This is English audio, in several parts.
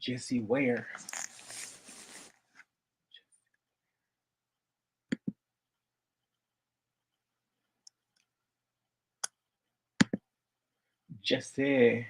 Jessie Ware. Jessie.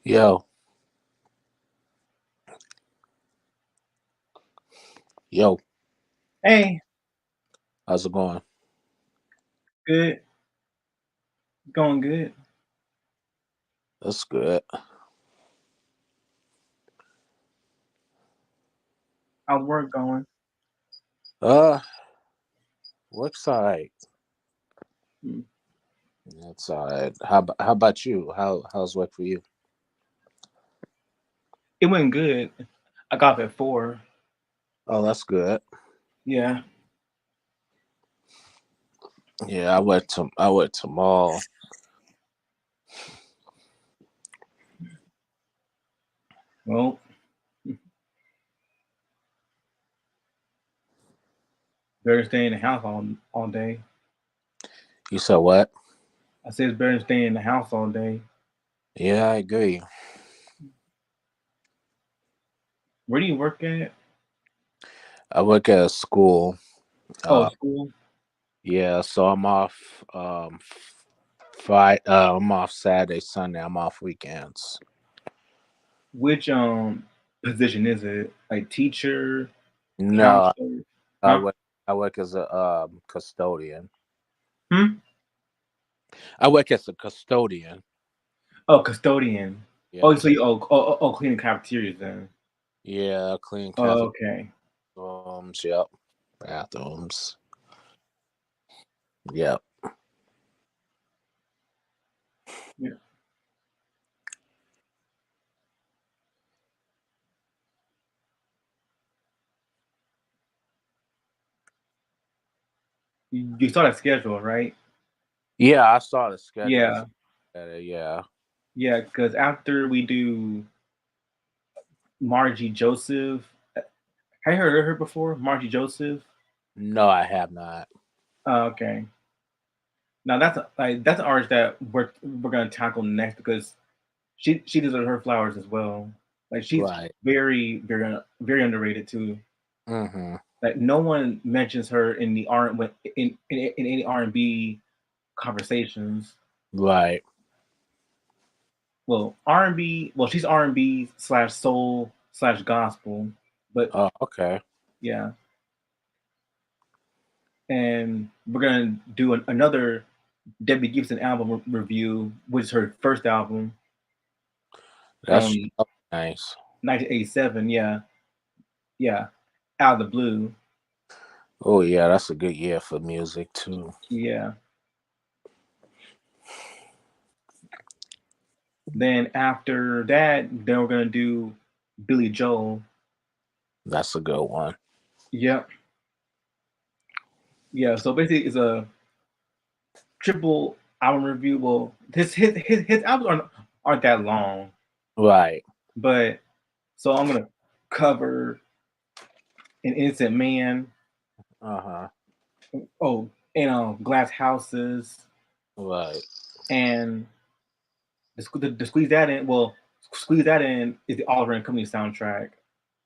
Yo, yo, Hey, how's it going? good. Going good. That's good. How's work going? Uh, work's alright. Hmm. That's alright. How about you? How's work for you? It went good. I got up at 4. Oh, that's good. Yeah. Yeah, I went to mall. Well, better stay in the house all day. You said what? I said it's better than staying in the house all day. Yeah, I agree. Where do you work at? I work at a school. Oh, Uh, school. yeah, so I'm off. Friday. I'm off Saturday, Sunday. I'm off weekends. Which position is it? Like teacher, No, counselor? I Huh? work. I work as a custodian. Hmm? I work as a custodian. Oh, custodian. Yeah, Oh, so you cleaning cafeterias then. yeah, clean Oh, okay. bathrooms. Yep, bathrooms. Yep. Yeah. You saw that schedule, right? Yeah, I saw the schedules. Yeah. Yeah. Yeah, because after we do Margie Joseph, have you heard of her before? Margie Joseph. No, I have not. Okay. Now that's an artist that we're gonna tackle next because she deserves her flowers as well. Like she's Right. very underrated too. Mm-hmm. Like no one mentions her in the R in any R&B conversations. Right. Well, R&B. Well, she's R&B slash soul slash gospel, but Oh, okay. yeah. And we're gonna do another Debbie Gibson album review, which is her first album That's from nice. 1987. Yeah, yeah, Out of the Blue. Oh, yeah, that's a good year for music too. Yeah. Then after that, then we're gonna do Billy Joel. That's a good one. Yep. Yeah. So basically, it's a triple album review. Well, his albums aren't that long. Right. But so I'm gonna cover An Innocent Man. Uh-huh. Oh, and Glass Houses, Right. and to squeeze that in. Well, squeeze that in is the Oliver and Company soundtrack.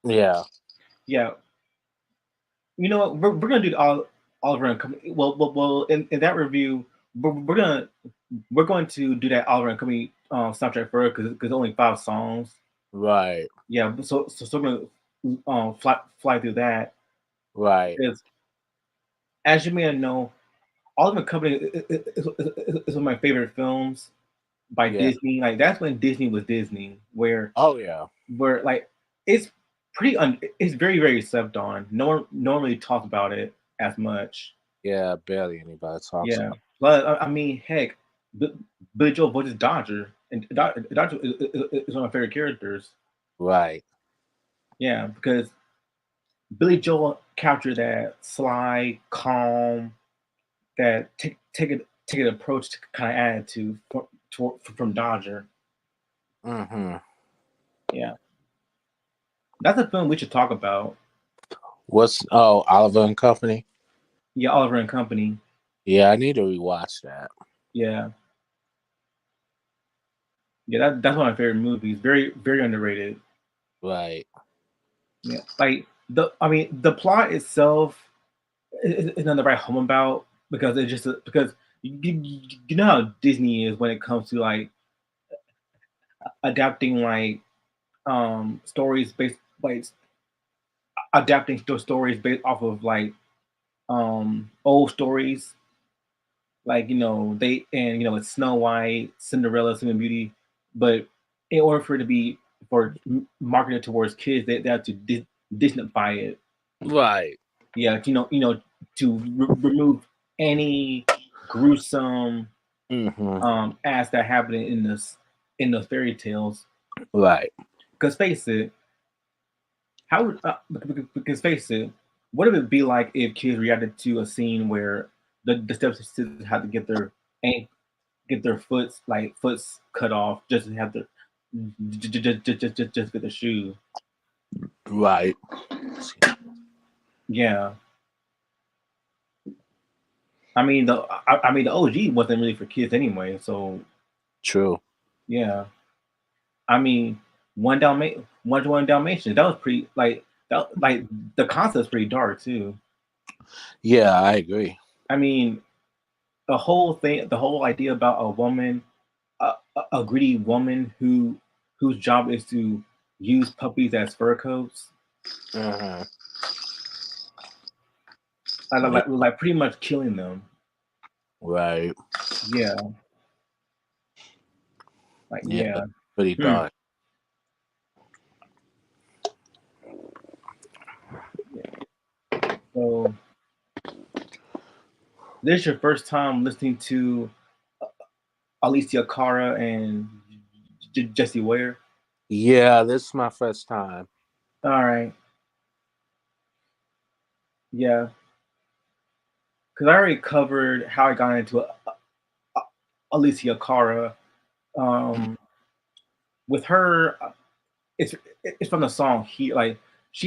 Yeah. Yeah, you know what? We're gonna do the Oliver and Company. Well, in that review, we're going to do that Oliver and Company soundtrack first because only 5 songs. Right. Yeah, so we're gonna fly through that Right. because as you may know, Oliver and Company is one of my favorite films by Yeah. Disney. Like that's when Disney was Disney, Oh yeah. where like it's it's very slept on. No one really talks about it as much. Yeah. Barely anybody talks Yeah, about. but I mean, heck, B- Billy Joel voices Dodger, and Dodger is one of my favorite characters. Right. Yeah, because Billy Joel captured that sly, calm, that take an approach to kind of attitude from Dodger. Mm-hmm. Yeah, that's a film we should talk about. What's Oliver and Company? Yeah, Oliver and Company. Yeah, I need to rewatch that. Yeah, yeah, that's one of my favorite movies. Very underrated. Right. Yeah, like I mean, the plot itself is nothing to write home about because it's just because you know how Disney is when it comes to like adapting like stories based like adapting stories based off of like old stories, like they and it's Snow White, Cinderella, Sleeping Beauty, but in order for it to be for marketed towards kids, they have to Disneyfy it. Right. Yeah, to remove any gruesome Mm-hmm. acts that happen in those fairy tales. Right. Because face it, how because face it, what would it be like if kids reacted to a scene where the stepsisters had to an- get their foots cut off just to have their just get the shoe. Right. Yeah, I mean the OG wasn't really for kids anyway. So True. yeah, I mean one Dalmatians that was pretty like the concept's pretty dark too. Yeah, I agree. I mean the whole idea about a woman, a greedy woman whose job is to use puppies as fur coats, Mm-hmm. Yeah. like pretty much killing them. Right. Yeah, like Yeah. yeah. Pretty Hmm. dark. So this is your first time listening to Alessia Cara and Jessie Ware. Yeah, this is my first time. All right, yeah, because I already covered how I got into Alessia Cara. Um, with her, it's it's from the song. She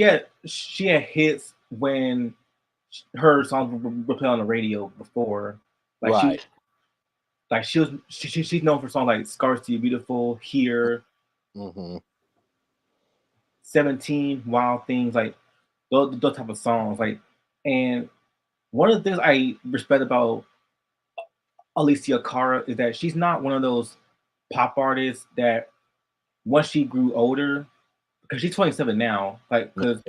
had hits when her songs were played on the radio before. Like Right. she's known for songs like "Scars to You Beautiful," "Here," Mm-hmm. 17, "Wild Things," like those type of songs. And one of the things I respect about Alicia Cara is that she's not one of those pop artists that once she grew older, because she's 27 now, like because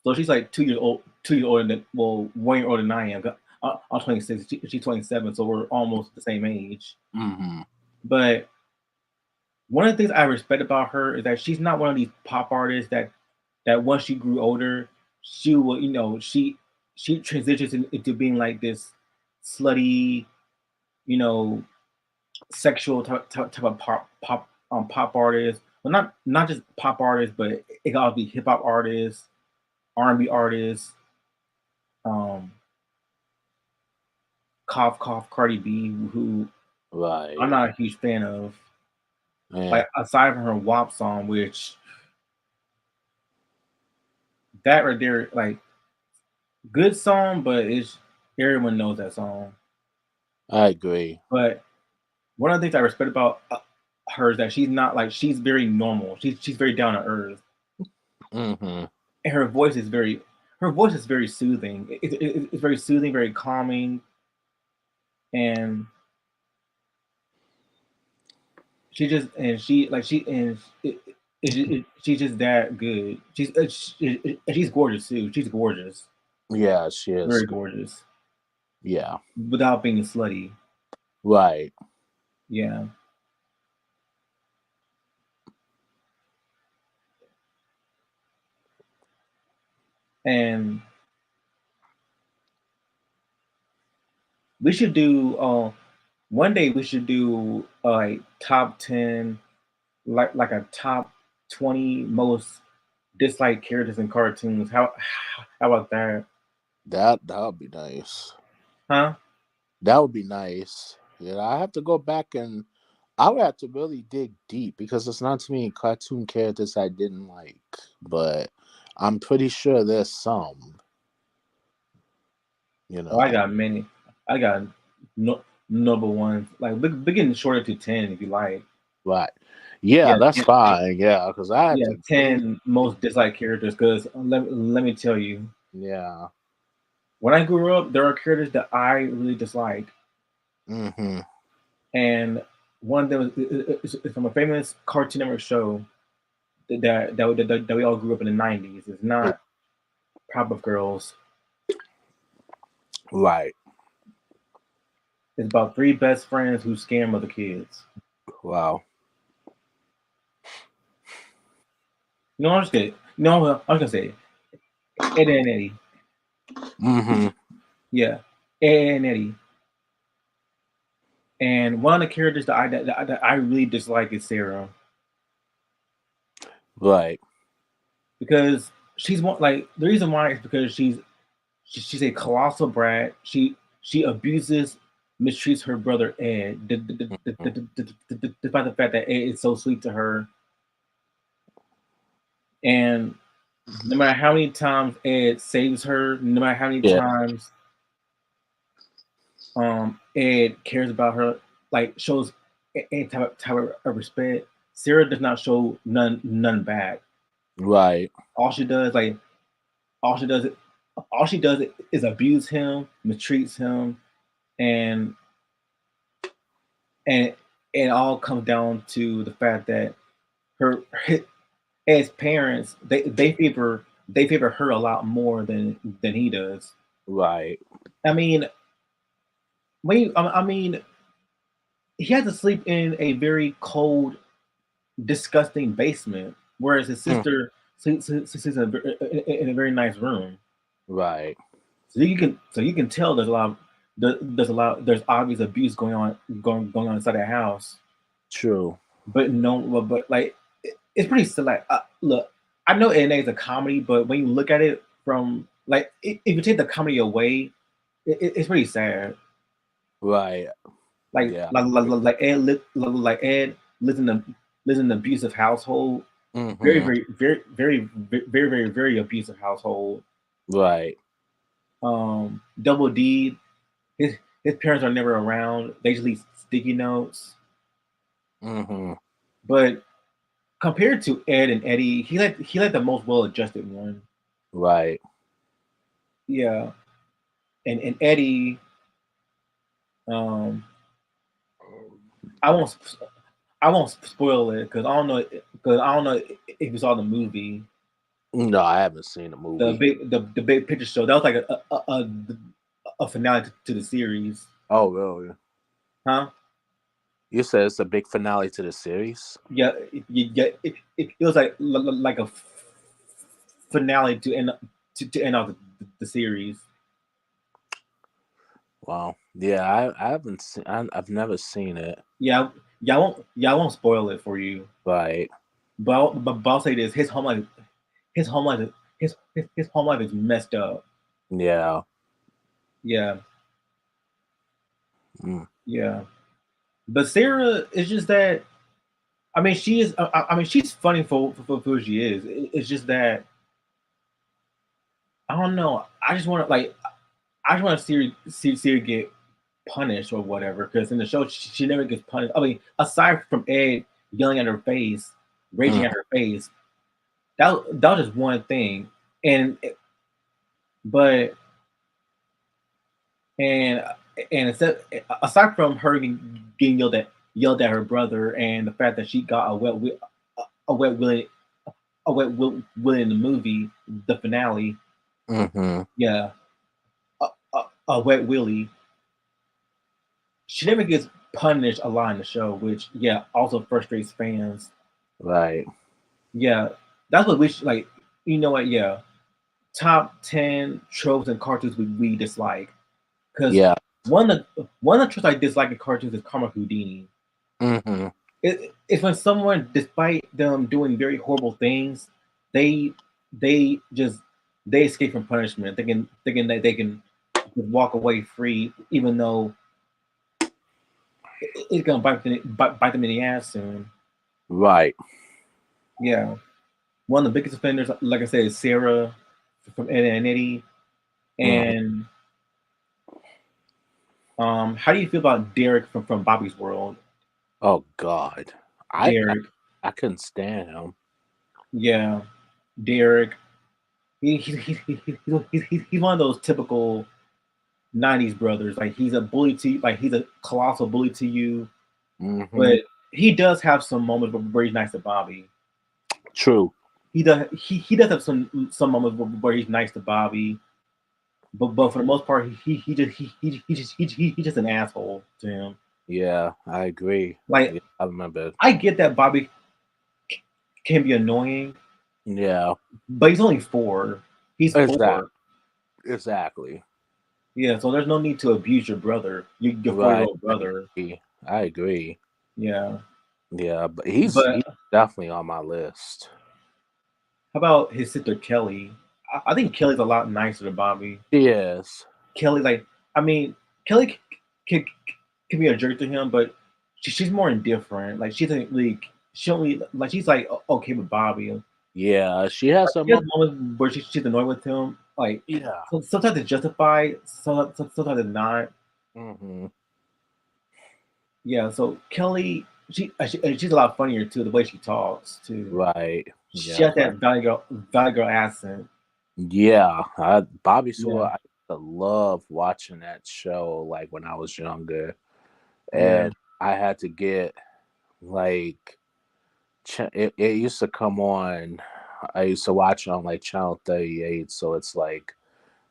so she's like 2 years older than 1 year older than I am. I'm 26. She's 27, so we're almost the same age. Mm-hmm. But one of the things I respect about her is that she's not one of these pop artists that once she grew older, she will she transitions into being like this slutty, you know, sexual type of pop artist. Well, not just pop artists, but it can also be hip hop artists, R&B artists, um, cough cough Cardi B, who Right. I'm not a huge fan of. Yeah, Like aside from her WAP song, which that right there, like good song, but it's everyone knows that song. I agree. But one of the things I respect about her is that she's not like she's very normal. She's very down to earth, Mm-hmm. and her voice is very soothing. It's very soothing, very calming, and she just and she like she and she's just that good. She's gorgeous too. She's gorgeous, Yeah, she is. very gorgeous, Yeah, without being slutty. right. Yeah, and we should do. One day we should do like top 10, like a top 20 most disliked characters in cartoons. How about that? That would be nice. Huh? That would be nice. Yeah, I have to go back and I would have to really dig deep because there's not too many cartoon characters I didn't like, but I'm pretty sure there's some. You Oh, I know, got many. I got no number ones. Like we getting shorter to 10 if you like. right? Yeah, Yeah, that's 10, fine. Yeah, because I had yeah, to really, 10 most disliked characters. Because let me tell you, yeah. when I grew up, there are characters that I really dislike, Mm-hmm. and one of them is from a famous Cartoon Network show that we all grew up in the 90s. It's not Powerpuff Girls. Right. It's about three best friends who scam other kids. Wow. No, I'm just kidding. No, I was gonna say Ed and Eddie. Mm-hmm. Yeah, Ed and Eddie. And one of the characters that I really dislike is Sarah Right. because she's one like the reason why is because she's a colossal brat. She abuses, mistreats her brother Ed, Mm-hmm. despite the fact that Ed is so sweet to her. And no matter how many times Ed saves her, no matter how many Yeah. times Ed cares about her, like shows any type of respect, Sarah does not show none back. Right. All she does, like all she does, all she does is abuse him, mistreats him, and and it all comes down to the fact that her as parents they favor her a lot more than he does. Right. I mean, I mean, he has to sleep in a very cold, disgusting basement, whereas his Mm. sister sleeps in a very nice room. Right. So you can tell there's obvious abuse going on inside that house. True. But no, but like it's pretty still like look. I know NA is a comedy, but when you look at it from like if you take the comedy away, it's pretty sad. Right. Like Yeah. like Ed lives in an abusive household, very Mm-hmm. very very very very very very abusive household. Right. Double D, his his parents are never around. They just leave sticky notes. Mm-hmm. But compared to Ed and Eddie, he like the most well adjusted one. Right. Yeah, and Eddie, um, I won't I won't spoil it because I don't know if you saw the movie, No, I haven't seen the the movie. big picture show. That was like a finale to the series, Oh, really? huh? You said it's a big finale to the series? Yeah, it was like a finale to end off the series. Wow. Yeah, I haven't seen. I've never seen it. Yeah, I won't spoil it for you. Right. But I'll say this: his home life, his home life is messed up. Yeah. Yeah, Mm. yeah. But Sarah is just that. I mean, she is. I mean, she's funny for who she is. It's just that I don't know. I just want to like. I just want to see her get punished or whatever. Because in the show, she never gets punished. I mean, aside from Ed yelling at her face, raging Mm, at her face, that was just one thing. And but and and instead, aside from her getting yelled at her brother, and the fact that she got a wet willy willy in the movie, the finale, mm-hmm. yeah, a wet willy. She never gets punished a lot in the show, which yeah also frustrates fans. Right. Yeah, that's what we should like. You know what? Yeah, top 10 tropes and cartoons we dislike. Because Yeah. one of the tropes I dislike in cartoons is Karma Houdini. Mm-hmm. It's when someone, despite them doing very horrible things, they they just they escape from punishment, thinking that they can just walk away free, even though it's gonna bite them in the ass soon. Right. Yeah, one of the biggest offenders, like I said, is Sarah from Ed and Eddie. Mm-hmm. And how do you feel about Derek from Bobby's World? Oh God. I Derek, I couldn't stand him. yeah, Derek. He's one of those typical '90s brothers. Like he's a bully to like he's a colossal bully to you, Mm-hmm. but he does have some moments where he's nice to Bobby. True. He does have some moments where he's nice to Bobby, but for the most part he's just an asshole to him. Yeah, I agree. Like Yeah, I remember. I get that Bobby can be annoying, Yeah. but he's only 4. He's Exactly. 4. Exactly. Yeah, so there's no need to abuse your brother, your 4 year Right. old brother. I agree. Yeah, Yeah, but he's but definitely on my list. how about his sister Kelly? I think Kelly's a lot nicer than Bobby. He is. Kelly, like, I mean, Kelly can, can be a jerk to him, but she's more indifferent. Like, she doesn't really, she only, like, she's like okay with Bobby. Like, Yeah, she has some. she has moments where she's annoyed with him. Like, Yeah. so, sometimes it's justified, sometimes it's not. Hmm. Yeah, so Kelly, she's a lot funnier too, the way she talks too. Right. She Yeah. has that Valley Girl accent. Yeah. Bobby Sewell. Yeah, I used to love watching that show. Like when I was younger, yeah, and I had to get like it used to come on. I used to watch it on like channel 38. So it's like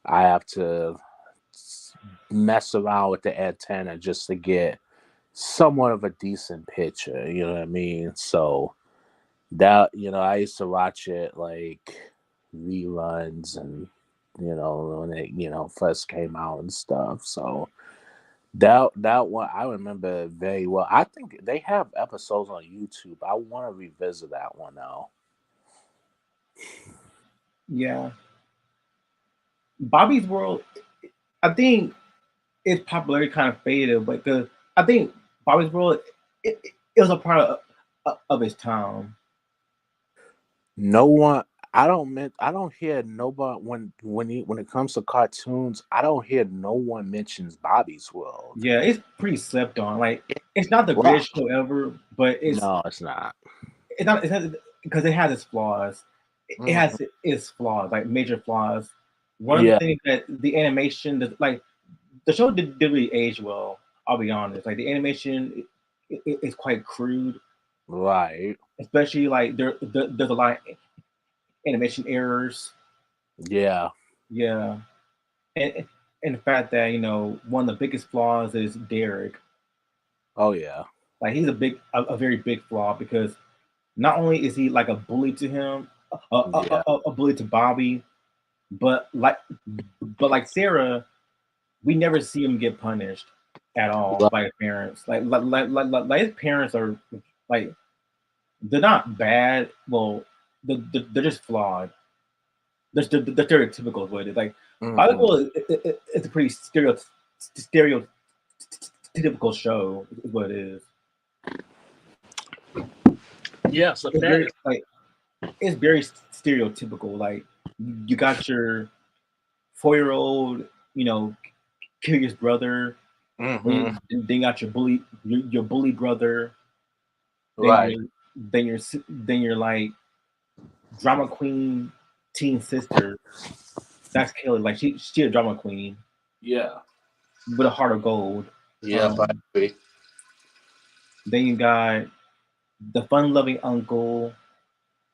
I have to mess around with the antenna just to get somewhat of a decent picture. You know what I mean? So that I used to watch it like reruns and when it first came out and stuff. So that one I remember very well. I think they have episodes on YouTube. I want to revisit that one now. yeah. Bobby's World, I think its popularity kind of faded, but because I think Bobby's World, it was a part of its time. No one. I don't hear nobody when it comes to cartoons. I don't hear no one mentions Bobby's World. Yeah, it's pretty slept on. Like, it's not the Wow. greatest show ever, but No, it's not. it's not because it has its flaws. It Mhm. has its flaws, like major flaws. One of the Yeah. things that the animation, like the show did really age well. I'll be honest. Like the animation is quite crude, Right. especially like there's a lot of animation errors. Yeah. Yeah, and the fact that one of the biggest flaws is Derek. Oh yeah. Like he's a very big flaw because not only is he like a bully to him, Yeah. a bully to Bobby, but like Sarah, we never see him get punished at all Right. by his parents. Like his parents are like they're not bad. Well, they're just flawed. They're stereotypical with it. Like Hmm. Bible it's a pretty stereotypical show is what it is. Yeah, so It's that very like it's very stereotypical. Like you got your 4-year-old, you know, curious brother. mm-hmm. Then you got your bully brother. Then Right. your then you're like drama queen teen sister. That's Kelly. Like she a drama queen Yeah. with a heart of gold. Yep, I Um, agree. then you got the fun loving uncle,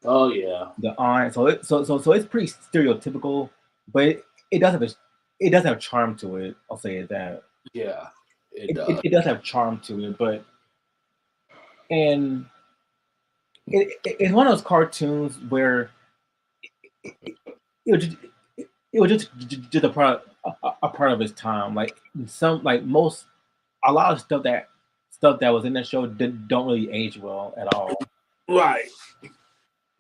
Oh yeah. the aunt. So it's pretty stereotypical, but it does have it does have charm to it. I'll say it that Yeah. It does. it does have charm to it, but and it's one of those cartoons where it was just it was just a part of its time. Like some like most a lot of stuff that was in that show don't really age well at all. Right.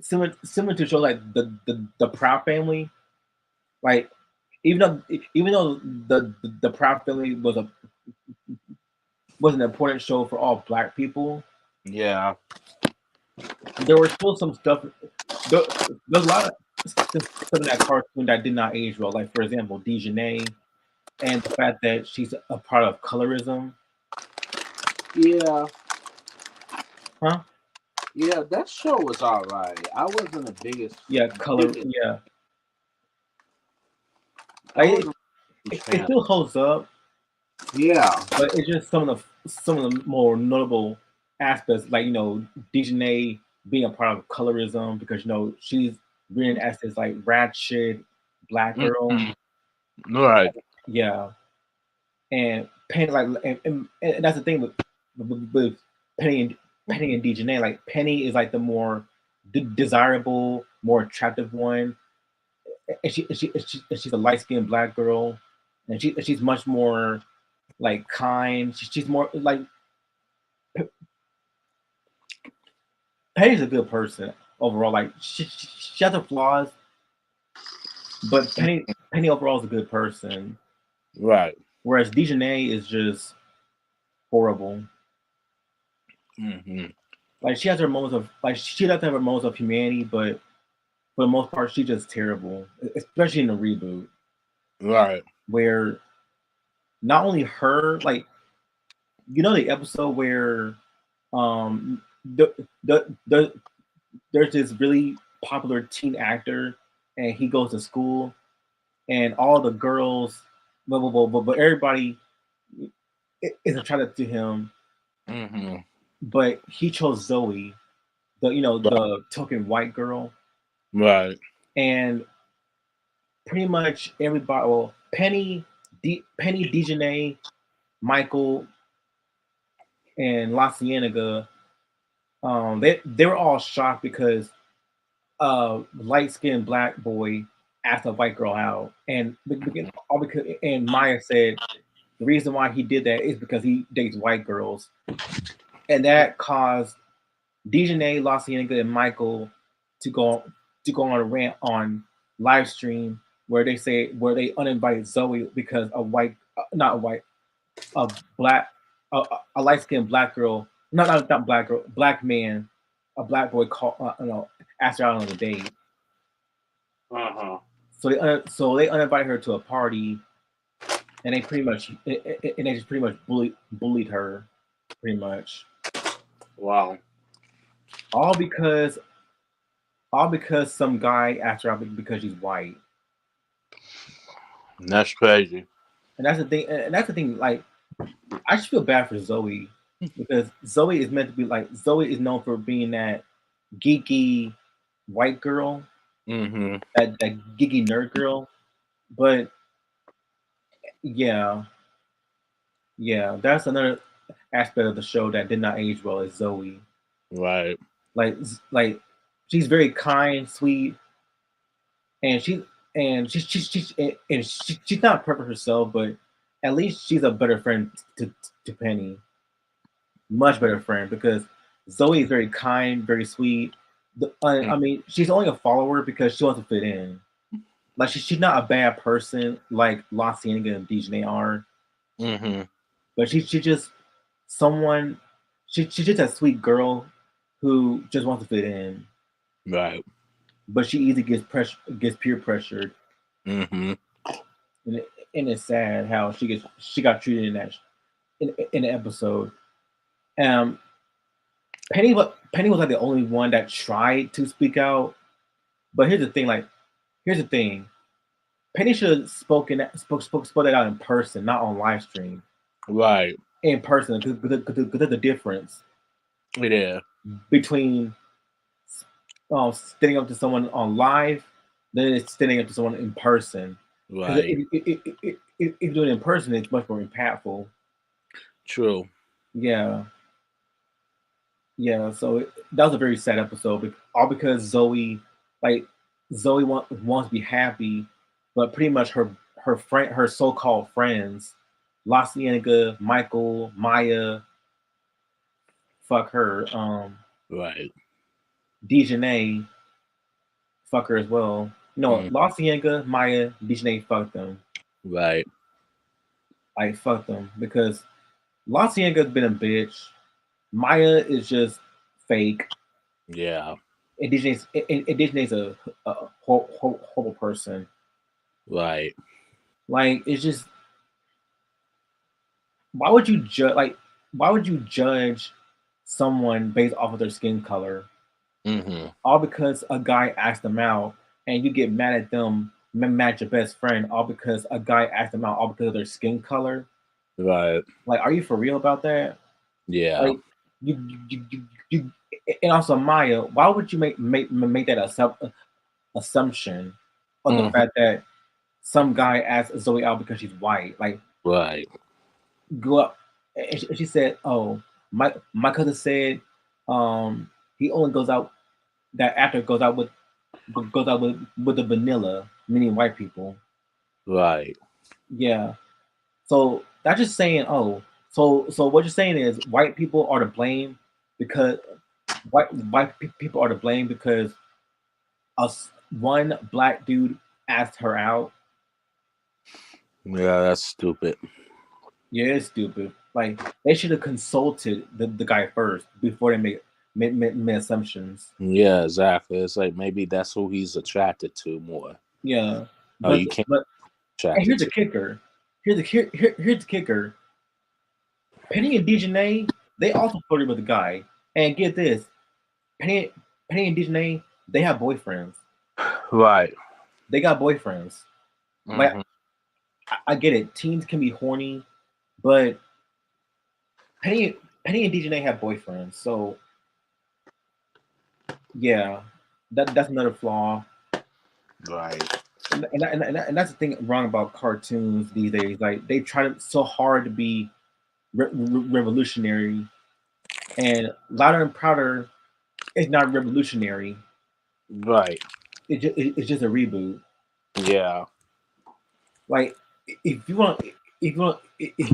Similar to shows like the Proud Family, like even though even though the Proud Family was an important show for all Black people, Yeah. there were still some stuff. There's a lot of stuff in that cartoon that did not age well. Like for example, Dejanay and the fact that she's a part of colorism. Yeah. Huh? Yeah, that show was all right. I wasn't the Yeah, color. biggest. Yeah, I like wasn't a huge it fan. still holds up, Yeah. but it's just some of the more notable aspects, like Dejanay being a part of colorism because she's written as this like ratchet black girl. Mhm. Right. Yeah, and Penny like and that's the thing with Penny and Dejanay. Like Penny is like the more desirable, more attractive one, and she's a light skinned black girl, and she's much more like kind. She's more like Penny's a good person overall. Like she has her flaws, but Penny overall is a good person. Right. Whereas Dejanay is just horrible. Hmm. Like she has her moments of like she does have her moments of humanity, but for the most part, she's just terrible. Especially in the reboot, Right. where not only her, like the episode where um the, there's this really popular teen actor, and he goes to school, and all the girls, but everybody is attracted to him, Hmm. but he chose Zoe, the token white girl, Right. and pretty much everybody, well, Penny, Dejanay, Michael, and La Cienega, they were all shocked because light skinned black boy asked a white girl out, and all because and Maya said the reason why he did that is because he dates white girls, and that caused Dejanay, La Cienega, and Michael to go on a rant on live stream where they uninvited Zoe because a white, not a white, a black, a light skinned black girl, not black girl, black man, a black boy called, asked her out on a date. Uh-huh. So they uninvited her to a party, and they just pretty much bullied her, pretty much, Wow. all because some guy asked her out because she's white. That's crazy. And that's the thing. And that's the thing. Like, I just feel bad for Zoe because Zoe is meant to be like Zoe is known for being that geeky white girl, Hmm. that geeky nerd girl. But yeah, yeah, that's another aspect of the show that did not age well is Zoe. Right. Like like she's very kind, sweet, and she's not perfect herself, but at least she's a better friend to Penny, much better friend because Zoe is very kind, very sweet. I mean, she's only a follower because she wants to fit in. Like she's not a bad person like La Cienega and Dejanay are, Hmm. but she's just someone. She's just a sweet girl who just wants to fit in, Right. but she easily gets peer pressured, Mm-hmm. and it's sad how she got treated in that in the episode. Um, Penny was like the only one that tried to speak out, but here's the thing. Penny should have spoke that out in person, not on live stream. Right. In person, because there's a difference Yeah. between standing up to someone on live than it's standing up to someone in person. Because Right. if you do it in person, it's much more impactful. True. Yeah, yeah. So that was a very sad episode, all because like wants to be happy, but pretty much her so-called friends, La Cienega, Michael, Maya, fuck her. Right. Dejanay, fuck her as well. No, Mm. La Cienega, Maya, Dejanay, fuck them. Right. Like fuck them because La Cienga's been a bitch. Maya is just fake. Yeah. And Dejanay's a horrible person. Right. Like it's just why would you judge why would you judge someone based off of their skin color? Mm-hmm. All because a guy asked them out and you get mad at them, mad at your best friend, all because a guy asked them out, all because of their skin color. Right. Like, are you for real about that? Yeah. Like, you and also Maya, why would you make that assumption of the Mm-hmm. fact that some guy asked Zoe out because she's white? Like, Right. go up, and she said, "Oh, my cousin said, he only goes out that actor goes out with the vanilla, meaning white people." Right. Yeah. So that's just saying, oh, so what you're saying is white people are to blame because people are to blame because one black dude asked her out. Yeah, that's stupid. Yeah, it's stupid. Like they should have consulted the guy first before they made assumptions. Yeah, exactly. It's like maybe that's who he's attracted to more. Yeah, Oh, but you can't but and attracted here's the to. kicker. Here's the kicker. Penny and Dejanay, they also flirted with the guy. And get this, Penny, Penny and Dejanay, they have boyfriends. Right. They got boyfriends. Like Mm-hmm. I get it, teens can be horny, but Penny and Dejanay have boyfriends. So yeah, that's another flaw. Right. And that's the thing wrong about cartoons these days. Like they try so hard to be revolutionary, and Louder and Prouder is not revolutionary. Right. It's just a reboot. Yeah. Like if you want if you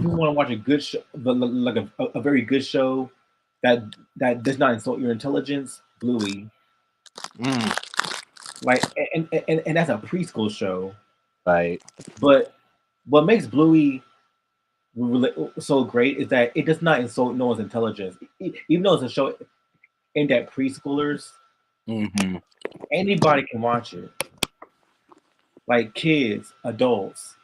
want to watch a good show, like a very good show that does not insult your intelligence, Bluey. Mm. Like and that's a preschool show. Right. But what makes Bluey so great is that it does not insult no one's intelligence. Even though it's a show aimed at preschoolers, Mm-hmm. anybody can watch it. Like kids, adults,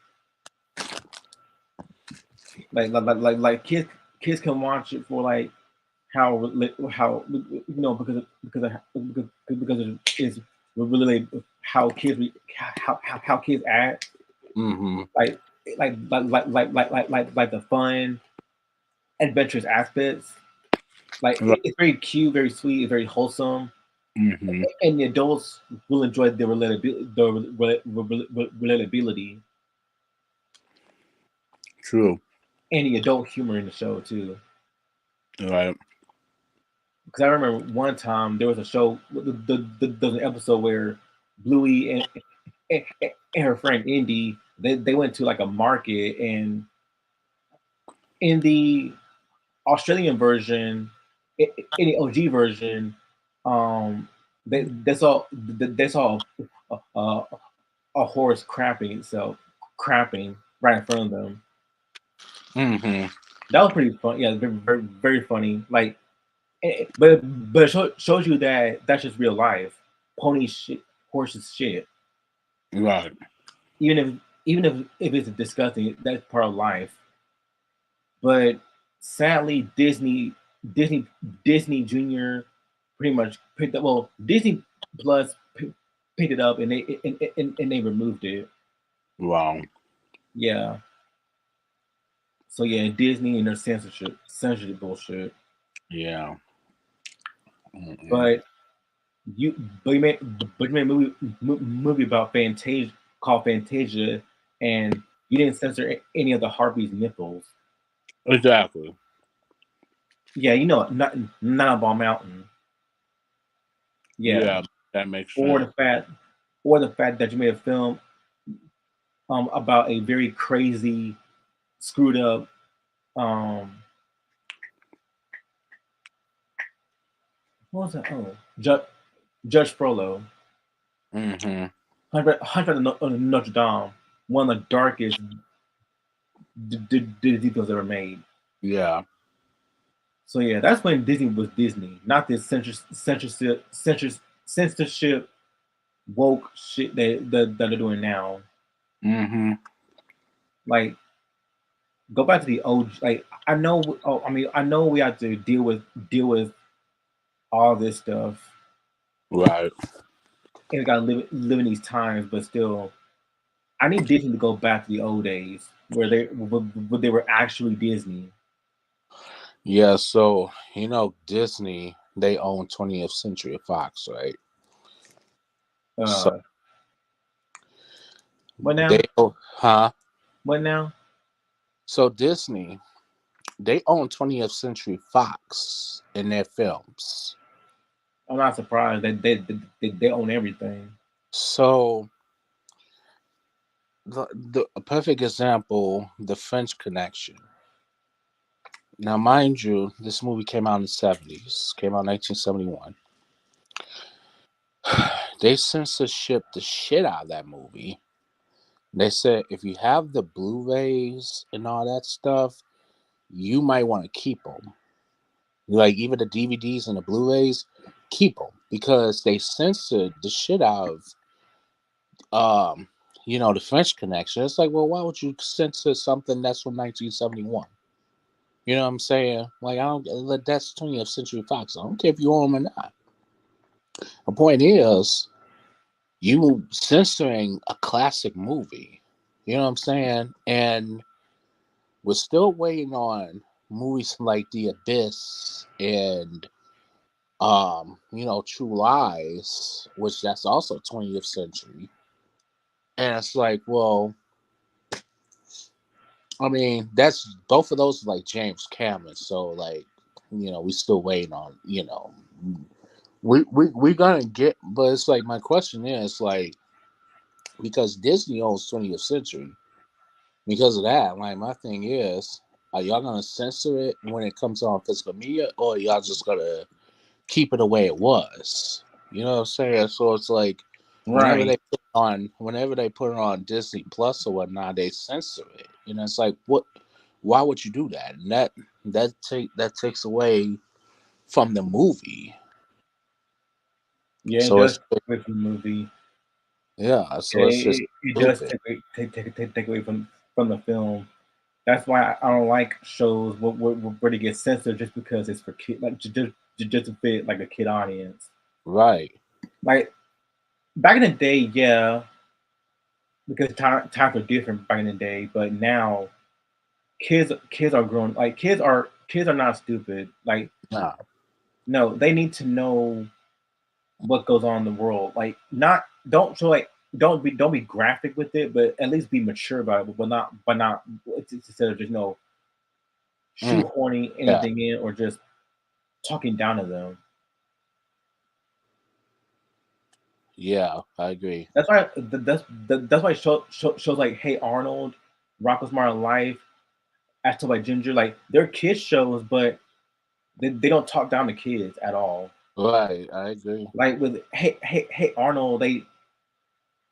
kids can watch it for like how because it is really how how kids act Mm-hmm. like like the fun adventurous aspects. Like Right. it's very cute, very sweet, very wholesome, Mm-hmm. and the adults will enjoy relatability True. and the adult humor in the show too. Right. Because I remember one time there was a show, there was an episode where Bluey and her friend Indy they went to like a market, and in the Australian version, in the OG version, um, they saw a horse crapping right in front of them. Mm-hmm. That was pretty fun. Yeah, very funny. Like but it shows you that that's just real life. Pony shit, horses shit. Right. Even if it's disgusting, that's part of life. But sadly, Disney Disney Junior pretty much picked up. Well, Disney Plus picked it up and and they removed it. Wow. Yeah. So yeah, Disney and their censorship bullshit. Yeah. Mm-mm. But you but you made a movie about Fantasia called Fantasia, and you didn't censor any of the Harpy's nipples. Exactly. Yeah, not Ball Mountain. Yeah, Yeah, that makes or sense. the fact that you made a film about a very crazy, screwed up what was that? Oh, Judge Frollo, Mm-hmm. Hundred of Notre Dame, one of the darkest details ever made. Yeah. So yeah, that's when Disney was Disney, not this censorship woke shit that they're doing now. Mm-hmm. Like, go back to the old. Like, I know. Oh, I mean, I know we have to deal with all this stuff, Right. and we gotta live in these times. But still, I need Disney to go back to the old days where they were actually Disney. Yeah, so Disney, they own 20th Century Fox, right? So Uh, what they now? huh? What now? So Disney, they own 20th Century Fox in their films. I'm not surprised that they own everything. So the a perfect example, The French Connection. Now, mind you, this movie came out in the 70s, came out in 1971. They censorship the shit out of that movie. They said if you have the Blu-rays and all that stuff, you might want to keep them. Like even the DVDs and the Blu-rays, keep them because they censored the shit out of the French Connection. It's like, well, why would you censor something that's from 1971? You know what I'm saying? Like, I don't. That's 20th Century Fox. I don't care if you own them or not. The point is, you censoring a classic movie. You know what I'm saying? And we're still waiting on movies like The Abyss and True Lies, which that's also 20th century. And it's like, well, I mean, that's both of those are like James Cameron. So like, we still waiting on, we're gonna get, but it's like my question is like because Disney owns 20th century. Because of that, like my thing is, are y'all gonna censor it when it comes on physical media, or y'all just gonna keep it the way it was? You know what I'm saying? So it's like Right. whenever they put it on Disney Plus or whatnot, they censor it. It's like what? Why would you do that? And that takes away from the movie. Yeah, it So does it's take away from the movie. yeah. So it's just It does stupid. take away from the film. That's why I don't like shows where they get censored just because it's for kid, like just to fit like a kid audience. Right. Like back in the day, yeah, because times are different back in the day. But now kids are grown. Like kids are not stupid. Like Nah. no, they need to know what goes on in the world. Like not don't show like don't be graphic with it, but at least be mature about it. But not instead of just Mm, shoehorning yeah. anything in or just talking down to them. Yeah. I agree. That's why that's why shows like Hey Arnold, Rocko's Modern Life, As Told by Ginger, like they're kids shows, but they don't talk down to kids at all. Right. I agree. Like with Hey Arnold,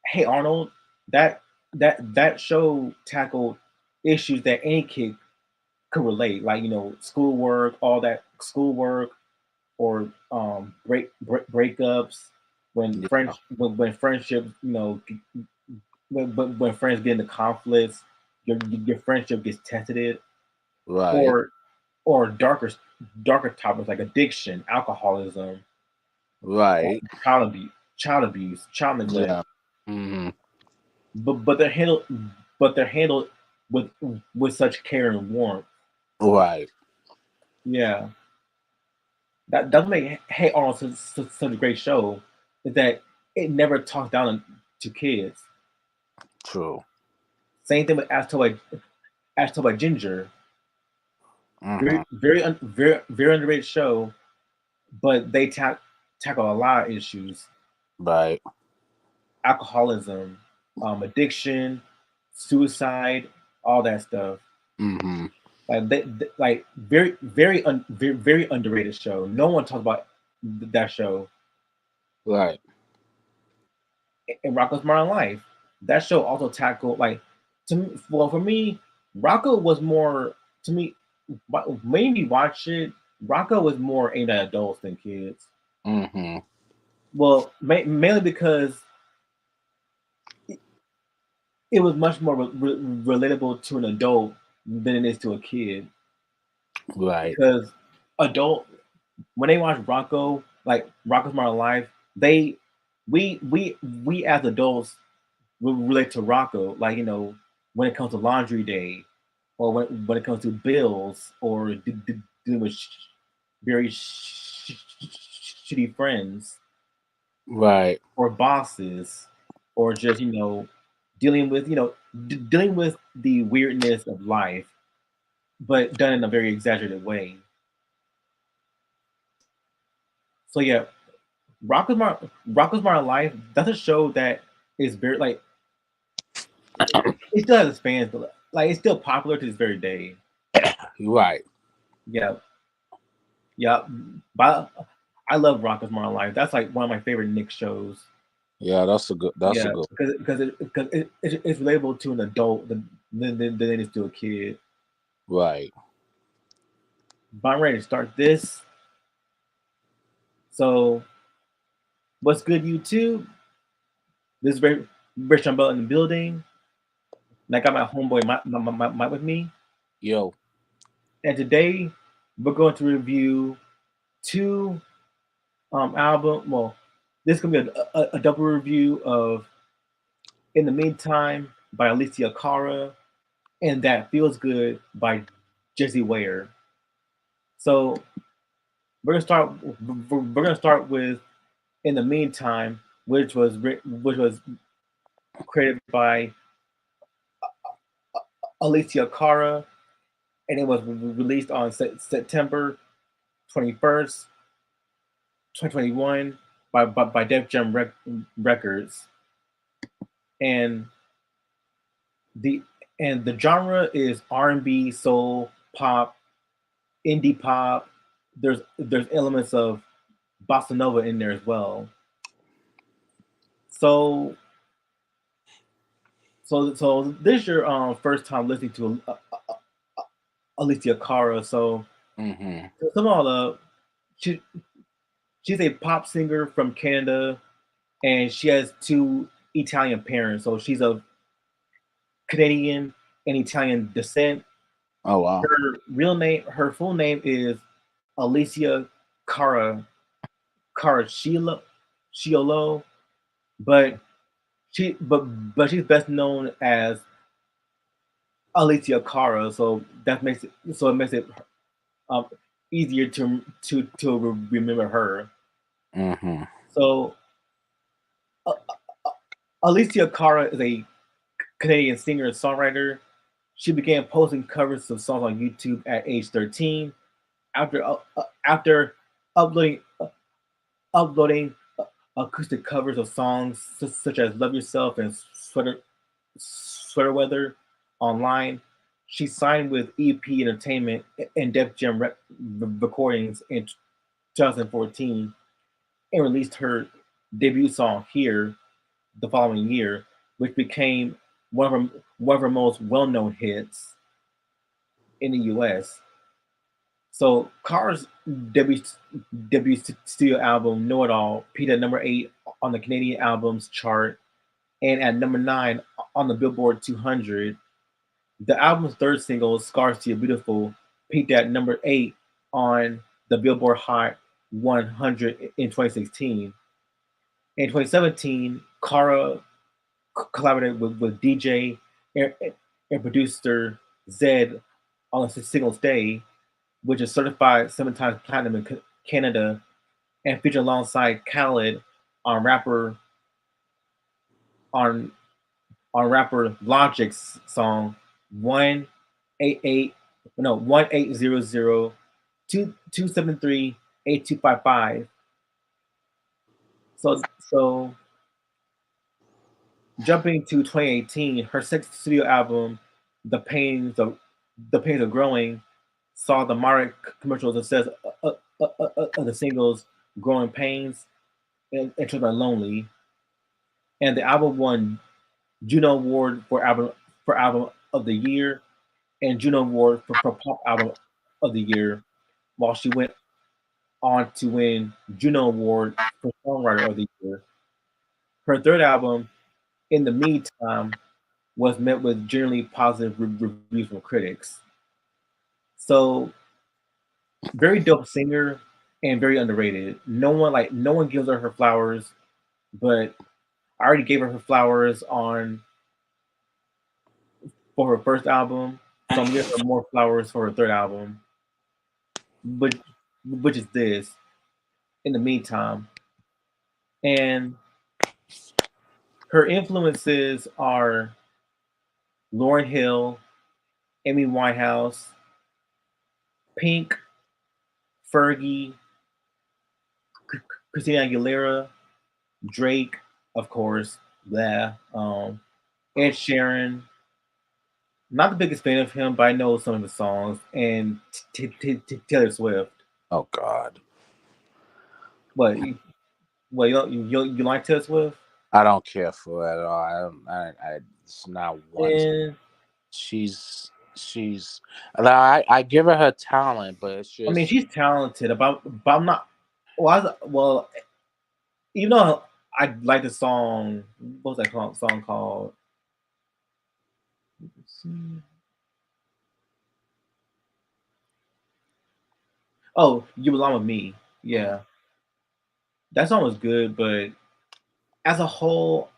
Hey Arnold, that that show tackled issues that any kid could relate, like schoolwork, all that schoolwork, or breakups, when Yeah. when friendships, when friends get into conflicts, your friendship gets tested, Right. or darker topics like addiction, alcoholism, Right. child abuse, child neglect. Yeah. Hmm. But they're handled with such care and warmth. Right. Yeah, that's what make Hey Arnold such a great show, is that it never talks down to kids. True. Same thing with As Told by Ginger. Hmm. Very underrated show, but they tackle a lot of issues: Right. alcoholism, addiction, suicide, all that stuff. Hmm. Like very underrated show. No one talks about that show. Right. In Rocco's Modern Life, that show also tackled, like, to me, well, for me, Rocco was more, to me, when you watch it, Rocco was more aimed at adults than kids. Hmm. Well, mainly because it was much more relatable to an adult than it is to a kid. Right. Because adult, when they watch Rocco, like Rocco's Modern Life, they we as adults will relate to Rocco, like, when it comes to laundry day, or when it comes to bills, or dealing with very shitty friends, Right. or bosses, or just, dealing with, dealing with the weirdness of life, but done in a very exaggerated way. So yeah, Rocco's Modern Life, that's a show that is very, like, it still has its fans, but like it's still popular to this very day. Right. Yeah, yeah. But I love Rocco's Modern Life. That's like one of my favorite Nick shows. Yeah, that's a good. That's a Yeah, good. it's relatable to an adult than it is to a kid. Right. But I'm ready to start this. So what's good, YouTube? This is Rich Umbrella in the building. And I got my homeboy Mike with me. Yo. And today we're going to review two album. Well, this is gonna be a double review of "In the Meantime" by Alessia Cara and "That Feels Good" by Jessie Ware. So we're gonna start. We're gonna start with "In the Meantime," which was created by Alessia Cara, and it was released on September 21st, 2021 by Def Jam Records. And the the genre is R&B, soul, pop, indie pop. There's elements of bossa nova in there as well. So this is your first time listening to Alicia Cara. So Hmm. some of the she she's a pop singer from Canada, and she has two Italian parents. So she's of Canadian and Italian descent. Oh wow. Her full name is Alicia Cara Sciolo, but she's best known as Alicia Cara, so it makes it um, easier to remember her. Hmm. So uh, Alicia Cara is a Canadian singer and songwriter. She began posting covers of songs on YouTube at age 13 after uploading uploading acoustic covers of songs such as "Love Yourself" and "Sweater Weather" online. She signed with EP Entertainment and Def Jam Recordings in 2014 and released her debut song "Here" the following year, which became one of her most well-known hits in the U.S. So Cara's debut studio album "Know It All" peaked at number 8 on the Canadian albums chart and at number 9 on the Billboard 200. The album's third single, "Scars to Your Beautiful," peaked at number 8 on the Billboard Hot 100 in 2016. In 2017, Cara collaborated with DJ and, and producer Zed on the single "Stay," which is certified 7 times platinum in Canada and featured alongside Khaled on rapper on rapper Logic's song 188 no 1800 273 8255. So jumping to 2018, her sixth studio album, The Pains of Growing, saw the moderate commercial success of the singles "Growing Pains" and "Children Are Lonely," and the album won Juno Award for album of the year and Juno Award for pop album of the year, while she went on to win Juno Award for songwriter of the year. Her third album, In the Meantime, was met with generally positive reviews from critics. So very dope singer and very underrated. No one gives her flowers, but I already gave her flowers on for her first album, so I'm giving her more flowers for her third album, which which is this. In the meantime, and her influences are Lauryn Hill, Amy Winehouse, Pink, Fergie, Christina Aguilera, Drake, of course, blah, Ed Sheeran. Not the biggest fan of him, but I know some of his songs, and Taylor Swift. Oh God. What? What you like Taylor Swift? I don't care for it at all. It's not one. And She's. I give her talent, but it's I mean, just. she's talented, but I'm not. Well, even though I like the song, what was that song called? Oh, "You Belong with Me." Yeah, that song was good, but as a whole,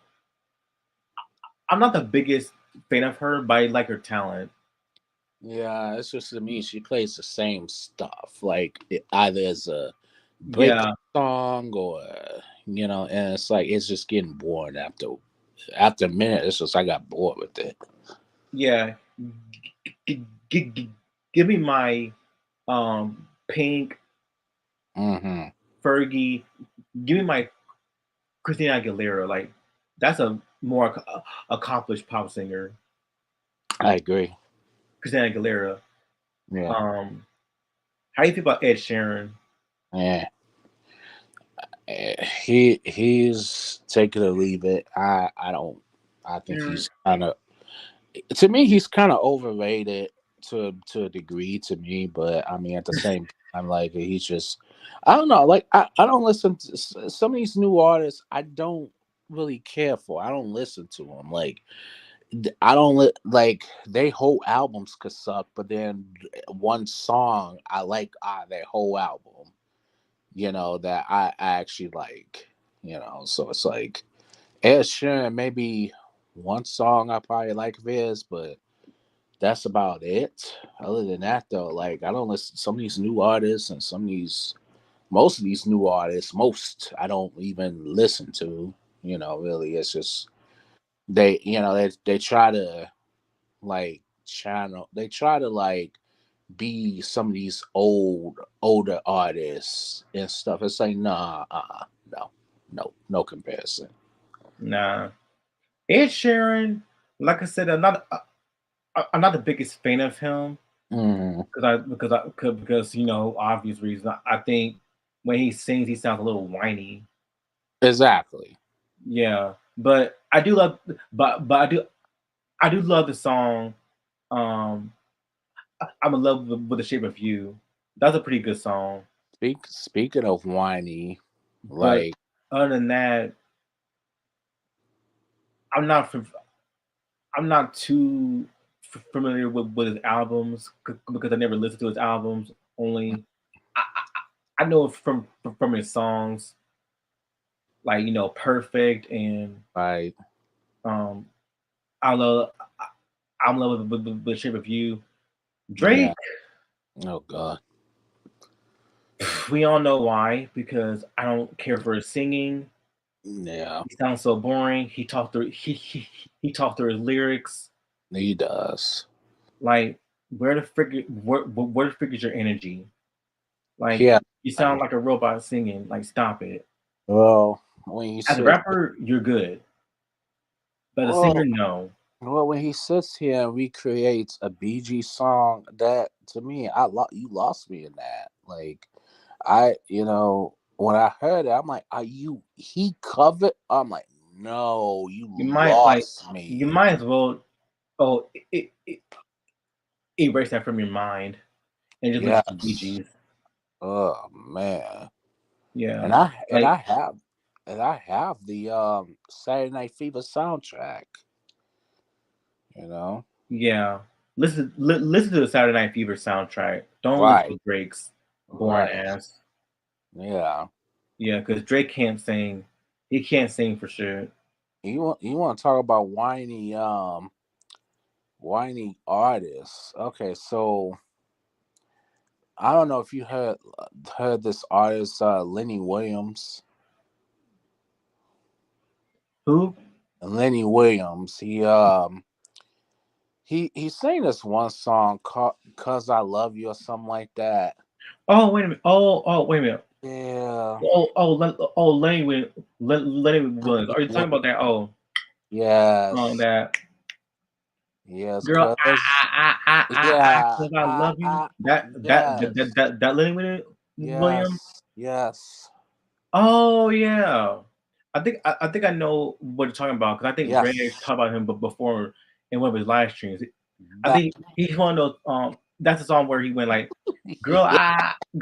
I'm not the biggest fan of her, but I like her talent. Yeah, it's just to me. She plays the same stuff, like either as a breakup Yeah, song or and it's like it's just getting boring after a minute. It's just I got bored with it. yeah. G- Give me my Pink, Hmm. Fergie. Give me my Christina Aguilera. Like that's a more accomplished pop singer, I agree. Christina Aguilera. Yeah, How do you feel about Ed Sheeran? yeah. He's take it or leave it. I don't. I think Mm, he's kind of to me he's kind of overrated to a degree to me. But I mean at the same time like he's just I don't know. Like I don't listen to some of these new artists. I don't really care for. I don't listen to them. Like I don't like they whole albums could suck, but then one song I like their whole album. That I actually like. So it's like Ed Sheeran, maybe one song I probably like of his, but that's about it. Other than that, though, like I don't listen. Some of these new artists and most of these new artists, most I don't even listen to. Really, it's just they try to like channel. They try to like be some of these older artists and stuff. It's like nah, no, no comparison. nah, Ed Sheeran. Like I said, I'm not the biggest fan of him Mm, because obvious reasons. I think when he sings, he sounds a little whiny. exactly. Yeah, but I do love, but I do love the song. Um, I'm in love with the shape of you. That's a pretty good song. Speaking of whiny, But like other than that, I'm not I'm not too familiar with his albums because I never listened to his albums. Only I know it from his songs, like "Perfect" and right, um, "I love I'm in love with the shape of you." yeah. Drake, Oh God, we all know why, because I don't care for his singing. yeah, He sounds so boring. He talked through his lyrics. he does. Like, where the frick is your energy? Like, Yeah. you sound like a robot singing. Like, stop it. Well, when he As a sits, rapper, you're good, but as a singer, well, no. well, when he sits here and recreates a BG song, that to me, you lost me in that. Like, when I heard it, I'm like, are you he covered? I'm like, no, you You might like lost you me. might as well oh erase that from your mind and just listen to Bee Yes. Gees. Oh man. Yeah, And I and like I have and I have the Saturday Night Fever soundtrack. You know, yeah. Listen to the Saturday Night Fever soundtrack. Don't listen to right, Drake's boring right, ass. yeah. Yeah, because Drake can't sing. He can't sing for sure. You want to talk about whiny artists? Okay, so I don't know if you heard this artist Lenny Williams. Who? Lenny Williams. He sang this one song called "Cause I Love You" or something like that. Oh wait a minute. Oh wait a minute. Yeah. Lenny Williams. Are you talking about that? Oh, Yes. that Yes. girl. Cause yeah. Cause I love you. Yes. That Williams. Yes. Yes. Oh yeah. I think I know what you're talking about because I think Greg Yes. talked about him before in one of his live streams. I That. think he's one of those. That's a song where he went like, Yep. Yep.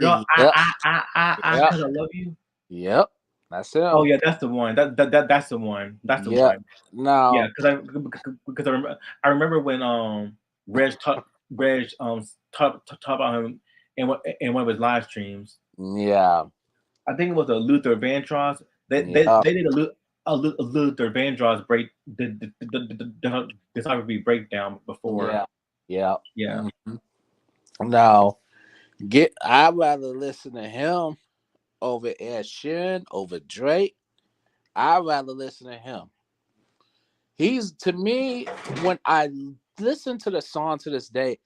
cause I love you." Yep. That's Oh him. yeah, that's the one. That's the one. That's the Yep. one. Yeah, Now. because I remember when Reg talk about him in one of his live streams. Yeah. I think it was a Luther Vandross. Yep. They did a Luther Vandross break the discography breakdown before. Yeah. Yeah. Yeah, Mhm. Now, I'd rather listen to him over Ed Sheeran, over Drake. I'd rather listen to him. He's to me when I listen to the song to this day,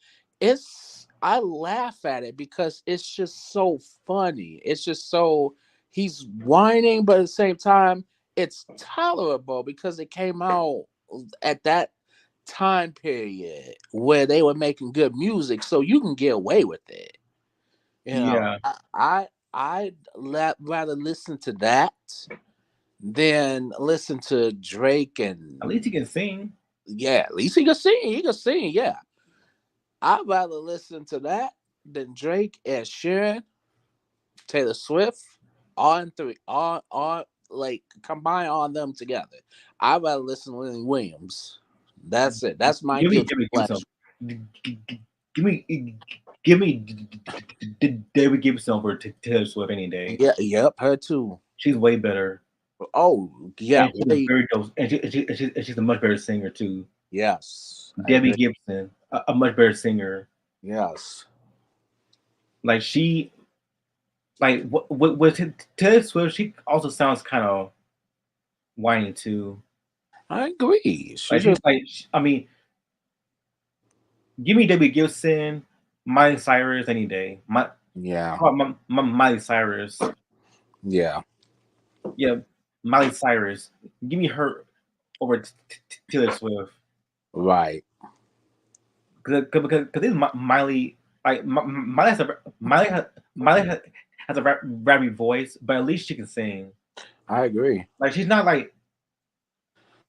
I laugh at it because it's just so funny. It's just so he's whining, but at the same time, it's tolerable because it came out at that time period where they were making good music, so you can get away with it. You know, yeah. I'd rather listen to that than listen to Drake At and least he can sing. yeah, at least he can sing. He can sing. Yeah, I'd rather listen to that than Drake and Sharon, Taylor Swift, on three, on like combine on them together. I'd rather listen to Lenny Williams. That's it. That's my guilty Give me some. pleasure. Give me give me David Gibson over Taylor Swift any day. Yeah, yep, her too. She's way better, Oh yeah, and she's a wait, very dope, and she's a much better singer too. yes, I Debbie agree. Gibson, a much better singer. Yes, Like she, like with Taylor Swift, she also sounds kind of whiny too. I agree. She Like she's just like, I mean, give me Debbie Gibson, Miley Cyrus any day. yeah, Miley Cyrus, yeah, yeah, Miley Cyrus. Give me her over Taylor Swift right. because this Miley like Miley has a rappy voice, but at least she can sing. I agree. Like she's not like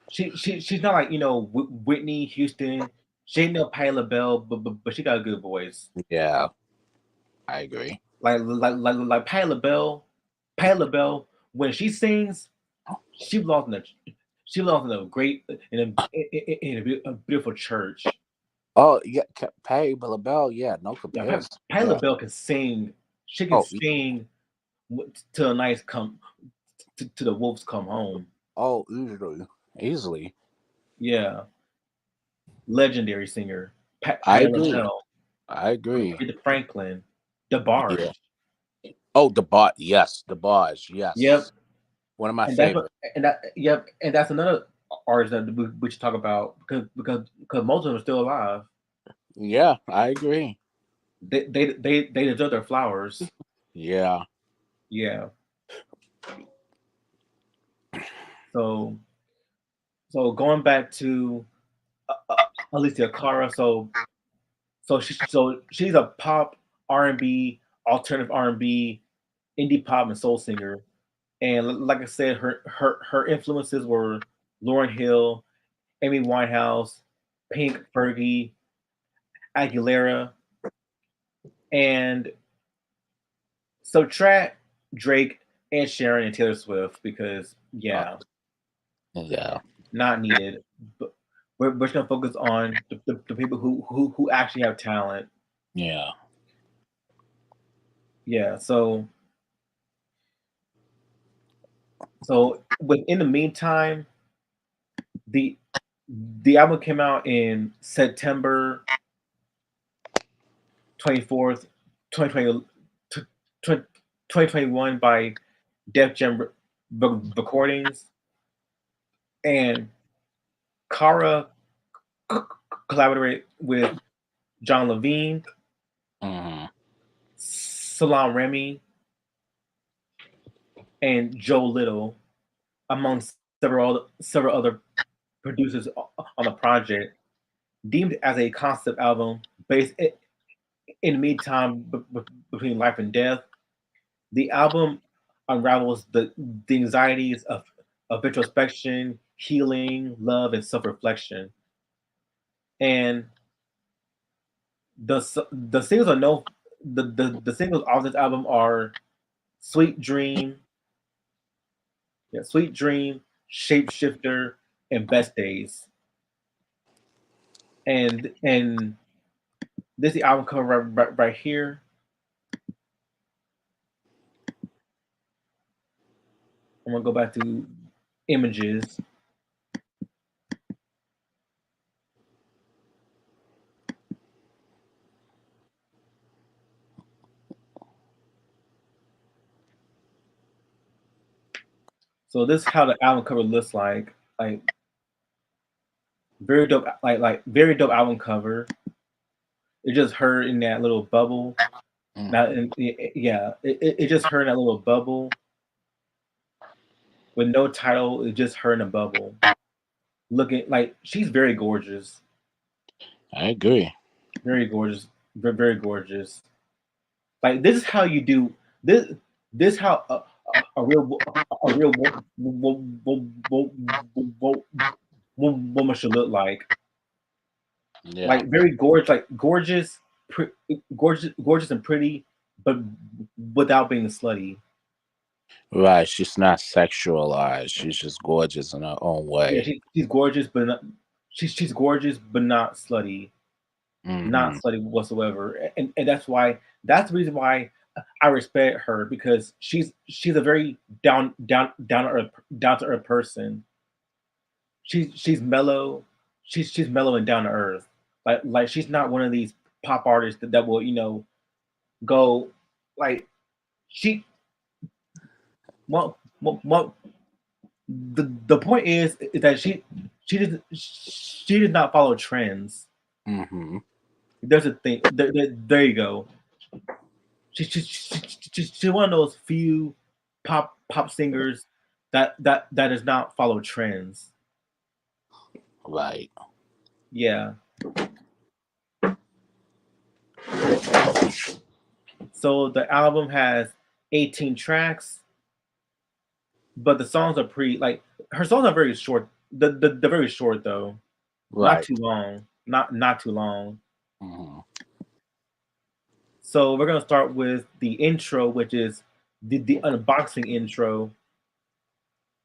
she's not like Whitney Houston. She ain't no Patti LaBelle, but she got a good voice. Yeah, I agree. Like Patti LaBelle, when she sings, she belongs in a she belongs in a great in a beautiful church. Oh yeah, Pay LaBelle. Yeah, no Yeah, comparison. Patti Yeah. LaBelle can sing. She can Oh, sing till the nights come to the wolves come home. easily. Yeah, legendary singer, I Patti agree. LaBelle, I agree. Aretha Franklin, Yeah. DeBarge. Oh, the bot. Yes, the bars. Yep, Yes, one of my and that's what favorite. and that yep, and that's another artist that we should talk about because most of them are still alive. Yeah, I agree. They deserve their flowers. Yeah. Yeah. So going back to Alicia Cara. She's a pop R&B, alternative R&B, indie pop and soul singer. And like I said, her influences were Lauryn Hill, Amy Winehouse, Pink, Fergie, Aguilera, and subtract Drake and Sharon and Taylor Swift because Uh, yeah, yeah. not needed. But we're just gonna focus on the people who actually have talent. Yeah. Yeah. So within the meantime, the the album came out in September 24th, 2020, 2021 by Def Jam Recordings, and Cara collaborated with John Levine, Hmm. Salam Remy, and Joe Little, among several other producers on the project, deemed as a concept album based in the meantime between life and death. The album unravels the anxieties of introspection, healing, love, and self-reflection. And the singles are no the singles off this album are Sweet Dream, yeah, Sweet Dream, Shapeshifter, and Best Days. And this is the album cover right here. I'm gonna go back to images. So this is how the album cover looks like very dope, like very dope album cover. It's just her in that little bubble. Now, Hmm. yeah, it just her in that little bubble with no title. It's just her in a bubble, looking like she's very gorgeous, I agree. very gorgeous, very gorgeous. Like this is how you do this. This how a real woman should look Yeah. like very gorgeous, like gorgeous, gorgeous and pretty, but without being slutty. Right. She's not sexualized. She's just gorgeous in her own Yeah, way. she's gorgeous, but not, she's gorgeous, but not Hmm. slutty whatsoever. And that's the reason why I respect her because she's a very down to earth person. She's mellow, she's mellow and down to earth. Like she's not one of these pop artists that will go like she. The point is that she did not follow trends. Hmm. There's a thing. There you go. She's one of those few pop singers that does not follow trends. Right. Yeah. So the album has 18 tracks, but the songs are pretty like her songs are very short. The very short though, not Right. too long. Not too long. Hmm. So we're gonna start with the intro, which is the unboxing intro.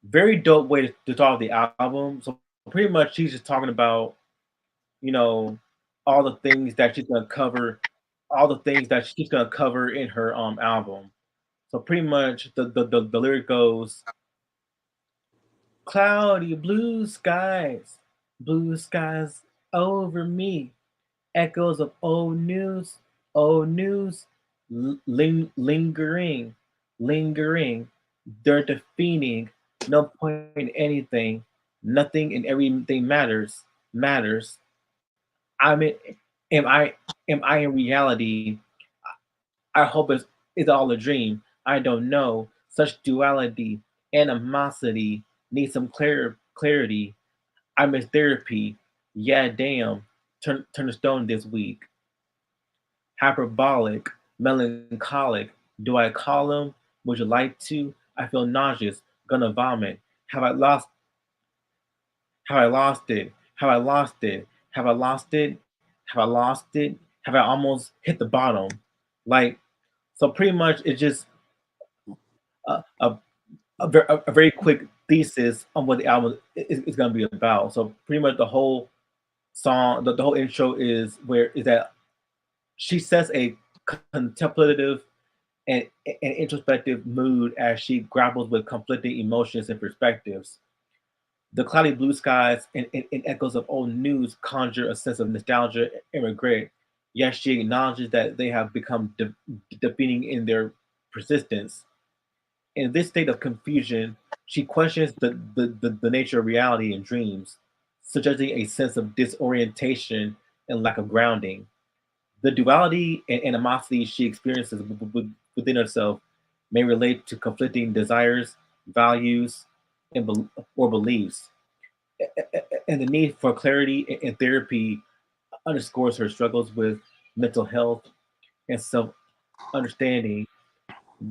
Very dope way to start the album. So pretty much she's just talking about, you know, all the things that she's gonna cover, all the things that she's gonna cover in her album. So pretty much the lyric goes, cloudy blue skies over me, echoes of old news, lingering, lingering, they're defeating, no point in anything, nothing and everything matters. I mean, am I am I in reality? I hope it's all a dream. I don't know. Such duality, animosity, need some clarity. I miss therapy. Yeah, damn. Turn a stone this week. Hyperbolic, melancholic. Do I call him? Would you like to? I feel nauseous. Gonna vomit. Have I lost? Have I lost it? Have I lost it? Have I lost it? Have I lost it? Have I almost hit the bottom? Like, so pretty much it's just a, a, a very quick thesis on what the album is going to be about. So pretty much the whole song, the whole intro is that she sets a contemplative and, and introspective mood as she grapples with conflicting emotions and perspectives. The cloudy blue skies and echoes of old news conjure a sense of nostalgia and regret. Yet she acknowledges that they have become defeating in their persistence. In this state of confusion, she questions the nature of reality and dreams, suggesting a sense of disorientation and lack of grounding. The duality and animosity she experiences within herself may relate to conflicting desires, values, or beliefs. And the need for clarity and therapy underscores her struggles with mental health and self understanding.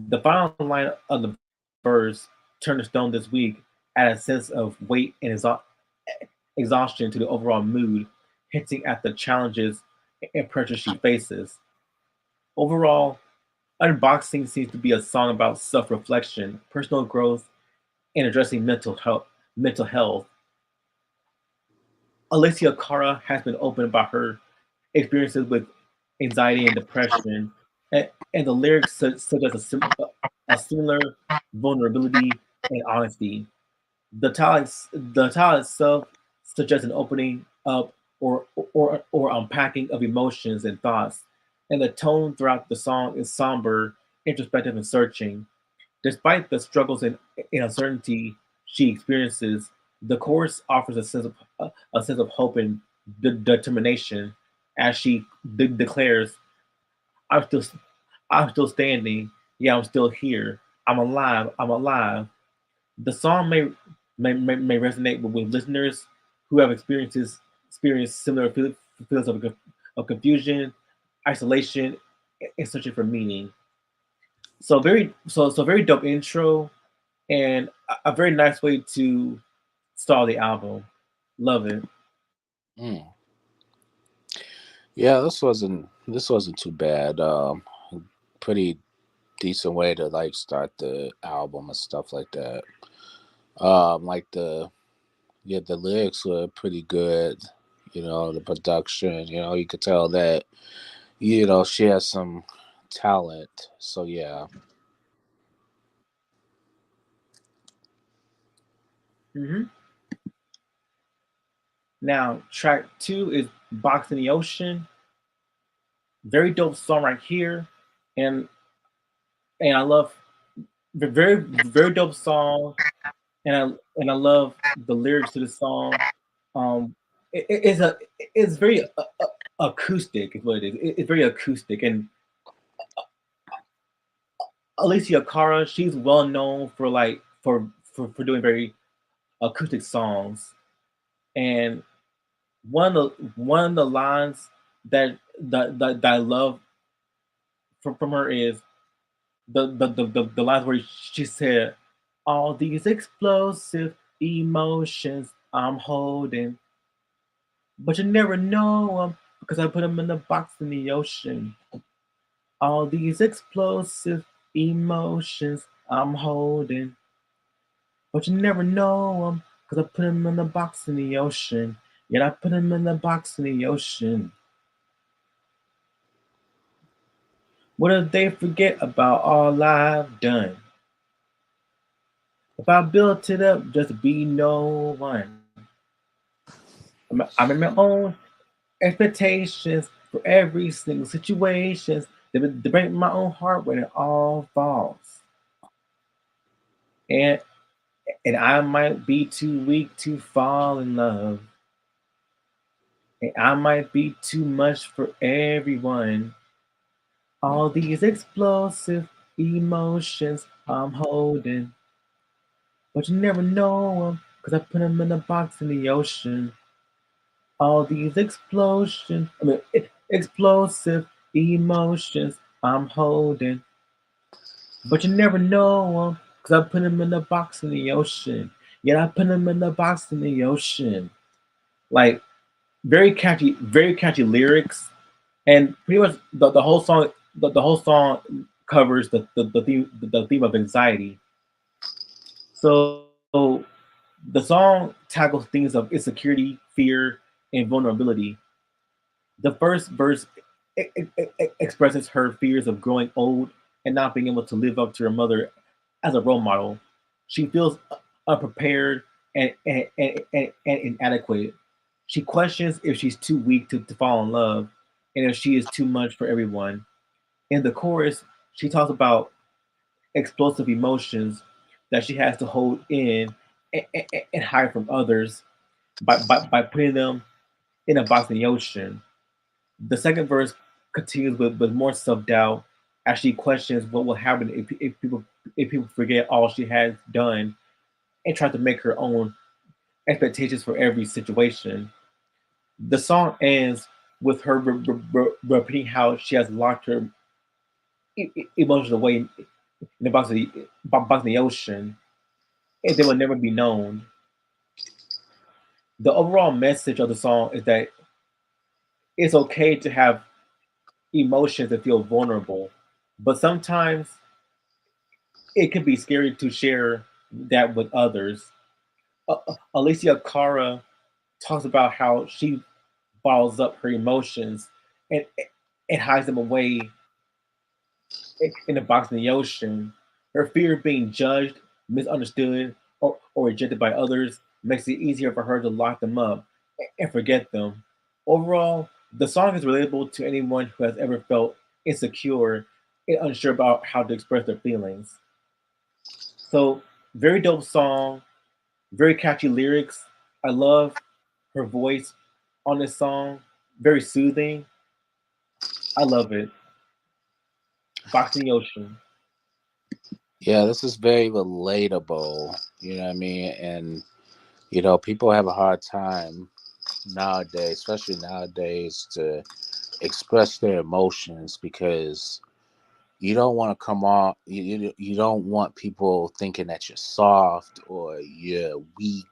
The final line of the verse, "Turn to stone this week," add a sense of weight and exhaustion to the overall mood, hinting at the challenges and pressure she faces. Overall, Unboxing seems to be a song about self-reflection, personal growth, and addressing Mental health. Alessia Cara has been open about her experiences with anxiety and depression, and the lyrics suggest a similar vulnerability and honesty. The title itself suggests an opening up or unpacking of emotions and thoughts, and the tone throughout the song is somber, introspective, and searching. Despite the struggles and uncertainty she experiences, the chorus offers a sense of hope and determination as she declares, "I'm still I'm still standing. Yeah, I'm still here. I'm alive. I'm alive." The song may resonate with listeners who have experienced similar feelings of confusion, isolation, and searching for meaning. So very dope intro and a very nice way to start the album. Love it. Mm. Yeah, this wasn't too bad. Pretty decent way to like start the album and stuff like that. Like the lyrics were pretty good. The production. You could tell that she has some talent. So yeah. Hmm. Now track two is "Box in the Ocean." Very dope song right here, and I love the very dope song, and I love the lyrics to the song. It's it's very acoustic is what it is. It's very acoustic, and Alicia Cara, she's well known for like for doing very acoustic songs. And one of the lines that I love from her is the lines where she said, "All these explosive emotions I'm holding, but you never know them because I put them in a box in the ocean. All these explosive emotions I'm holding, but you never know them, 'cause I put them in the box in the ocean. Yet I put them in the box in the ocean. What if they forget about all I've done? If I built it up just to be no one, I'm in my own expectations for every single situation. They break my own heart when it all falls. And and I might be too weak to fall in love. And I might be too much for everyone. All these explosive emotions I'm holding, but you never know them, 'cause I put them in a box in the ocean. All these explosive emotions I'm holding, but you never know them, 'cause I put them in a box in the ocean. Yet I put them in the box in the ocean. Like very catchy lyrics, and pretty much the whole song. The whole song covers the theme of anxiety. So the song tackles themes of insecurity, fear, and vulnerability. The first verse expresses her fears of growing old and not being able to live up to her mother as a role model. She feels unprepared and inadequate. She questions if she's too weak to fall in love and if she is too much for everyone. In the chorus, she talks about explosive emotions that she has to hold in and hide from others by putting them in a box in the ocean. The second verse continues with more self doubt as she questions what will happen if people forget all she has done and try to make her own expectations for every situation. The song ends with her repeating how she has locked her emotions away in the box of the ocean and they will never be known. The overall message of the song is that it's okay to have emotions and feel vulnerable, but sometimes it can be scary to share that with others. Alessia Cara talks about how she bottles up her emotions and hides them away in a box in the ocean. Her fear of being judged, misunderstood, or rejected by others makes it easier for her to lock them up and forget them. Overall, the song is relatable to anyone who has ever felt insecure and unsure about how to express their feelings. So, very dope song, very catchy lyrics. I love her voice on this song, very soothing. I love it. Box in the Ocean. Yeah, this is very relatable. You know what I mean? And people have a hard time nowadays, especially nowadays, to express their emotions because you don't want to come off. You don't want people thinking that you're soft or you're weak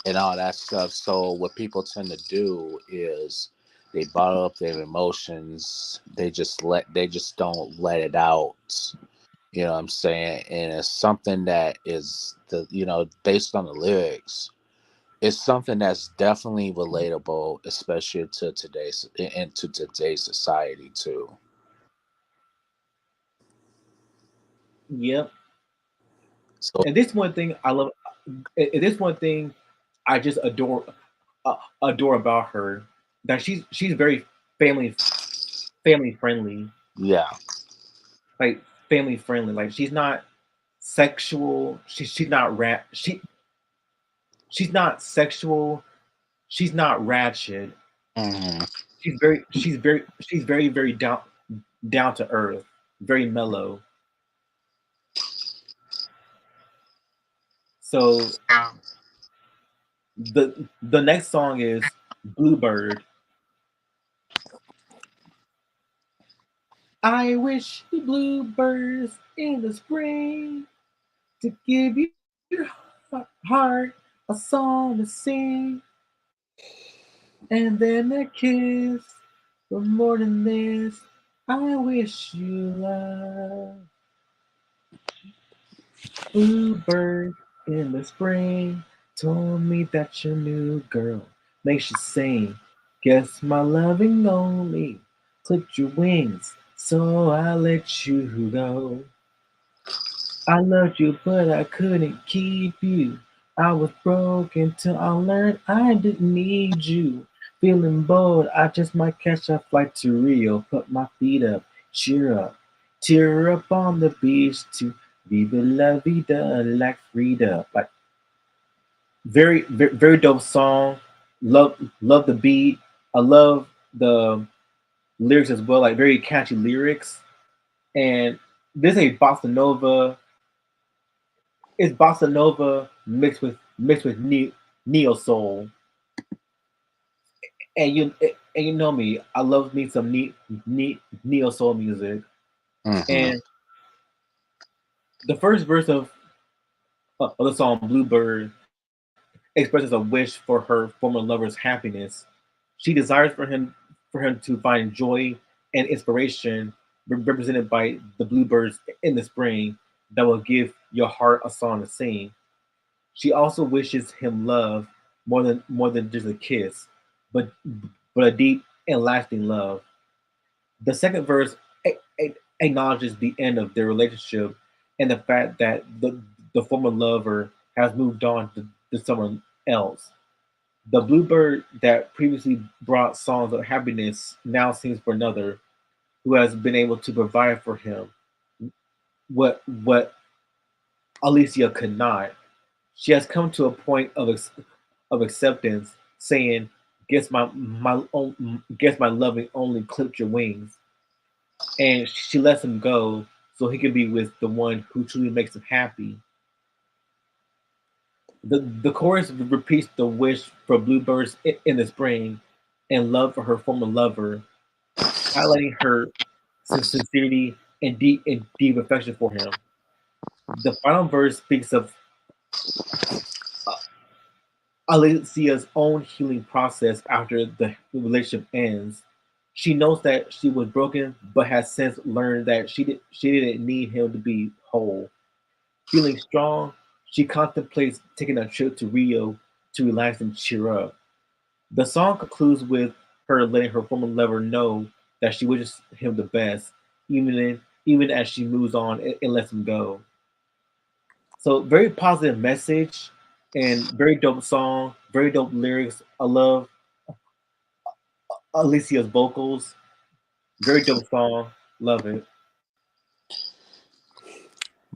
and all that stuff. So what people tend to do is they bottle up their emotions. They just don't let it out. You know what I'm saying? And it's something that is based on the lyrics. It's something that's definitely relatable, especially to today's society too. Yep. So And this one thing I love. And this one thing I just adore about her, that she's very family family friendly, yeah. like family friendly. Like she's not sexual. She's not she's not sexual. She's not ratchet. Hmm. She's very down to earth, very mellow. So the next song is Bluebird. I wish the bluebirds in the spring to give your heart a song to sing, and then a kiss for more than this. I wish you love. Bluebird in the spring told me that your new girl makes you sing. Guess my loving only clipped your wings, so I let you go. I loved you, but I couldn't keep you. I was broken till I learned I didn't need you. Feeling bold, I just might catch a flight to Rio. Put my feet up, cheer up, tear up on the beach to viva la vida like Frida. Like very dope song. Love the beat. I love the lyrics as well. Like very catchy lyrics. And this is a bossa nova. It's bossa nova mixed with neo soul, and you know me, I love me some neo soul music. Mm-hmm. And the first verse of the song "Bluebird" expresses a wish for her former lover's happiness. She desires for him to find joy and inspiration, represented by the bluebirds in the spring, that will give your heart a song to sing. She also wishes him love more than just a kiss, but but a deep and lasting love. The second verse acknowledges the end of their relationship and the fact that the former lover has moved on to someone else. The bluebird that previously brought songs of happiness now sings for another who has been able to provide for him what Alessia could not. She has come to a point of acceptance, saying, Guess my loving only clipped your wings," and she lets him go so he can be with the one who truly makes him happy. The chorus repeats the wish for bluebirds in the spring and love for her former lover, highlighting her sincerity and deep affection for him. The final verse speaks of Alessia's own healing process after the relationship ends. She knows that she was broken, but has since learned that she didn't need him to be whole. Feeling strong, she contemplates taking a trip to Rio to relax and cheer up. The song concludes with her letting her former lover know that she wishes him the best, even as she moves on and lets him go. So very positive message and very dope song, very dope lyrics. I love Alicia's vocals. Very dope song. Love it.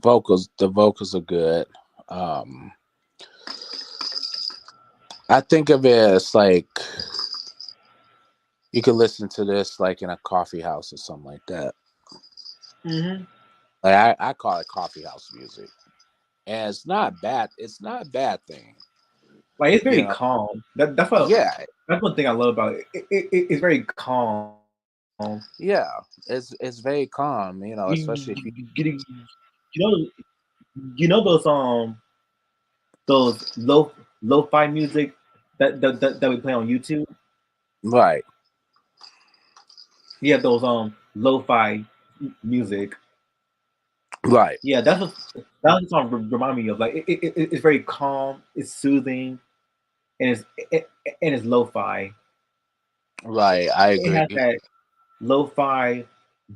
The vocals are good. Um, I think of it as like you could listen to this like in a coffee house or something like that. Hmm. Like I call it coffee house music, and it's not bad. It's not a bad thing, Like it's you very know. calm. That's one thing I love about it. It's very calm. Yeah, it's very calm, especially if you. You know you know you know those lo-fi music that we play on YouTube. Right, Yeah, those lo-fi music. right, Yeah, that's what the song remind me of. Like it's very calm, it's soothing, and it's lo-fi. right. I It agree. has that lo-fi,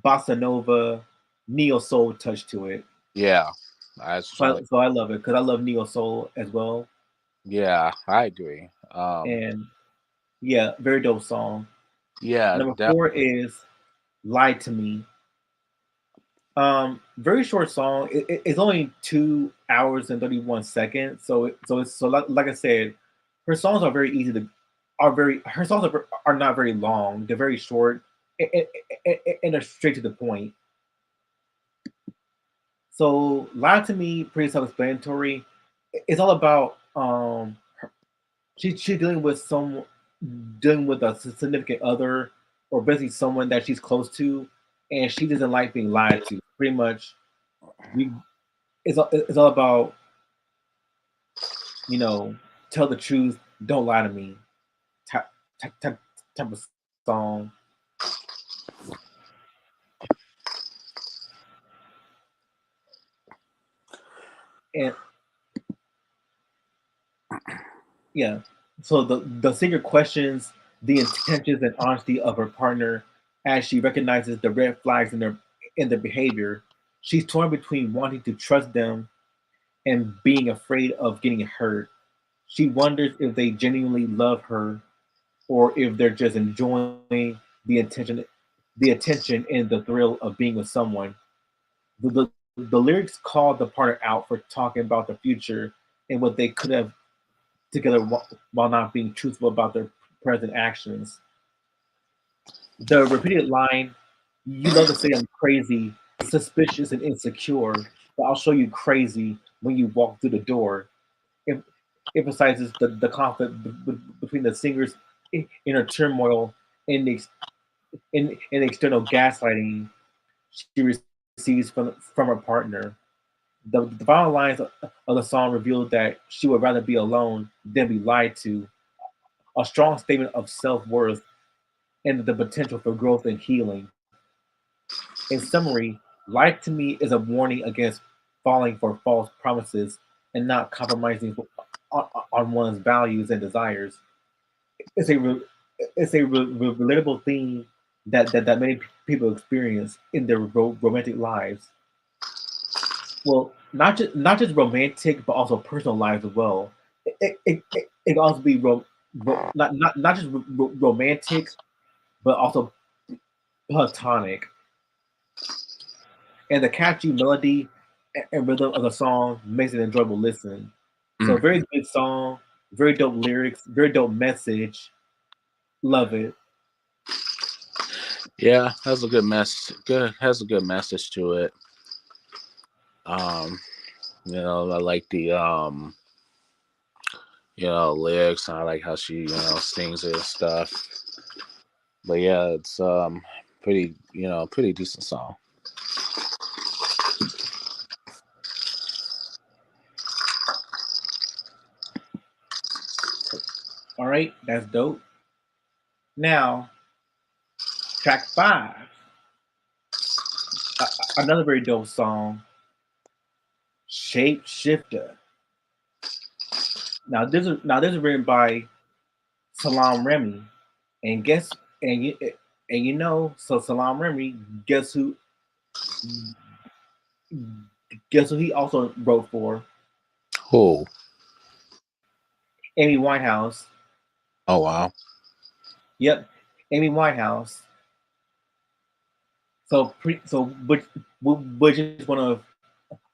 bossa nova, neo soul touch to it. Yeah, that's So I, probably. so I love it because I love neo soul as well. Yeah, I agree. And yeah, very dope song. Yeah, Number four is "Lie to Me." Very short song. It's only 2 hours and 31 seconds. So like I said, her songs are very easy to are very her songs are not very long. They're very short and they're straight to the point. So "Lie to Me" pretty self-explanatory. It's all about she's dealing with a significant other or basically someone that she's close to, and she doesn't like being lied to. Pretty much, we it's all about you know tell the truth, don't lie to me type type type, type of song. And yeah, so the singer questions the intentions and honesty of her partner as she recognizes the red flags in their behavior. She's torn between wanting to trust them and being afraid of getting hurt. She wonders if they genuinely love her or if they're just enjoying the attention and the thrill of being with someone. The lyrics call the partner out for talking about the future and what they could have together while not being truthful about their present actions. The repeated line, "You love to say I'm crazy, suspicious, and insecure, but I'll show you crazy when you walk through the door," em- emphasizes the conflict between the singer's inner turmoil and in external gaslighting she receives from her partner. The final lines of the song reveal that she would rather be alone than be lied to, a strong statement of self worth and the potential for growth and healing. In summary, life to me is a warning against falling for false promises and not compromising on one's values and desires. It's a relatable theme that many people experience in their romantic lives. Well, not just romantic, but also personal lives as well. It can also be not just romantic, but also platonic. And the catchy melody and rhythm of the song makes it an enjoyable listen. So Mm. very good song, very dope lyrics, very dope message. Love it. Yeah, has a good mess. Good has a good message to it. Um, I like the lyrics. And I like how she sings it and stuff. But yeah, it's pretty pretty decent song. All right, that's dope. Now, track five, another very dope song, Shapeshifter. Now this is written by Salam Remy, and so Salam Remy, guess who guess who he also wrote for? Oh, Amy Winehouse. oh wow. Yep, Amy Winehouse. Which is one of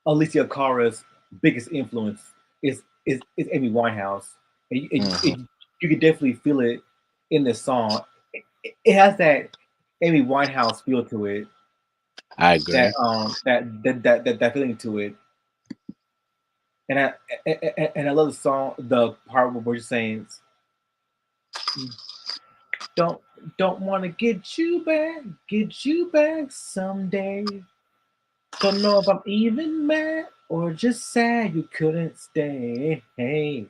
Alicia Cara's biggest influence is Amy Winehouse. Hmm. You can definitely feel it in this song. It has that Amy Winehouse feel to it, I agree. that feeling to it. And I love the song, the part where you're saying, "Don't don't want to get you back someday. Don't know if I'm even mad or just sad you couldn't stay. Hey,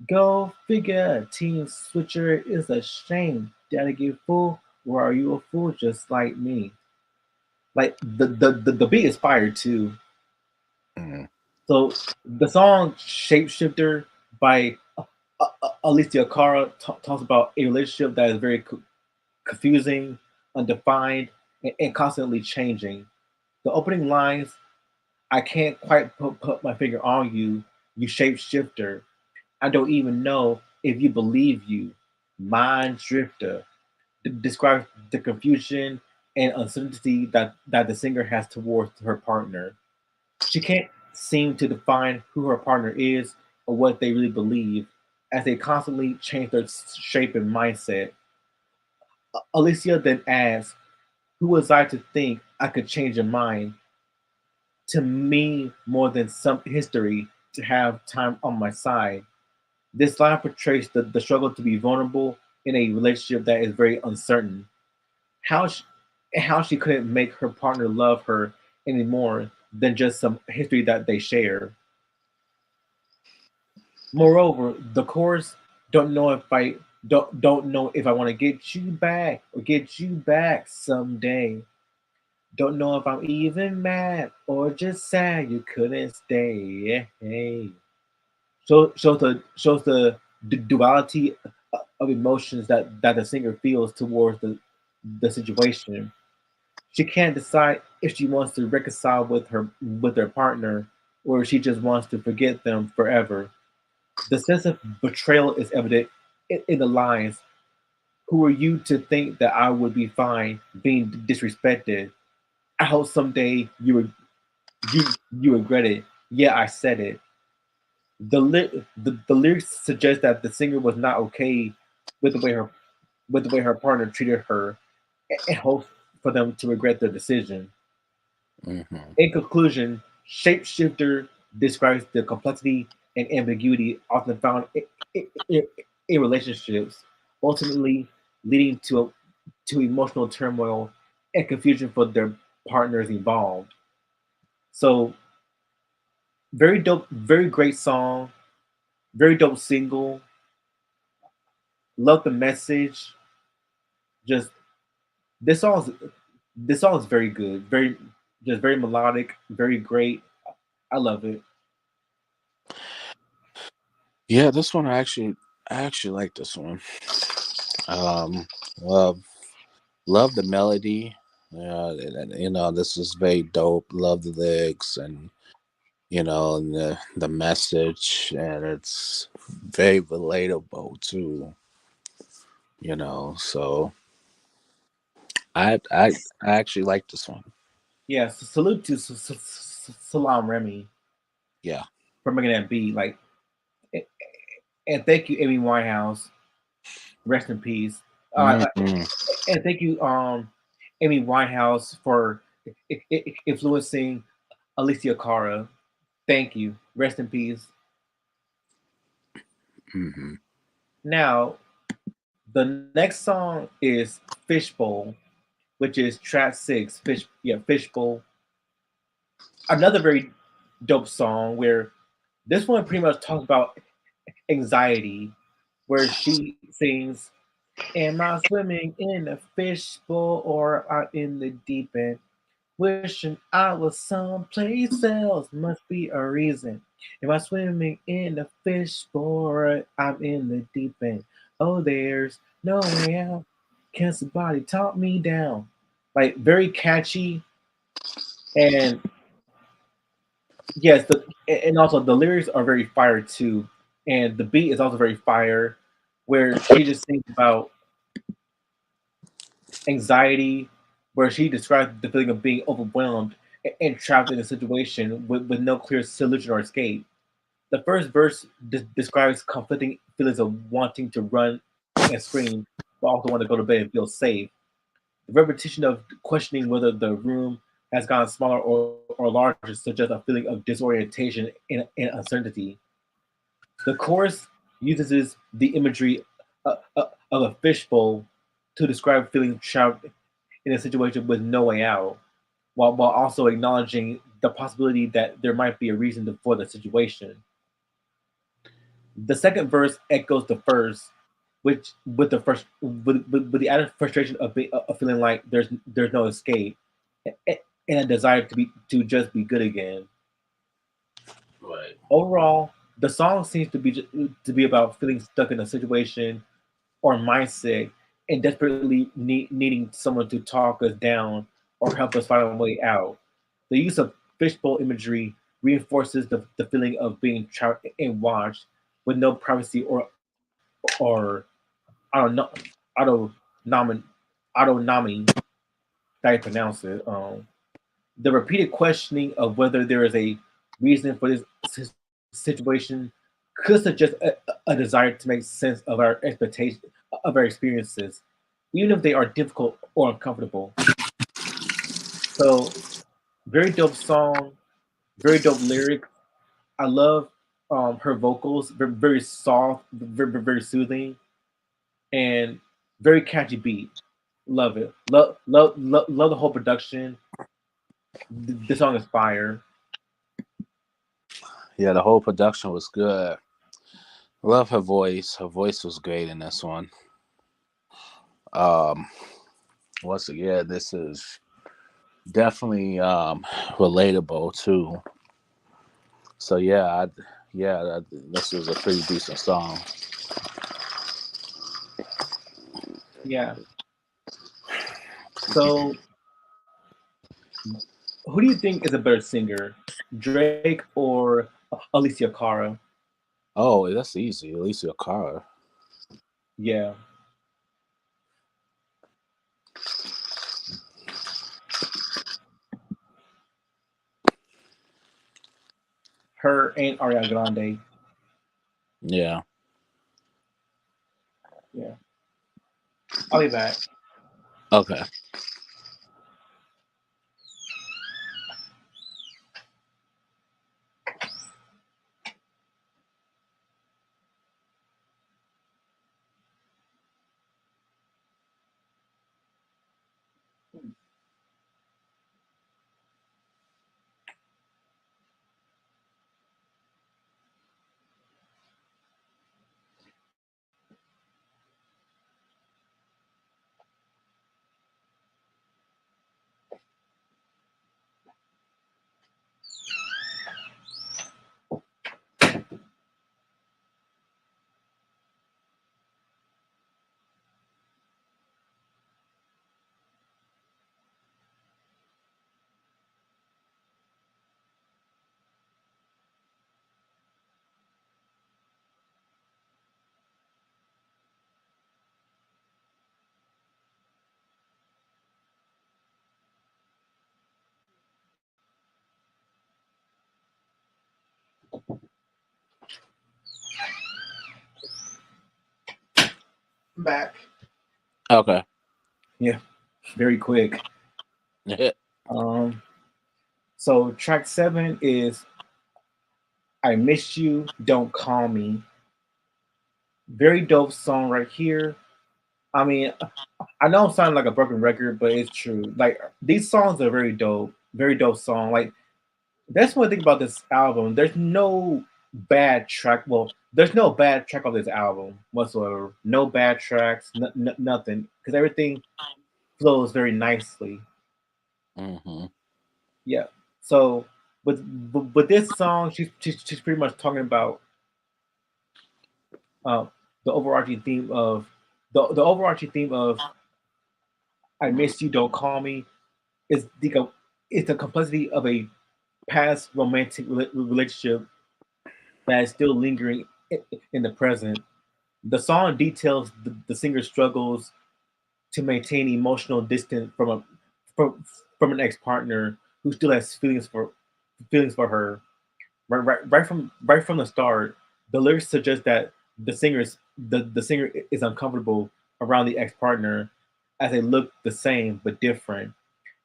go figure. Team switcher is a shame. Did I get fool, or are you a fool just like me?" Like the beat is fire too. Mm. So the song "Shapeshifter" by Alicia Cara talks about a relationship that is very confusing, undefined, and constantly changing. The opening lines, "I can't quite put my finger on you, you shapeshifter. I don't even know if you believe you, mind drifter," describes the confusion and uncertainty that the singer has towards her partner. She can't seem to define who her partner is or what they really believe, as they constantly change their shape and mindset. Alicia then asks, "Who was I to think I could change your mind? To me, more than some history to have time on my side." This line portrays the struggle to be vulnerable in a relationship that is very uncertain. How she, how she couldn't make her partner love her any more than just some history that they share. Moreover, the chorus, "Don't know if I don't know if I want to get you back or get you back someday." Don't know if I'm even mad or just sad you couldn't stay. Hey. Shows the duality of emotions that the singer feels towards the situation. She can't decide if she wants to reconcile with her partner or if she just wants to forget them forever. The sense of betrayal is evident in the lines. Who are you to think that I would be fine being disrespected? I hope someday you regret it. Yeah, I said it. The lyrics suggest that the singer was not okay with the way her with the way her partner treated her and hopes for them to regret their decision. Mm-hmm. In conclusion, Shapeshifter describes the complexity and ambiguity often found in relationships, ultimately leading to emotional turmoil and confusion for their partners involved. So, very dope, very great song, very dope single. Love the message. Just this song is this song is very good, very melodic, very great. I love it. Yeah, this one I actually like this one. Um, love love the melody. This is very dope. Love the lyrics and and the message, and it's very relatable too. So I actually like this one. Yeah, so salute to Salam Remy Yeah. for making that beat. Like, and thank you, Amy Winehouse. Rest in peace. Hmm. And thank you, Amy Winehouse, for influencing Alessia Cara. Thank you. Rest in peace. Hmm. Now, the next song is Fishbowl, which is track six. Fishbowl. Another very dope song where this one pretty much talks about anxiety, where she sings, "Am I swimming in a fishbowl or out in the deep end? Wishing I was someplace else. Must be a reason. Am I swimming in a fishbowl or I'm in the deep end? Oh, there's no way out. Can somebody talk me down?" Like very catchy, and yes, and also the lyrics are very fire too, and the beat is also very fire, where she just thinks about anxiety, where she describes the feeling of being overwhelmed and trapped in a situation with no clear solution or escape. The first verse describes conflicting feelings of wanting to run and scream, but also want to go to bed and feel safe. The repetition of questioning whether the room has gotten smaller or larger suggests a feeling of disorientation and uncertainty. The chorus uses the imagery of a fishbowl to describe feeling trapped in a situation with no way out, while also acknowledging the possibility that there might be a reason for the situation. The second verse echoes the first, which with the added frustration of feeling like there's no escape, and a desire to just be good again. Right. Overall, the song seems to be about feeling stuck in a situation or mindset and desperately needing someone to talk us down or help us find a way out. The use of fishbowl imagery reinforces the feeling of being trapped and watched with no privacy or I don't know auto nomin autonomy that I pronounce it. The repeated questioning of whether there is a reason for this situation could suggest a desire to make sense of our expectations of our experiences, even if they are difficult or uncomfortable. So, very dope song, very dope lyrics. I love her vocals, very soft, very soothing, and very catchy beat. Love it. Love the whole production. This song is fire. Yeah, the whole production was good. Love her voice. Her voice was great in this one. Um, Once again, this is definitely relatable too. So this was a pretty decent song. Yeah. So, who do you think is a better singer, Drake or Alicia Cara? Oh, that's easy. Alicia Cara. Yeah, her and Ariana Grande. Yeah. Yeah, I'll be back. Okay. I'm back. Okay. Yeah, very quick. Um, so track 7 is "I Miss You, Don't Call Me." Very dope song right here. I mean, I know I'm sounding like a broken record, but it's true. Like these songs are very dope song. Like that's one thing about this album. There's no bad track. Well, there's no bad track on this album whatsoever. No bad tracks, nothing, because everything flows very nicely. hmm Yeah. So, but this song, she's pretty much talking about um, the overarching theme of the overarching theme of "I miss you, don't call me" is it's the complexity of a past romantic relationship that is still lingering in the present. The song details the singer's struggles to maintain emotional distance from, from an ex partner who still has feelings for her. Right from the start, the lyrics suggest that the singer is uncomfortable around the ex partner as they look the same but different,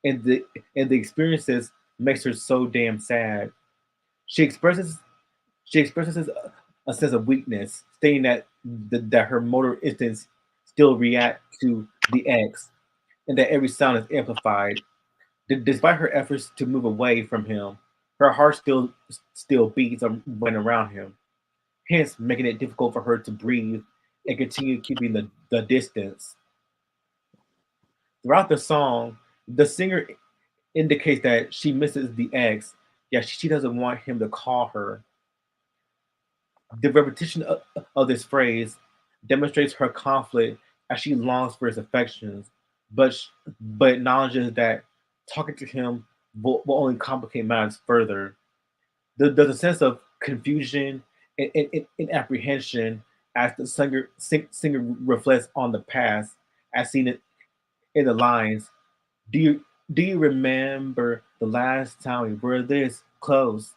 and the experiences makes her so damn sad. She expresses she expresses a sense of weakness, stating that that her motor instincts still react to the X, and that every sound is amplified. Despite her efforts to move away from him, her heart still beats when around him, hence making it difficult for her to breathe and continue keeping the distance. Throughout the song, the singer indicates that she misses the ex, yet she doesn't want him to call her. The repetition of this phrase demonstrates her conflict as she longs for his affections, but but acknowledges that talking to him will only complicate matters further. There's a sense of confusion and apprehension as the singer reflects on the past, as seen in the lines. Do you do you remember the last time we were this close?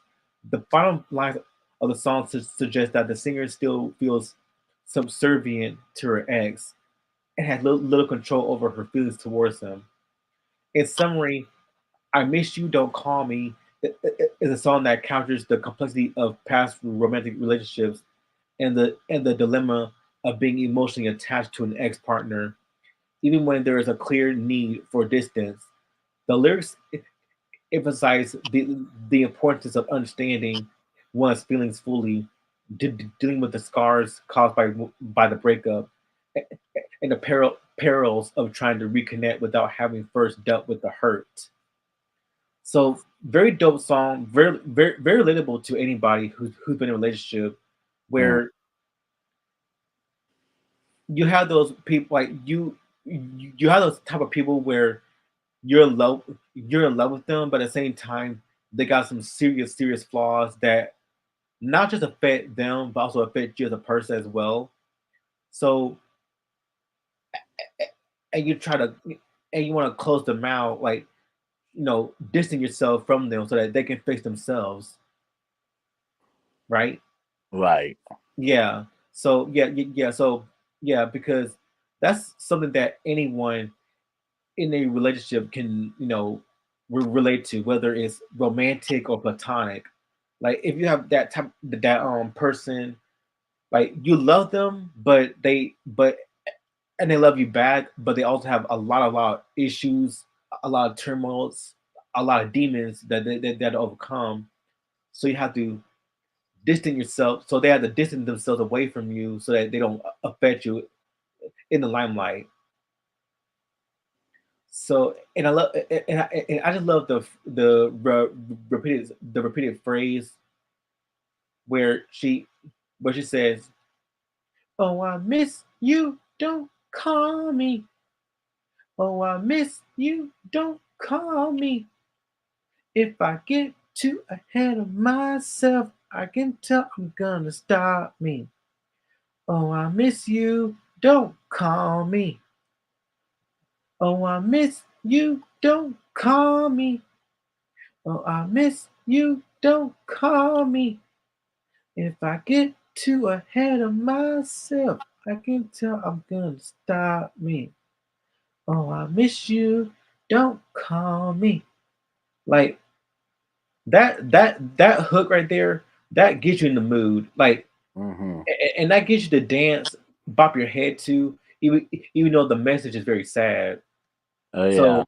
The final lines of the song suggest that the singer still feels subservient to her ex and has little control over her feelings towards him. In summary, "I Miss You, Don't Call Me" is a song that captures the complexity of past romantic relationships and the dilemma of being emotionally attached to an ex partner, even when there is a clear need for distance. The lyrics emphasize the importance of understanding one's feelings fully, dealing with the scars caused by the breakup, and the perils of trying to reconnect without having first dealt with the hurt. So very dope song, very relatable to anybody who's been in a relationship Mm, where you have those people like you have those type of people where you're in love with them, but at the same time they got some serious flaws that not just affect them but also affect you as a person as well. So and you try to and you want to close them out, like distance yourself from them so that they can fix themselves, right? right. Yeah. So yeah. So yeah, because that's something that anyone in a relationship can relate to, whether it's romantic or platonic. Like if you have that person, like you love them, but and they love you back, but they also have a lot of issues, a lot of turmoils, a lot of demons that to overcome. So you have to distance yourself. So they have to distance themselves away from you so that they don't affect you in the limelight. So and I just love the repeated phrase where she says, "Oh, I miss you. Don't call me. Oh, I miss you. Don't call me. If I get too ahead of myself, I can tell I'm gonna stop me. Oh, I miss you. Don't call me. Oh, I miss you. Don't call me. Oh, I miss you. Don't call me. If I get too ahead of myself, I can tell I'm gonna stop me. Oh, I miss you. Don't call me." Like that hook right there, that gets you in the mood. Like, Hmm. and that gets you to dance, bop your head to, even though the message is very sad. Oh So yeah,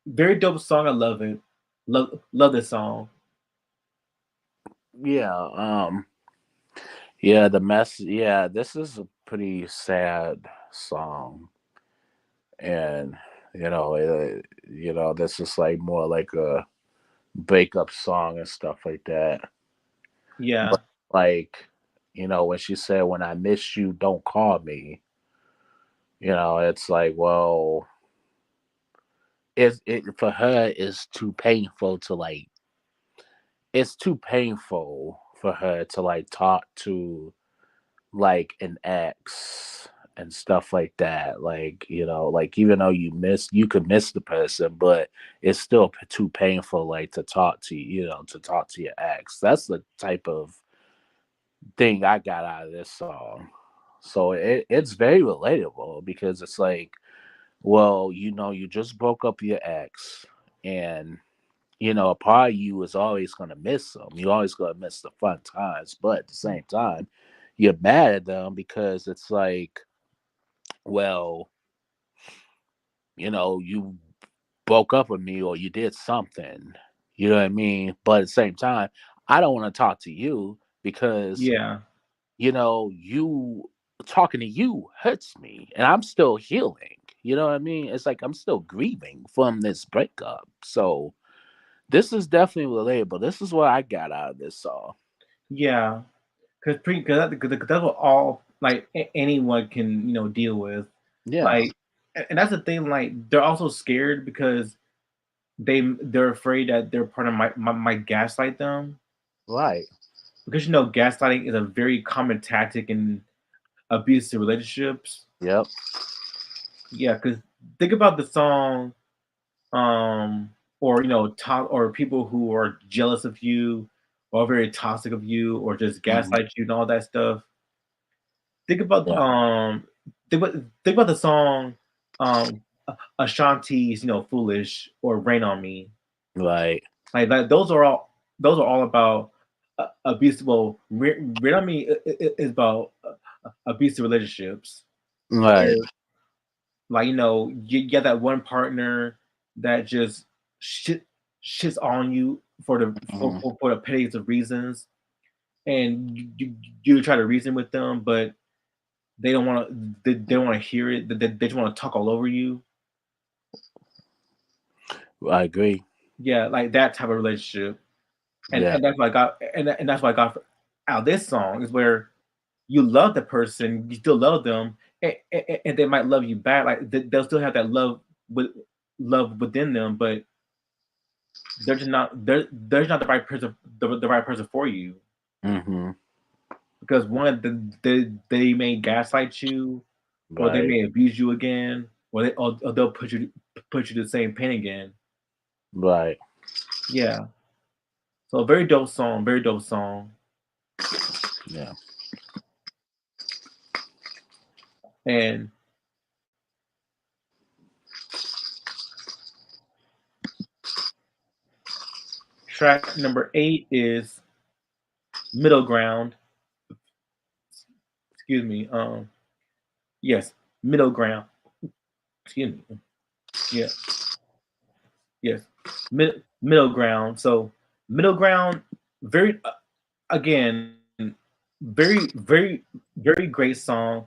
very dope song. I love it. Love this song. yeah. Yeah, the mess. Yeah, this is a pretty sad song, and this is like more like a breakup song and stuff like that. Yeah, But like, when she said, "When I miss you, don't call me," it's like, well, it for her is too painful to like. It's too painful for her to like talk to like an ex and stuff like that. Like, like even though you could miss the person, but it's still too painful, like to talk to to talk to your ex. That's the type of thing I got out of this song. So it's very relatable because it's like, well, you just broke up with your ex, and a part of you is always going to miss them. You're always going to miss the fun times, but at the same time, you're mad at them because it's like, well, you broke up with me or you did something. You know what I mean? But at the same time, I don't want to talk to you because, yeah, you talking to you hurts me and I'm still healing. You know what I mean? It's like I'm still grieving from this breakup. So this is definitely relatable. This is what I got out of this song. yeah. Because that's what all like anyone can deal with. Yeah, Like, and that's the thing. Like, they're also scared because they're afraid that their partner might gaslight them, right. because gaslighting is a very common tactic in abusive relationships. Yep. Yeah, because think about the song, um, or or people who are jealous of you, or very toxic of you, or just Hmm. gaslight you and all that stuff. Think about Yeah. think about the song, um, Ashanti's "Foolish" or "Rain on Me." Right. Like that, those are all about abusive. Well, "Rain on Me" is about abusive relationships Right. where, like, you get that one partner that just shits on you for Hmm. the pettiest of reasons, and you try to reason with them, but they don't want to. They don't want to hear it. They just want to talk all over you. I agree. yeah, like that type of relationship. And Yeah. and that's what I got, and that's what I got out of this song is where you love the person, you still love them, and they might love you back. Like they'll still have that with love within them, but they're just not the right person, the right person for you. Mm-hmm. Because one, they may gaslight you, or they Right. may abuse you again, or they'll put you to the same pain again. Right. Yeah. So very dope song, very dope song. Yeah. And track number 8 is Middle Ground. Excuse me. Yes, Middle Ground. Excuse me. Yeah, yes, middle ground. So middle ground, very again, very great song.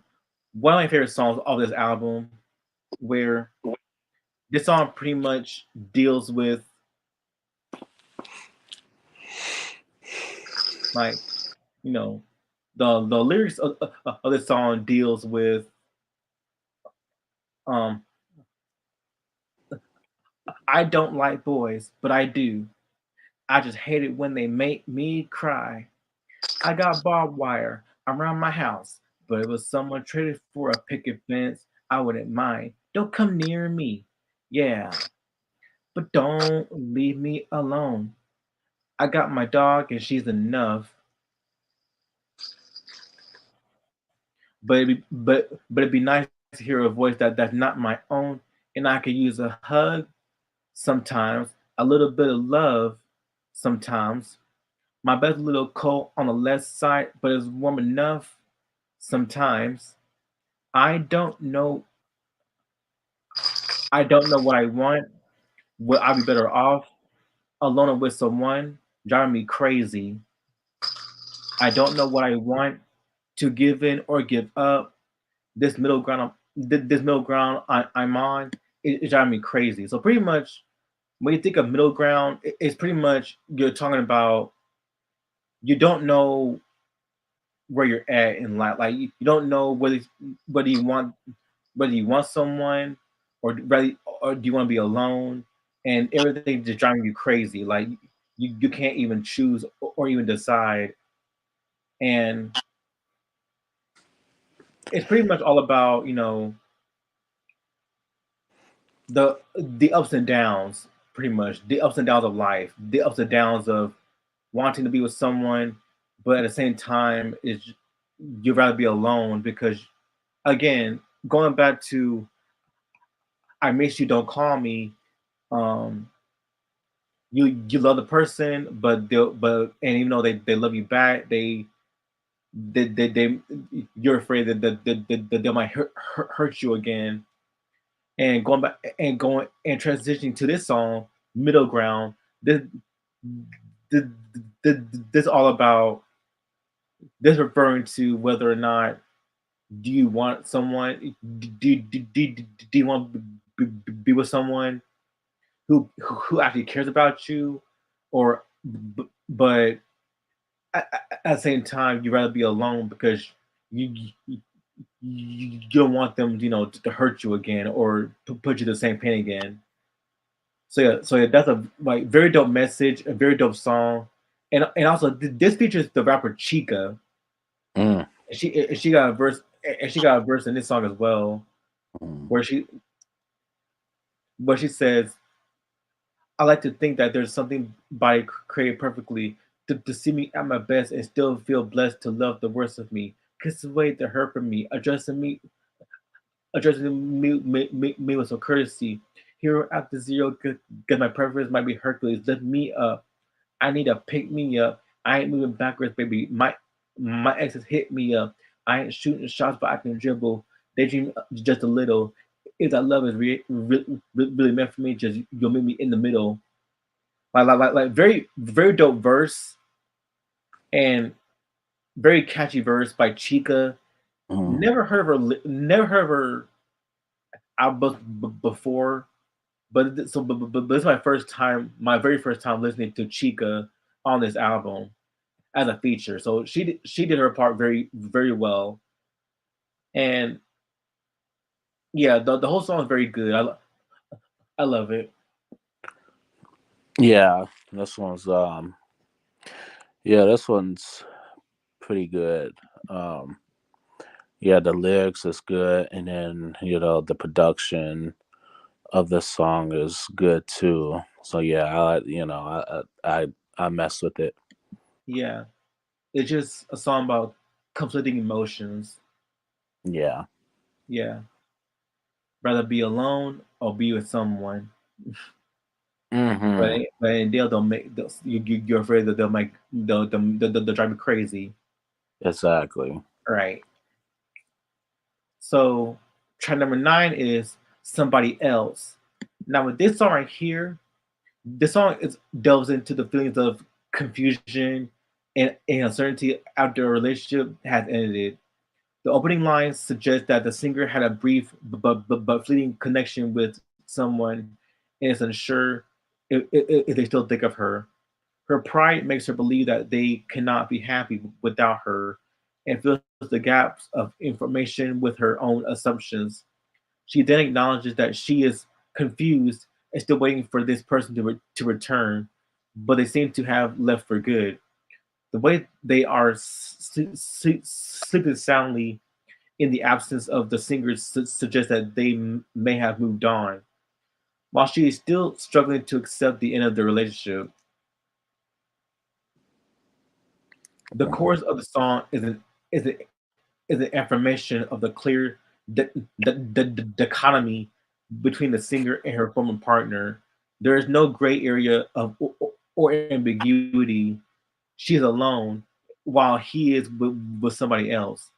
One of my favorite songs of this album, where this song pretty much deals with like you know the lyrics of this song deals with um I don't like boys, but I do. I just hate it when they make me cry. I got barbed wire around my house, but if it was someone traded for a picket fence, I wouldn't mind. Don't come near me. Yeah, but don't leave me alone. I got my dog and she's enough. But it'd be nice to hear a voice that's not my own, and I could use a hug sometimes, a little bit of love sometimes. My bed's a little cold on the left side, but it's warm enough sometimes. I don't know I don't know what I want. Will I be better off alone or with someone? Driving me crazy. I don't know what I want to give in or give up. This middle ground, this middle ground I'm on, is driving me crazy. So pretty much, when you think of middle ground, it's pretty much you're talking about you don't know where you're at in life. Like you don't know whether you want whether you want someone or really or do you want to be alone, and everything just driving you crazy. Like you can't even choose or even decide, and it's pretty much all about the the ups and downs, pretty much the ups and downs of life, the ups and downs of wanting to be with someone, but at the same time is you'd rather be alone because again, going back to I miss you, don't call me. um you love the person, but and even though they love you back, they you're afraid that they might hurt you again. And going back and going and transitioning to this song, Middle Ground. This this, this, this all about this referring to whether or not do you want someone do you want to be with someone who actually cares about you, or but at the same time you rather be alone because you you, you don't want them to hurt you again or to put you to the same pain again. So yeah, that's a like very dope message, a very dope song, and also this features the rapper Chica. Mm. And she got a verse, and she got a verse in this song as well, Mm. where she says, "I like to think that there's something body created perfectly to see me at my best and still feel blessed to love the worst of me. Kiss away the hurt from me, addressing me with some courtesy. Hero after zero, cause my preference might be Hercules. Lift me up. I need to pick me up. I ain't moving backwards, baby. My exes hit me up. I ain't shooting shots, but I can dribble. They dream just a little. If that love is really meant for me, just you'll meet me in the middle." Like very very dope verse and very catchy verse by Chica. Mm. Never heard of her. Never heard of her album before, But this is my first time, my very first time listening to Chica on this album as a feature. So she did her part very well, and yeah, the whole song is very good. I love it. Yeah, this one's yeah, this one's pretty good. Um, yeah, the lyrics is good, and then the production of the song is good too. So yeah, I mess with it. Yeah, it's just a song about conflicting emotions. Yeah. Yeah, rather be alone or be with someone. Hmm. But they'll make you're afraid that they'll drive you crazy, Exactly. right? So track number 9 is somebody else. Now with this song right here, this song is delves into the feelings of confusion and uncertainty after a relationship has ended. The opening lines suggest that the singer had a brief but fleeting connection with someone and is unsure if they still think of her. Her pride makes her believe that they cannot be happy without her and fills the gaps of information with her own assumptions. She then acknowledges that she is confused and still waiting for this person to return, but they seem to have left for good. The way they are sleeping soundly in the absence of the singer suggests that they may have moved on. While she is still struggling to accept the end of the relationship, the chorus of the song is an affirmation of the clear dichotomy between the singer and her former partner. There is no gray area of or ambiguity. She is alone while he is with somebody else.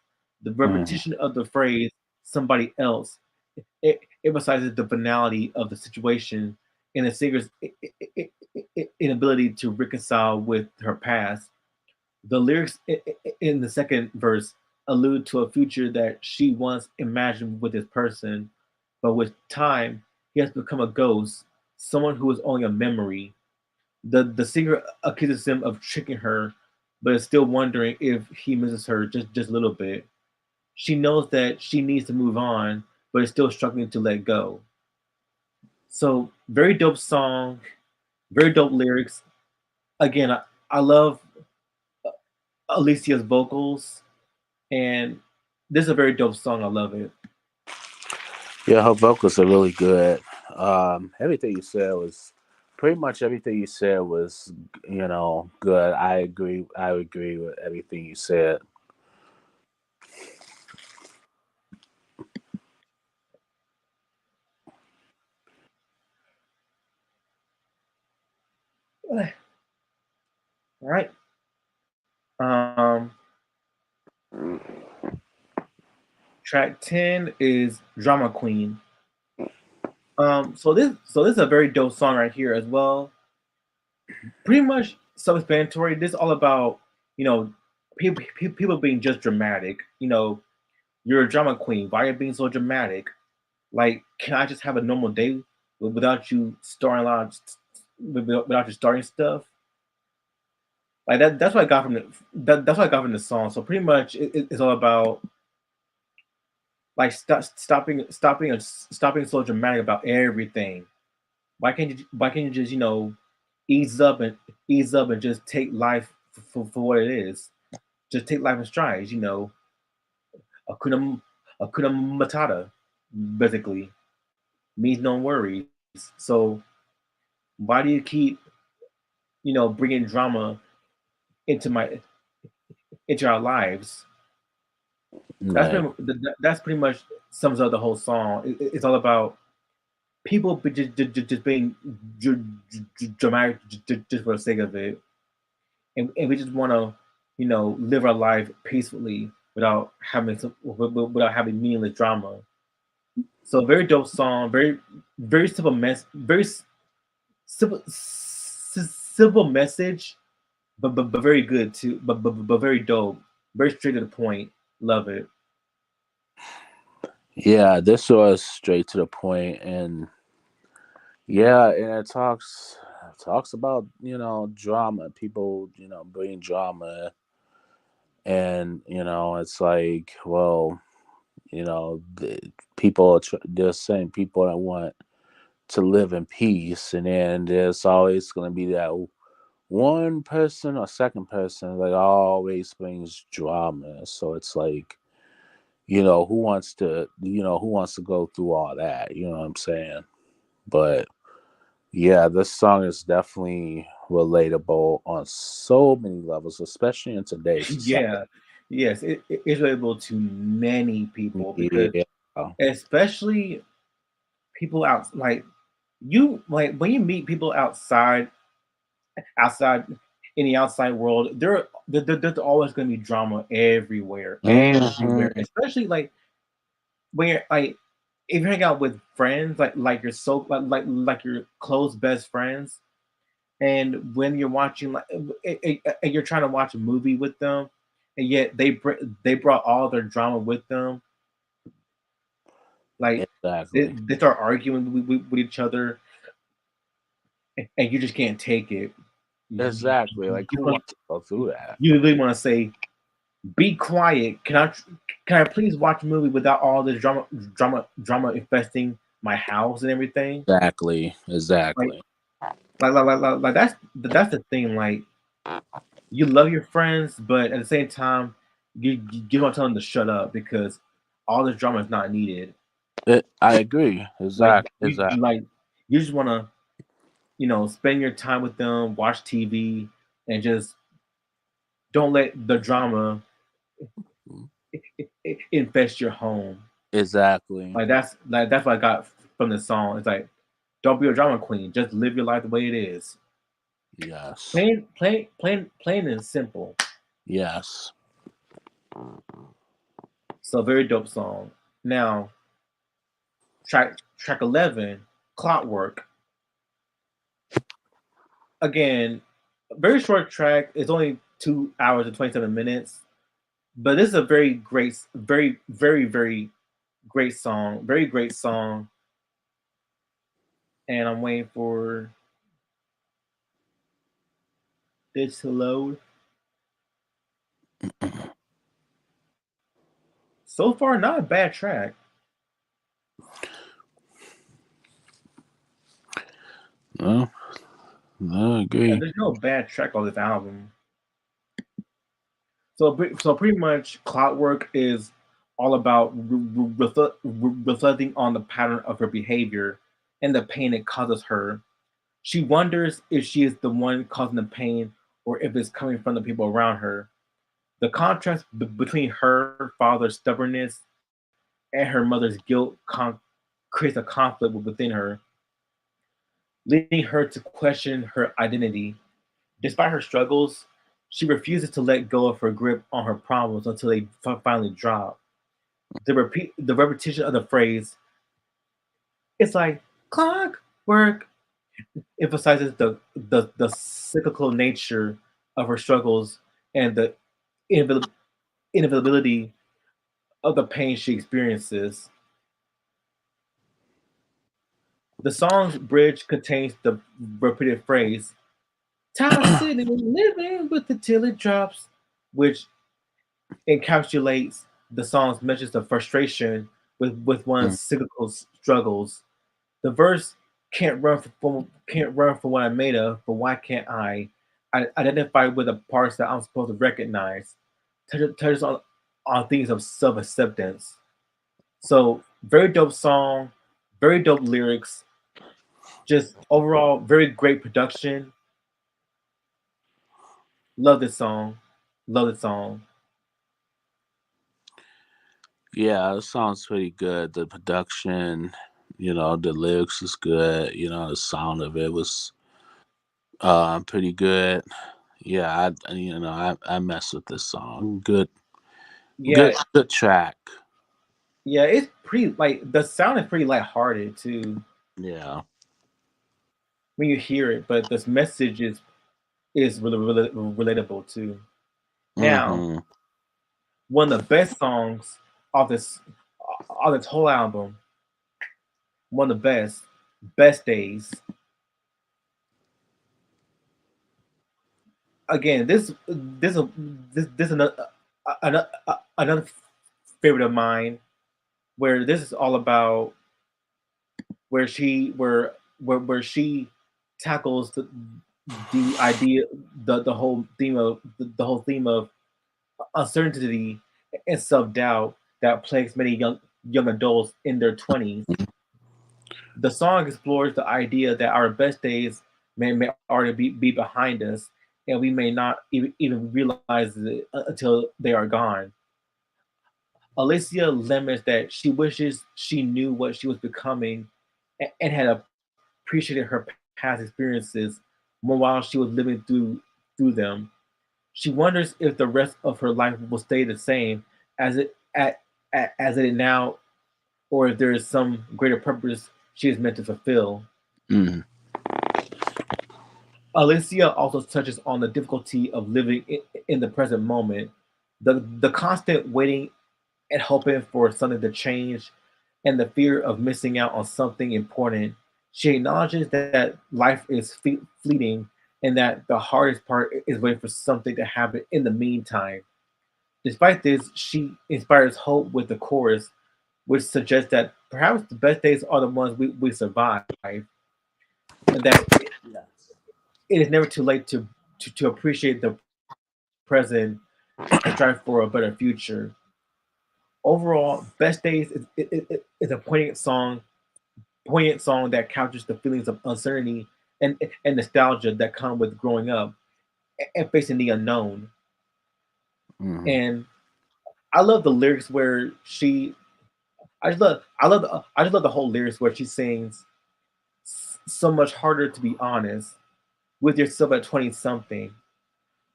The Hmm. repetition of the phrase "somebody else" it emphasizes the banality of the situation and the singer's inability to reconcile with her past. The lyrics in the second verse allude to a future that she once imagined with this person, but with time, he has become a ghost, someone who is only a memory. The singer accuses him of tricking her, but is still wondering if he misses her just a little bit. She knows that she needs to move on, but is still struggling to let go. So very dope song, very dope lyrics. Again, I love Alessia's vocals, and this is a very dope song. I love it. Yeah, her vocals are really good. Everything you said was pretty much everything you said was good. I agree. I agree with everything you said. All right. Um, Track 10 is Drama Queen. So this is a very dope song right here as well. Pretty much self-explanatory. This is all about you know people being just dramatic. You're a drama queen. Why are you being so dramatic? Like, can I just have a normal day without you starting a lot without you starting stuff? Like that. That's what I got from that's what I got from the song. So pretty much it's all about like stopping so dramatic about everything. Why can't you just ease up and just take life for what it is. Just take life in strides. Akuna Akuna Matata, basically means no worries. So why do you keep bringing drama into my into our lives? Right. That's pretty much sums up the whole song. It's all about people just being dramatic just for the sake of it, and we just want to live our life peacefully without having meaningless drama. So very dope song, very simple simple simple message, but very good too, but very dope, very straight to the point. Love it. Yeah, this was straight to the point, and Yeah, and it talks about drama. People bring drama, and it's like, well, people there's certain people that want to live in peace, and then there's always going to be that one person or second person that always brings drama. So it's like, who wants to go through all that? You know what I'm saying? But yeah, this song is definitely relatable on so many levels, especially in today's society. Yeah, yes, it's relatable to many people because Yeah, especially people out like when you meet people outside in the outside world, there's always going to be drama everywhere, hmm, especially like when you're like if you hang out with friends like you're so like your close best friends, and when you're watching and you're trying to watch a movie with them, and yet they brought all their drama with them, like exactly, they start arguing with each other, and you just can't take it. exactly. Like, You who want wants to go through that? you really want to say, "Be quiet. Can I please watch a movie without all this drama infesting my house and everything?" Exactly, Like exactly, that's the thing. Like you love your friends, but at the same time, you don't tell them to shut up because all this drama is not needed. I agree, Like exactly. you just want to spend your time with them, watch TV, and just don't let the drama infest your home. Exactly. That's what I got from the song. It's like, don't be a drama queen. Just live your life the way it is. Yes. Plain and simple. Yes. So very dope song. Now track 11, Clockwork. Again, very short track. It's only 2 hours and 27 minutes, but this is a very great, very great song. Very great song. And I'm waiting for this to load. So far, not a bad track. No, no, I Yeah, agree. there's no bad track on this album. So pretty much, Clockwork is all about reflecting on the pattern of her behavior and the pain it causes her. She wonders if she is the one causing the pain or if it's coming from the people around her. The contrast between her father's stubbornness and her mother's guilt creates a conflict within her, leading her to question her identity. Despite her struggles, she refuses to let go of her grip on her problems until they finally drop. The repetition of the phrase, it's like clockwork, emphasizes the cyclical nature of her struggles and the inevitability of the pain she experiences. The song's bridge contains the repeated phrase, tossing and living with the till it drops, which encapsulates the song's message of frustration with one's cyclical struggles. The verse can't run from what I'm made of, but why can't I identify with the parts that I'm supposed to recognize? Touches on things of self acceptance. So very dope song, very dope lyrics, just overall very great production. Love this song. Love this song. Yeah, it sounds pretty good. The production, the lyrics is good. The sound of it was pretty good. Yeah, I mess with this song. Good, Yeah, good track. yeah, it's pretty like the sound is pretty lighthearted too Yeah. when you hear it, but this message is really relatable too. Now, Mm-hmm. one of the best songs of this whole album, one of the best. Best days. Again, this another another favorite of mine, where this is all about where where she tackles the idea the whole theme of the whole theme of uncertainty and self doubt that plagues many young adults in their 20s. The song explores the idea that our best days may already be behind us, and we may not even realize it until they are gone. Alessia laments that she wishes she knew what she was becoming and had appreciated her past experiences more while she was living through them. She wonders if the rest of her life will stay the same as as it is now, or if there is some greater purpose she is meant to fulfill. Mm. Alessia also touches on the difficulty of living in the present moment, the constant waiting and hoping for something to change, and the fear of missing out on something important. She acknowledges that life is fleeting and that the hardest part is waiting for something to happen in the meantime. Despite this, she inspires hope with the chorus, which suggests that perhaps the best days are the ones we survive, and that Yes. it is never too late to appreciate the present and strive for a better future. Overall, Best Days is a poignant song that captures the feelings of uncertainty and nostalgia that come with growing up and facing the unknown. Mm. And I love the lyrics where I just love the whole lyrics where she sings so much harder to be honest with yourself at 20 something.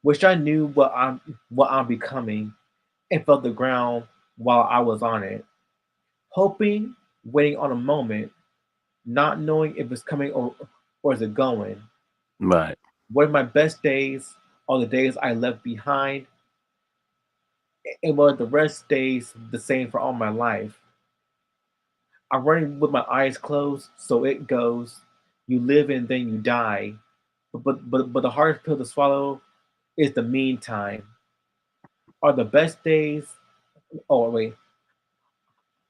Wish I knew what I'm becoming and felt the ground while I was on it. Hoping, waiting on a moment, not knowing if it's coming or is it going. Right. What are my best days are the days I left behind, and what are the rest days the same for all my life. I'm running with my eyes closed, so it goes. You live and then you die. But the hardest pill to swallow is the meantime. Are the best days? Oh wait,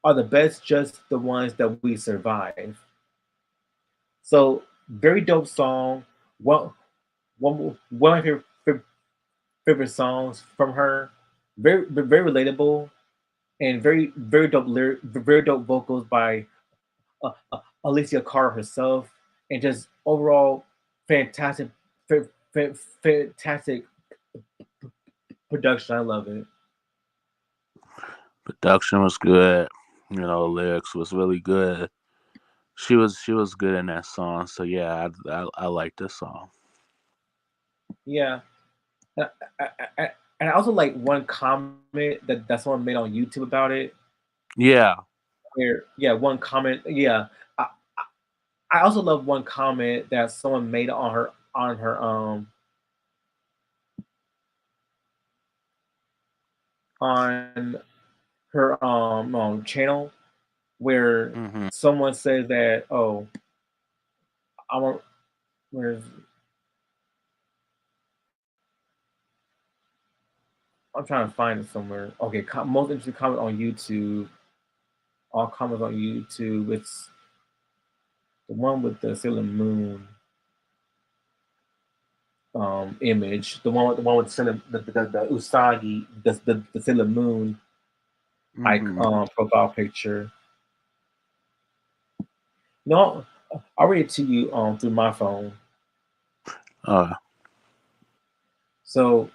are the best just the ones that we survive? So very dope song. One of my favorite songs from her. Very relatable and very dope very dope vocals by Alicia Cara herself, and just overall fantastic, fantastic production. I love it. Production was good. Lyrics was really good. She was good in that song. So yeah, I like this song. Yeah, and and I also like one comment that someone made on YouTube about it. Yeah. Where yeah, one comment. Yeah, I, I also love one comment that someone made on her on her channel where Hmm. someone says that, oh, I want where's I'm trying to find it somewhere. Okay, most interesting comment on YouTube. All comments on YouTube. It's the one with the Sailor Moon image. The one with the Usagi, the Sailor Moon Hmm. profile picture. No, I'll read it to you through my phone. Uh. So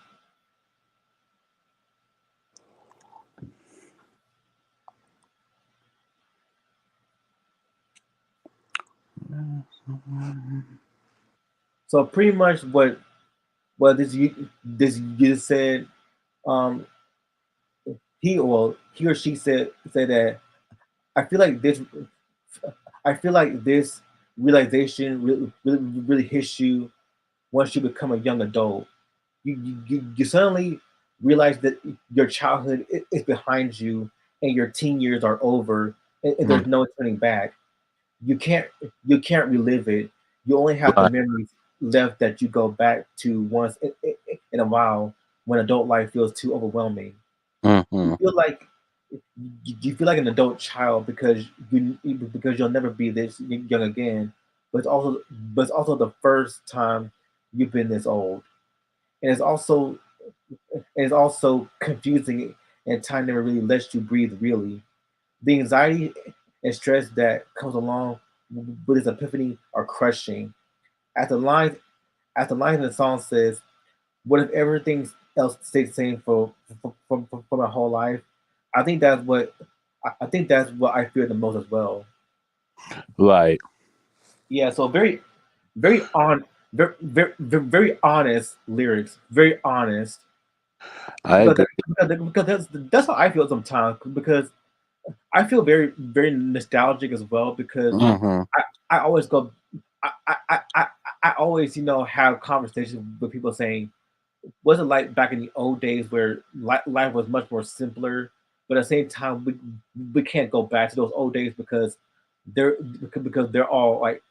pretty much what this you said, um he or she said that I feel like this I feel like this realization really hits you once you become a young adult. You suddenly realize that your childhood is behind you and your teen years are over, and Mm. there's no turning back. you can't you can't relive it. You only have the Right. memories left that you go back to once in a while when adult life feels too overwhelming. You Mm-hmm. feel like you feel like an adult child because you'll never be this young again. But it's also the first time you've been this old, and it's also confusing, and time never really lets you breathe. Really, the anxiety and stress that comes along with this epiphany are crushing. As the line as the line in the song says, "What if everything else stayed the same for my whole life?" I think I think that's what I fear the most as well. Right. Yeah, so very on very honest lyrics, very honest I because agree. that's how I feel sometimes because I feel very nostalgic as well because Mm-hmm. I always go I, I, I, I I always have conversations with people saying was it like back in the old days where life was much more simpler, but at the same time we can't go back to those old days they're because they're all like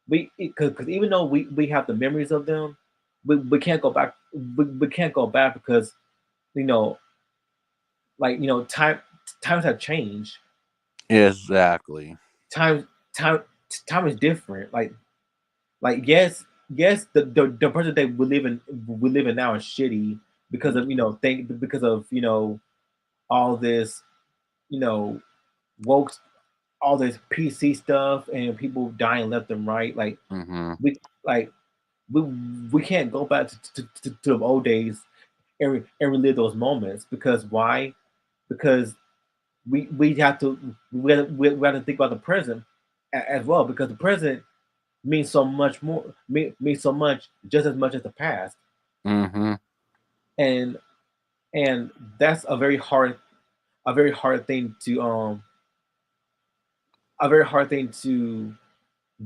because even though we have the memories of them, we can't go back we can't go back because you know times have changed. Exactly. Time time time is different. Like yes the present day we live in now is shitty because of because of all this you know woke all this PC stuff and people dying left and right. Mm-hmm. We like we we can't go back to the old days and relive those moments because why? Because we have to we have to think about the present as well because the present means so much more means so much just as much as the past Mm-hmm. and and that's a very hard thing to a very hard thing to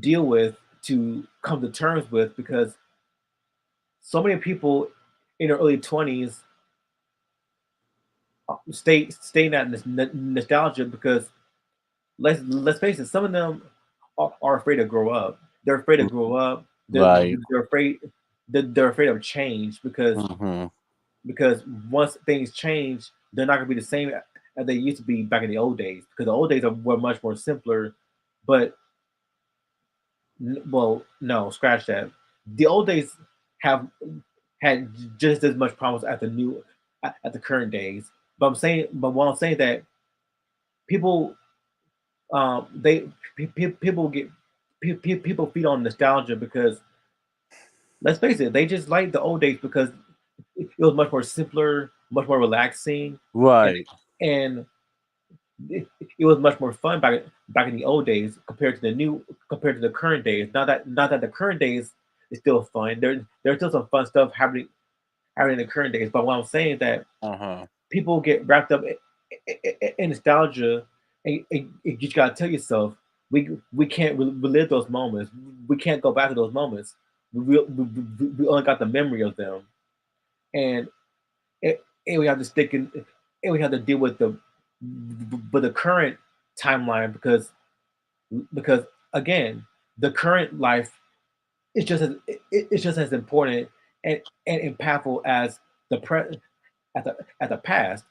deal with to come to terms with because so many people in their early 20s stay in that nostalgia because let's face it, some of them are afraid to grow up. They're afraid to grow up. Right. They're afraid they're afraid of change Mm-hmm. because once things change, they're not gonna be the same as they used to be back in the old days because the old days were much more simpler. But well, no, scratch that. The old days have had just as much problems as the new at the current days. But while I'm saying that people, they people get people feed on nostalgia because let's face it, they just like the old days because it was much more simpler, much more relaxing, and Right. and it was much more fun back in the old days compared to the current days. Not that the current days is still fun. There's still some fun stuff happening in the current days. But what I'm saying is that Uh-huh. people get wrapped up in nostalgia, and you just gotta tell yourself we can't relive those moments. We can't go back to those moments. We only got the memory of them, and and we have to stick in, and we have to deal with the current timeline because again, the current life is just as it's just as important and impactful as the pre at the past.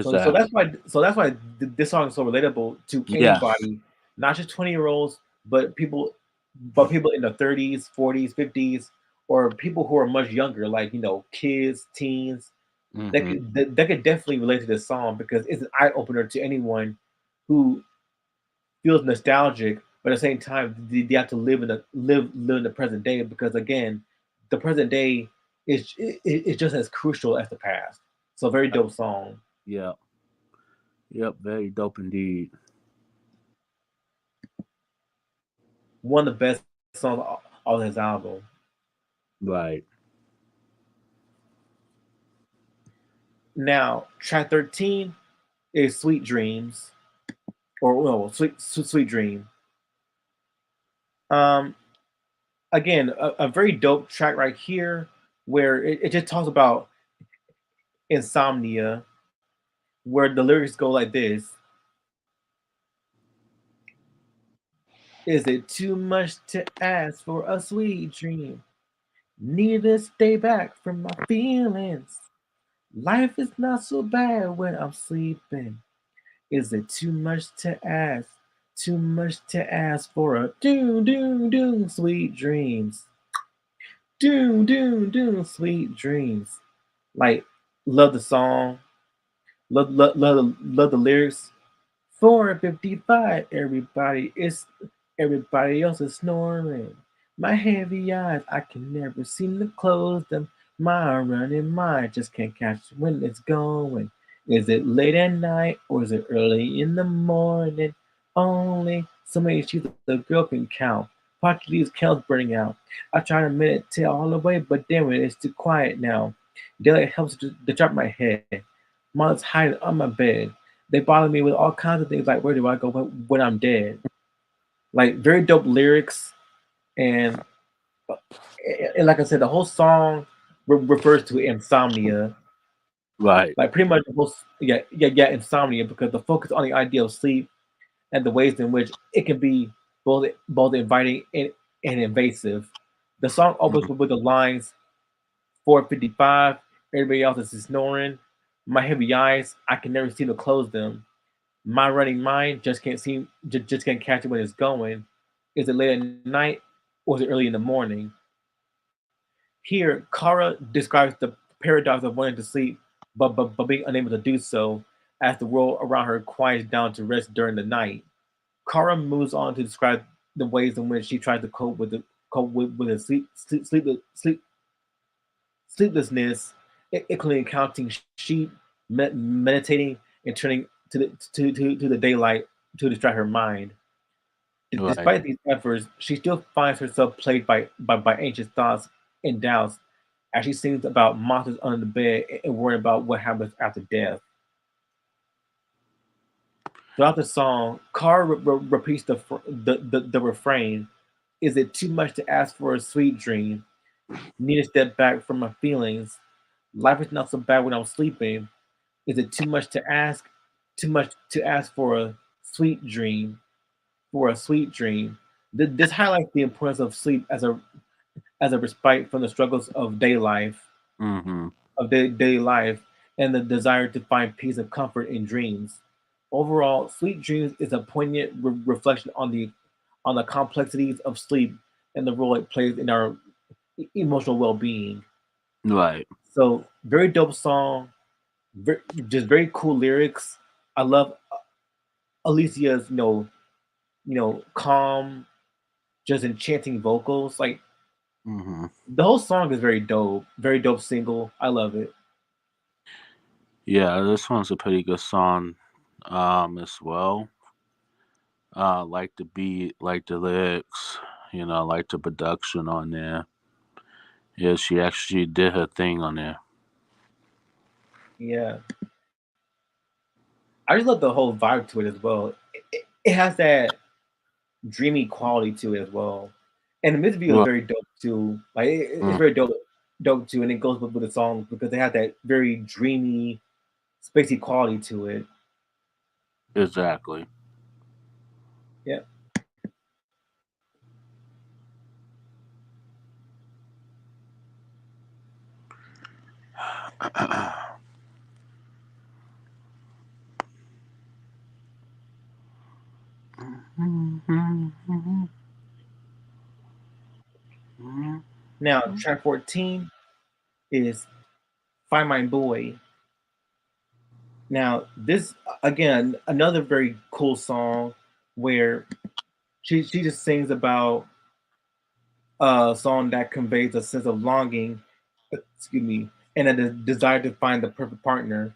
So Exactly. that's why this song is so relatable to Yes. anybody, not just 20-year-olds, but people in the 30s, 40s, 50s, or people who are much younger, like kids, teens. Mm-hmm. That could definitely relate to this song because it's an eye opener to anyone who feels nostalgic, but at the same time they have to live in the present day because again, the present day is just as crucial as the past. So very dope song. Yep. Yep. Very dope indeed. One of the best songs on his album. Right. Now, track 13 is Sweet Dreams, or no, Sweet Dream. Um, Again, a very dope track right here, where it just talks about insomnia, where the lyrics go like this: Is it too much to ask for a sweet dream? Need to stay back from my feelings. Life is not so bad when I'm sleeping. Is it too much to ask? Too much to ask for a doom, doom, doom, sweet dreams. Doom, doom, doom, sweet dreams. Like, love the song. Love the lyrics. 4:55. Everybody else is snoring. My heavy eyes, I can never seem to close them. My running mind just can't catch when it's going. Is it late at night or is it early in the morning? Only so many sheets a girl can count. Pocket these counts burning out. I try to meditate all the way, but damn it, it's too quiet now. Daylight helps to drop my head. Moths hiding on my bed. They bother me with all kinds of things like where do I go when I'm dead? Like very dope lyrics and and like I said, the whole song refers to insomnia. Right. Like pretty much the whole yeah insomnia because the focus on the idea of sleep and the ways in which it can be both inviting and invasive. The song opens Mhm. with the lines 4:55. Everybody else is snoring. My heavy eyes, I can never seem to close them. My running mind just can't catch it when it's going. Is it late at night or is it early in the morning? Here, Kara describes the paradox of wanting to sleep but being unable to do so as the world around her quiets down to rest during the night. Kara moves on to describe the ways in which she tries to cope with the sleeplessness, including counting sheep, meditating, and turning to the daylight to distract her mind. Right. Despite these efforts, she still finds herself plagued by anxious thoughts and doubts as she sings about monsters under the bed and worrying about what happens after death. Throughout the song, Carr repeats the refrain: "Is it too much to ask for a sweet dream? Need to step back from my feelings. Life is not so bad when I'm sleeping. Is it too much to ask? Too much to ask for a sweet dream? For a sweet dream." This highlights the importance of sleep as a respite from the struggles of day life, Mm-hmm. daily life, and the desire to find peace and comfort in dreams. Overall, Sweet Dreams is a poignant reflection on the complexities of sleep and the role it plays in our emotional well-being. Right. So, very dope song, very, just very cool lyrics. I love Alessia's, calm, just enchanting vocals. Like Mm-hmm. the whole song is very dope single. I love it. Yeah, this one's a pretty good song, as well. Like the beat, like the lyrics, like the production on there. Yeah, she actually did her thing on there. Yeah, I just love the whole vibe to it as well. It has that dreamy quality to it as well, and the music video is Right. very dope too. Like it's Mm, very dope too, and it goes with the song because they have that very dreamy, spacey quality to it. exactly. Yeah. Now track 14 is "Find My Boy." Now this again another very cool song where she just sings about a song that conveys a sense of longing, excuse me, and a desire to find the perfect partner.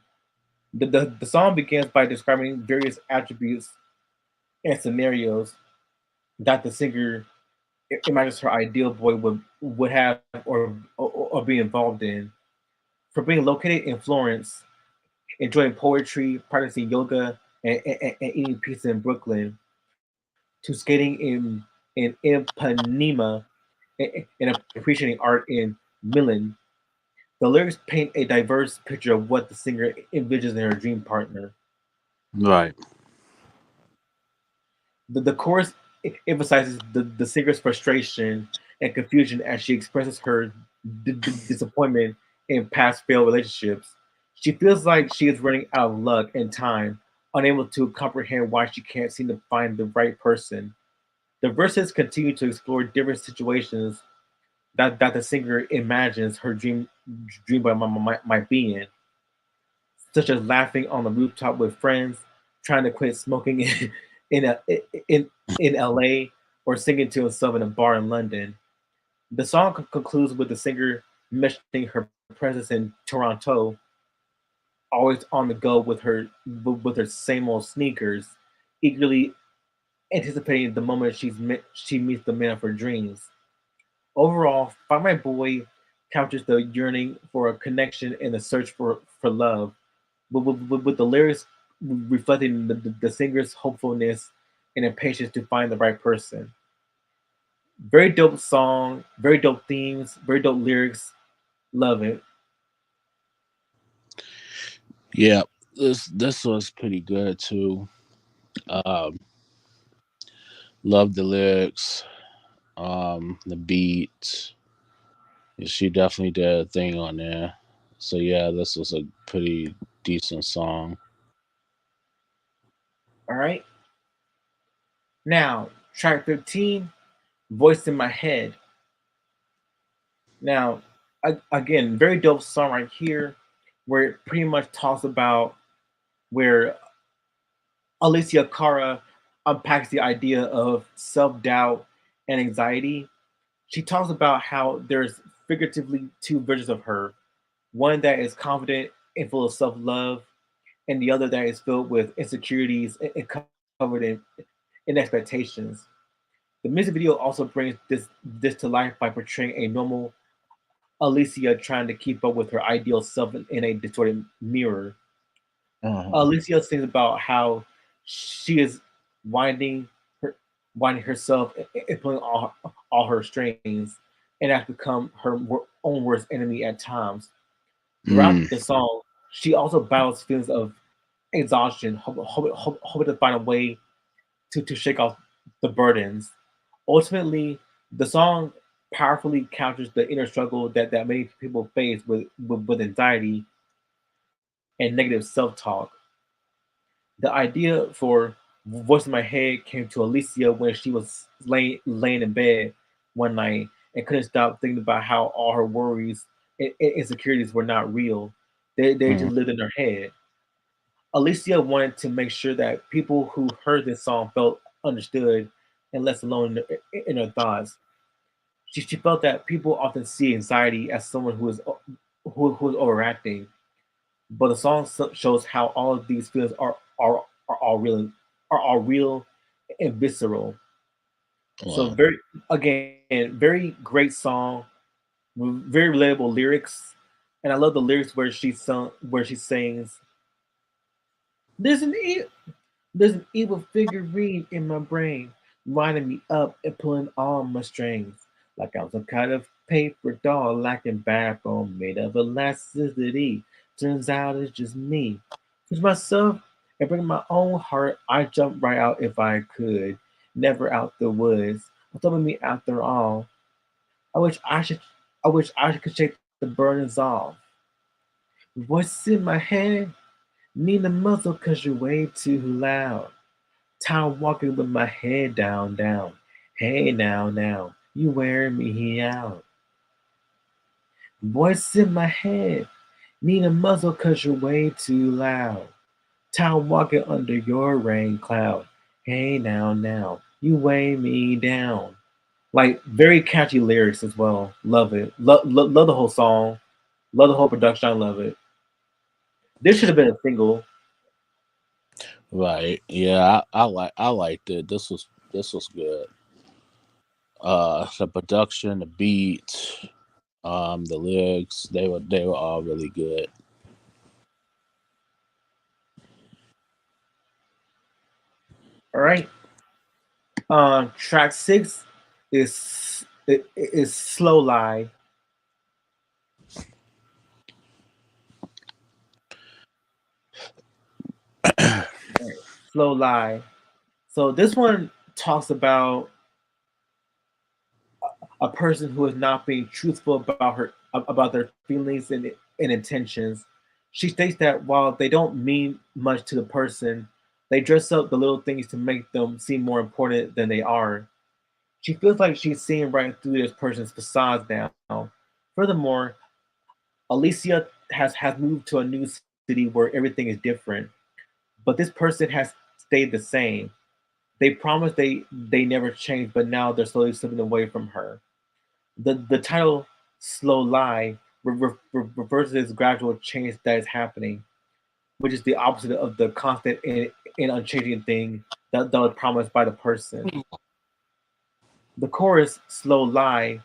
The song begins by describing various attributes and scenarios that the singer imagines her ideal boy would have or be involved in. From being located in Florence, enjoying poetry, practicing yoga, and eating pizza in Brooklyn, to skating in Ipanema and appreciating art in Milan. The lyrics paint a diverse picture of what the singer envisions in her dream partner. Right. The chorus emphasizes the singer's frustration and confusion as she expresses her disappointment in past failed relationships. She feels like she is running out of luck and time, unable to comprehend why she can't seem to find the right person. The verses continue to explore different situations that the singer imagines her dream boy might be in, such as laughing on the rooftop with friends, trying to quit smoking in a, in in LA, or singing to himself in a bar in London. The song concludes with the singer mentioning her presence in Toronto, always on the go with her same old sneakers, eagerly anticipating the moment she meets the man of her dreams. Overall, Find My Boy captures the yearning for a connection and the search for love, with the lyrics reflecting the singer's hopefulness and impatience to find the right person. Very dope song, very dope themes, very dope lyrics. Love it. Yeah, this was pretty good too. Um, love the lyrics, the beat. She definitely did a thing on there. So yeah, this was a pretty decent song. All right. Now, track 15, Voice in My Head. Now, again, very dope song right here, where it pretty much talks about where Alessia Cara unpacks the idea of self doubt and anxiety. She talks about how there's figuratively two versions of her, one that is confident and full of self love, and the other that is filled with insecurities and covered in expectations. The music video also brings this to life by portraying a normal Alicia trying to keep up with her ideal self in a distorted mirror. Uh-huh. Alicia sings about how she is winding her winding herself and pulling all her strings, and has become her own worst enemy at times. Throughout Mm, the song, she also battles feelings of exhaustion, hoping to find a way to shake off the burdens. Ultimately, the song powerfully counters the inner struggle that many people face with anxiety and negative self-talk. The idea for Voice in My Head came to Alicia when she was laying in bed one night and couldn't stop thinking about how all her worries and insecurities were not real. They mm, just lived in her head. Alicia wanted to make sure that people who heard this song felt understood and less alone in their thoughts. She felt that people often see anxiety as someone who is overacting, but the song shows how all of these feelings are all real are all real and visceral. So wow. very great song, very relatable lyrics, and I love the lyrics where she sings, "There's an there's an evil figurine in my brain, winding me up and pulling all my strings. Like I'm some kind of paper doll, lacking backbone, made of elasticity. Turns out it's just me. Push myself and bring my own heart. I jump right out if I could. Never out the woods. Thumbing me after all. I wish I should. I wish I could shake the burdens off. Voices in my head need a muzzle 'cause you're way too loud. Time walking with my head down. Hey now, you wearing me out. Voice in my head, need a muzzle 'cause you're way too loud. Time walking under your rain cloud. Hey now, you weigh me down. Like very catchy lyrics as well. Love it. Love the whole song. Love the whole production. I love it. This should have been a single. Right. Yeah, I liked it. This was good. The production, the beat, the lyrics, they were all really good. All right. Track 6 is Slow Lie. Slow Lie. So this one talks about a person who is not being truthful about their feelings and intentions. She states that while they don't mean much to the person, they dress up the little things to make them seem more important than they are. She feels like she's seeing right through this person's facade now. Furthermore, Alicia has moved to a new city where everything is different, but this person has stayed the same. They promised they never changed, but now they're slowly slipping away from her. The title "Slow Lie" refers to this gradual change that is happening, which is the opposite of the constant and unchanging thing that was promised by the person. The chorus "Slow Lie,"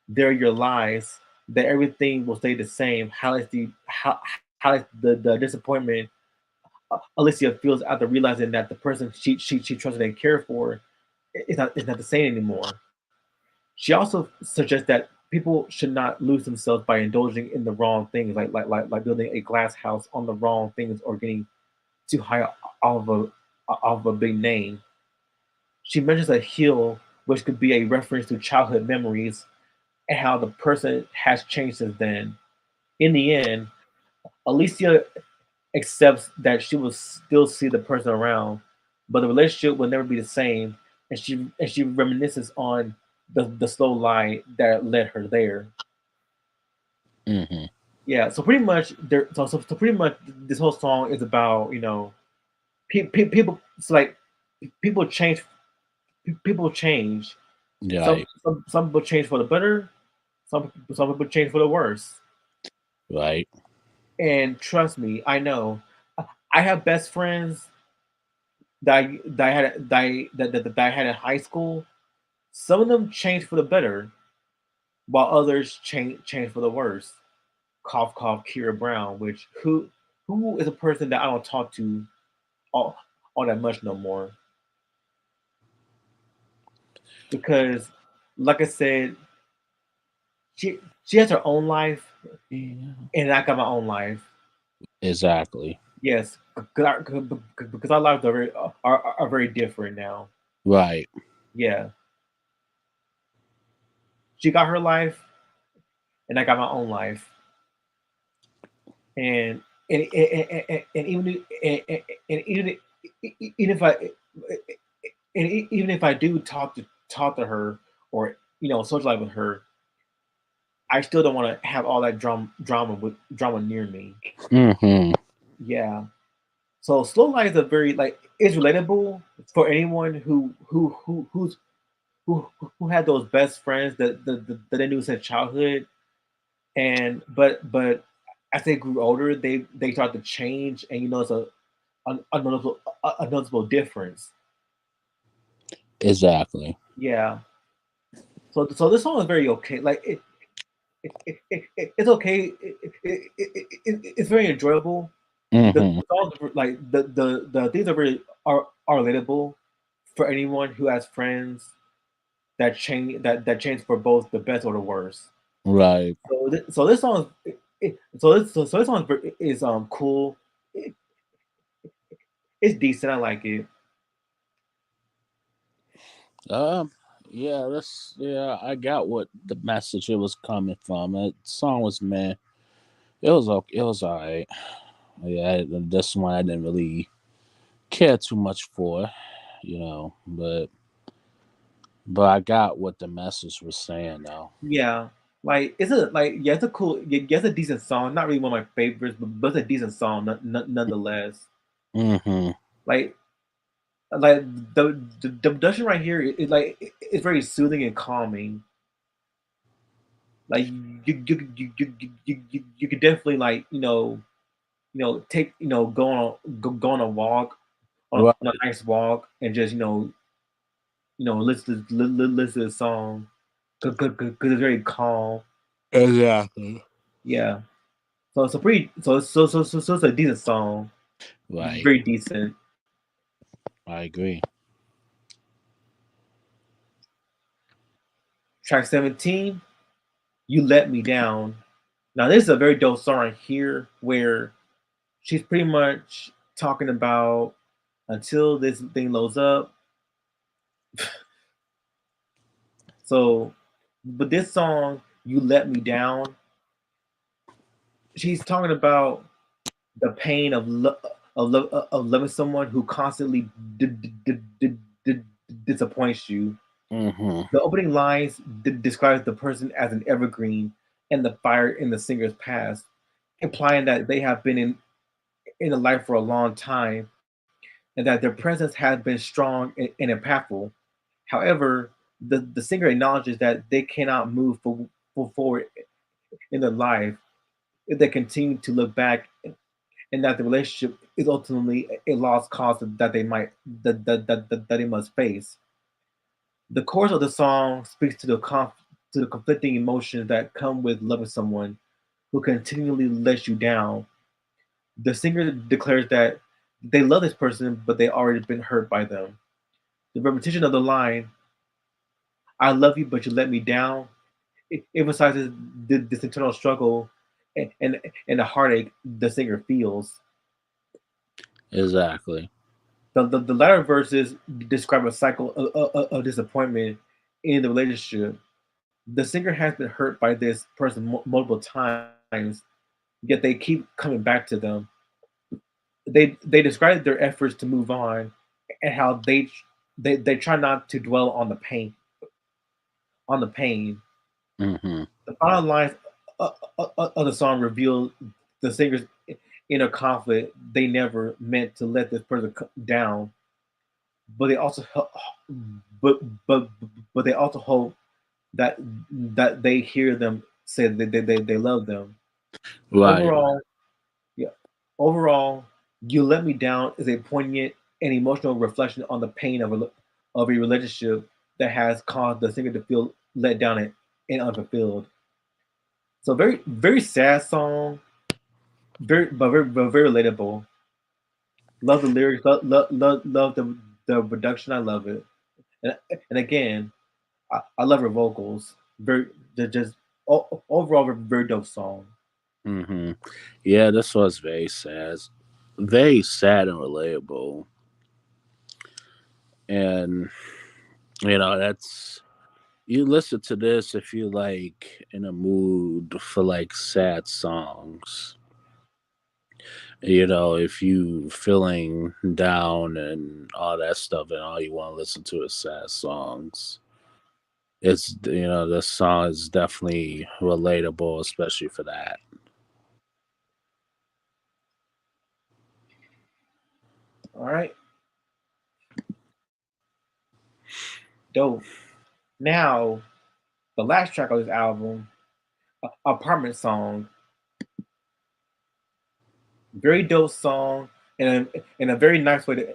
"They're your lies," that everything will stay the same highlights the disappointment Alicia feels after realizing that the person she trusted and cared for is not the same anymore. She also suggests that people should not lose themselves by indulging in the wrong things, like building a glass house on the wrong things or getting too high off of a big name. She mentions a hill, which could be a reference to childhood memories and how the person has changed since then. In the end, Alicia accepts that she will still see the person around, but the relationship will never be the same, and she reminisces on the slow lie that led her there. Mm-hmm. Yeah, so pretty much so pretty much this whole song is about people. It's like people change. People change. Some, Right. some people change for the better. Some people change for the worse. Right. And trust me, I know. I have best friends that I had in high school. Some of them changed for the better, while others change for the worse. Cough cough, Kira Brown, which who is a person that I don't talk to all, all that much no more because, like I said, she she has her own life, Yeah. and I got my own life. Exactly. Yes, because our lives are very different now. Right. Yeah, she got her life, and I got my own life, and and even even if I even if I do talk to her or socialize with her, I still don't want to have all that drama near me. Mm-hmm. Yeah. So slow life is a very like it's relatable for anyone who who had those best friends that they knew since childhood, and but as they grew older, they start to change, and it's a noticeable difference. Exactly. Yeah. So this song is very okay. Like it's okay. It's very enjoyable. The Mm-hmm. songs like the things are very are relatable for anyone who has friends that change for both the best or the worst. Right. So this song so this song is cool. It, it's decent. I like it. Um. Yeah. That's. Yeah. I got what the message it was coming from. The song was man. It was okay. It was alright. Yeah. This one I didn't really care too much for. But I got what the message was saying though. Yeah, like it's a cool it's a decent song. Not really one of my favorites, but it's a decent song nonetheless. Mm-hmm. Like like the production right here is like it's very soothing and calming. Like you could definitely like take go on a walk Right. on a nice walk and just listen to the song because it's very calm. Exactly. Yeah, so it's a pretty so it's a decent song, Right. very decent. I agree. Track 17, "You Let Me Down." Now this is a very dope song right here where she's pretty much talking about until this thing loads up, So, but this song, "You Let Me Down," she's talking about the pain of loving someone who constantly disappoints you. Mm-hmm. The opening lines describes the person as an evergreen and the fire in the singer's past, implying that they have been in a life for a long time and that their presence has been strong and impactful. However, the singer acknowledges that they cannot move forward in their life if they continue to look back, and that the relationship is ultimately a lost cause that they might that they must face. The chorus of the song speaks to the conflicting emotions that come with loving someone who continually lets you down. The singer declares that they love this person, but they already been hurt by them. The repetition of the line, "I love you, but you let me down," it emphasizes this internal struggle and the heartache the singer feels. Exactly. The latter verses describe a cycle of disappointment in the relationship. The singer has been hurt by this person multiple times, yet they keep coming back to them. They describe their efforts to move on and how they try not to dwell on the pain. Mm-hmm. The final lines of the song reveal the singer's inner conflict. They never meant to let this person down, but they also but but but they also hope that they hear them say that they love them. Right. Overall, yeah. Overall, "You Let Me Down" is a poignant and emotional reflection on the pain of a relationship that has caused the singer to feel let down and unfulfilled. So very sad song, but very relatable. Love the lyrics, love the production. I love it, and again, I love her vocals. Very they're just overall very dope song. Mm-hmm. Yeah, this was very sad and relatable. And that's you listen to this if you like in a mood for like sad songs. If you feeling down and all that stuff, and all you want to listen to is sad songs, this song is definitely relatable, especially for that. All right, dope. Now the last track of this album, "Apartment Song," very dope song, and in a very nice way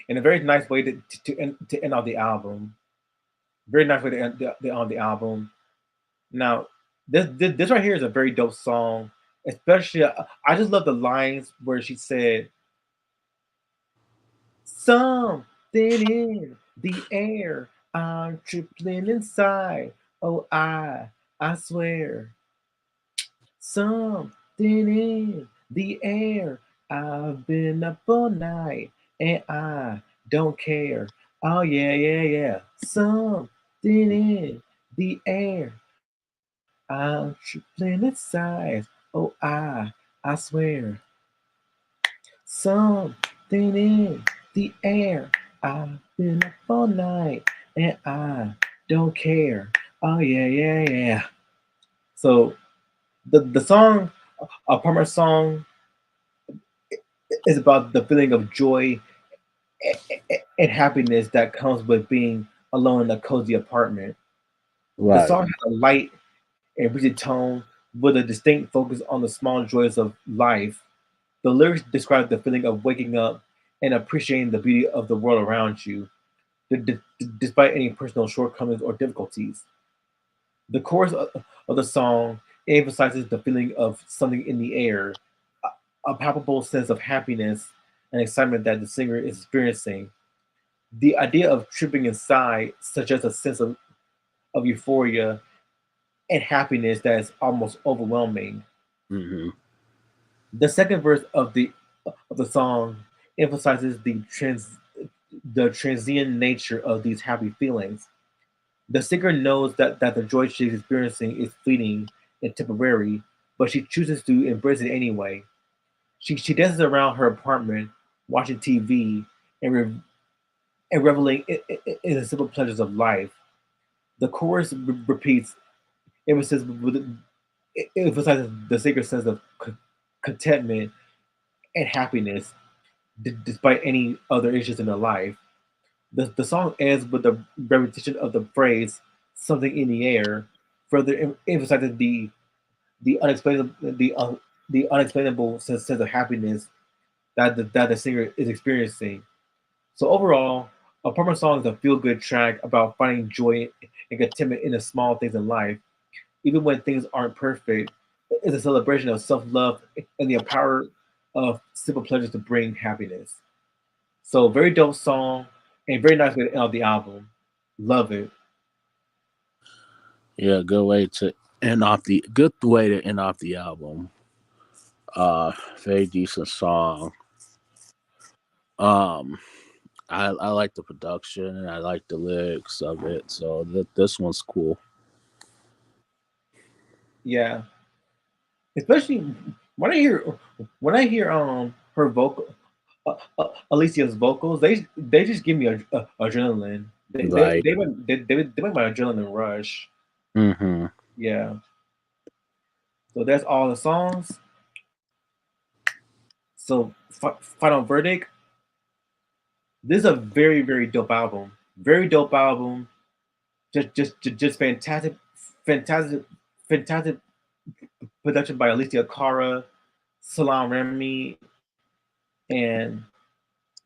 in a very nice way to end off the album. Very nice way to end on the album. Now, this right here is a very dope song. Especially, I just love the lines where she said, "Something in the air, I'm tripling inside. Oh, I swear, something in the air. I've been up all night and I don't care. Oh yeah, yeah, yeah. Something in the air. I'm tripling inside. Oh, I swear. Something in the air. I've been up all night and I don't care. Oh yeah, yeah, yeah. So the song, a Palmer song, is about the feeling of joy and happiness that comes with being alone in a cozy apartment. The Right. song has a light and breezy tone with a distinct focus on the small joys of life. The lyrics describe the feeling of waking up and appreciating the beauty of the world around you, despite any personal shortcomings or difficulties. The chorus of the song emphasizes the feeling of something in the air, a palpable sense of happiness and excitement that the singer is experiencing. The idea of tripping inside suggests a sense of euphoria and happiness that is almost overwhelming. Mm-hmm. The second verse of the song emphasizes the transient nature of these happy feelings. The singer knows that the joy she's experiencing is fleeting and temporary, but she chooses to embrace it anyway. She dances around her apartment, watching TV and, and reveling in the simple pleasures of life. The chorus repeats, emphasis it emphasizes the singer's sense of contentment and happiness despite any other issues in her life. The song ends with the repetition of the phrase "something in the air," further emphasizing the unexplainable the unexplainable sense of happiness that the singer is experiencing. So overall, Apartment Song is a feel-good track about finding joy and contentment in the small things in life, even when things aren't perfect. It's a celebration of self-love and the power of simple pleasures to bring happiness. So very dope song and very nice way to end off the album. Love it. Yeah, good way to end off the album. Very decent song. Um, I like the production and I like the lyrics of it. So this one's cool. Yeah, especially when I hear when I hear her vocal, Alessia's vocals, they just give me a adrenaline. Right. They make my adrenaline rush. Mm-hmm. Yeah. So that's all the songs. So final verdict. This is a very dope album. Very dope album. Just fantastic, fantastic production by Alicia Cara, Salam Remy, and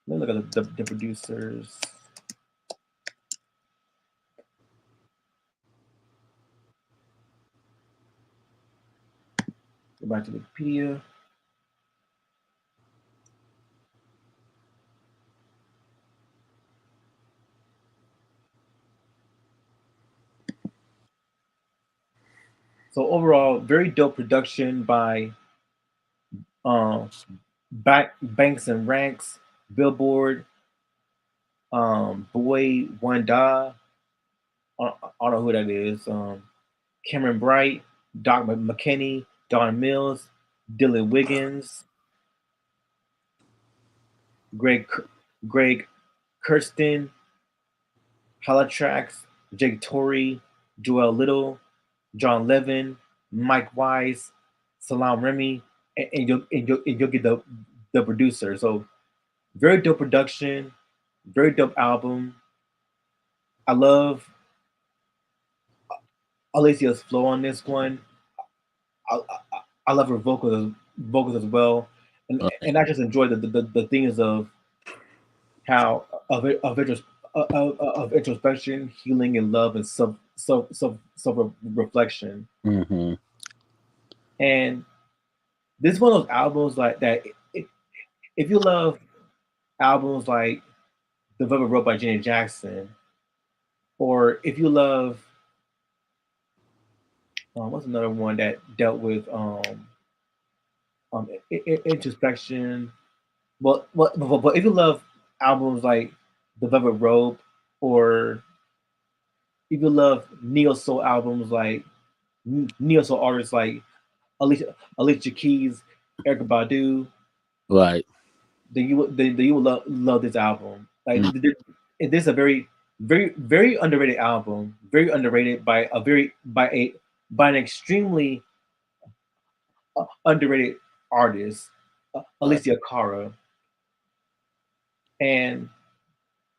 let me look at the producers. Go back to Wikipedia. So overall, very dope production by um, Banks and Ranks, Billboard, Boy Wanda. I don't know who that is. Cameron Bright, Doc McKinney, Don Mills, Dylan Wiggins, Greg Greg Kirsten, Halatrax, Jake Torrey, Joel Little, John Levin, Mike Wise, Salam Remy, and you'll get the producer. So very dope production, very dope album. I love Alessia's flow on this one. I love her vocals as well, and I just enjoy the things of how of introspection, healing, and love, and self reflection. Mm-hmm. And this is one of those albums like that. If you love albums like The Velvet Rope by Janet Jackson, or if you love what's another one that dealt with introspection. But if you love albums like The Velvet Rope, or if you love neo soul albums like neo soul artists like Alicia Keys, Erica Badu, Right. then you will love this album. Like Mm. this is a very underrated album. Very underrated by by an extremely underrated artist, Right. Alicia Cara. And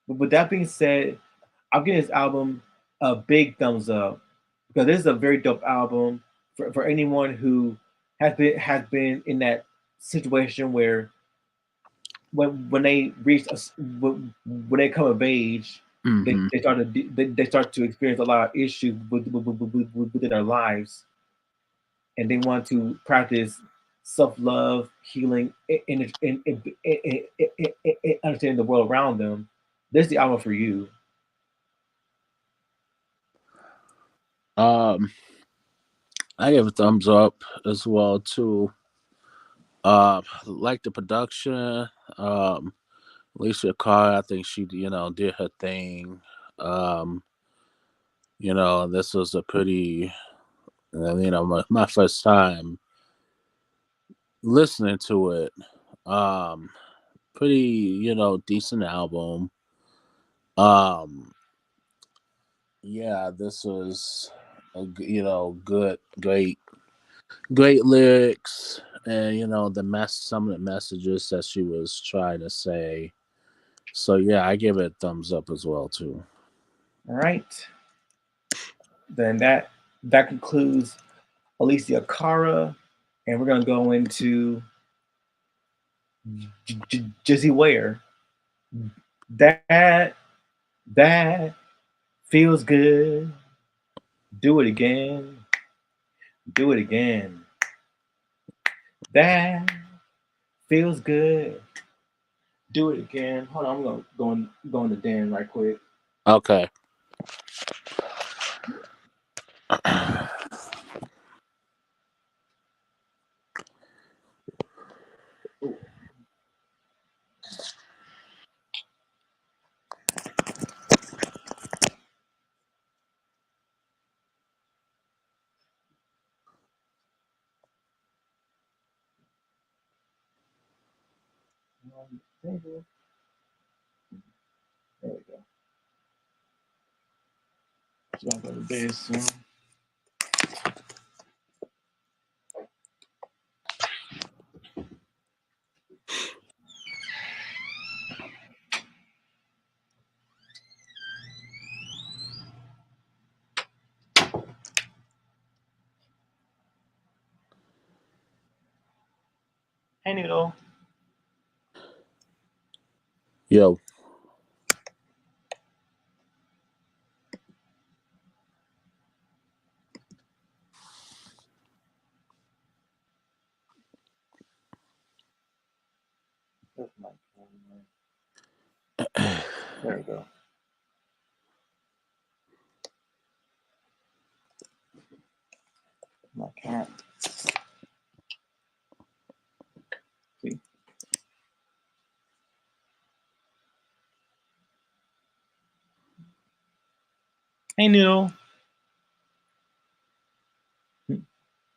with that being said, I'm giving this album a big thumbs up because this is a very dope album for anyone who has been in that situation where when they reach when they come of age, Mm-hmm. they start to experience a lot of issues within their lives, and they want to practice self love, healing, and understanding the world around them. This is the album for you. Um, I give a thumbs up as well too. Like the production. Um, Alicia Cara, I think she, did her thing. Um, this was a pretty, my first time listening to it. Um, Pretty, decent album. Um, yeah, this was good, great lyrics, and some of the messages that she was trying to say. So yeah, I give it a thumbs up as well too. All right. Then that concludes Alessia Cara, and we're gonna go into Jessie Ware. That that feels good. Do it again. Do it again. That feels good. Do it again. Hold on, I'm gonna go in the den right quick. Okay. There we go. So I'm going to bed soon. Hey, Noodle. Yo. That's my camera. There we go. My cat. See. Hey, Noodle.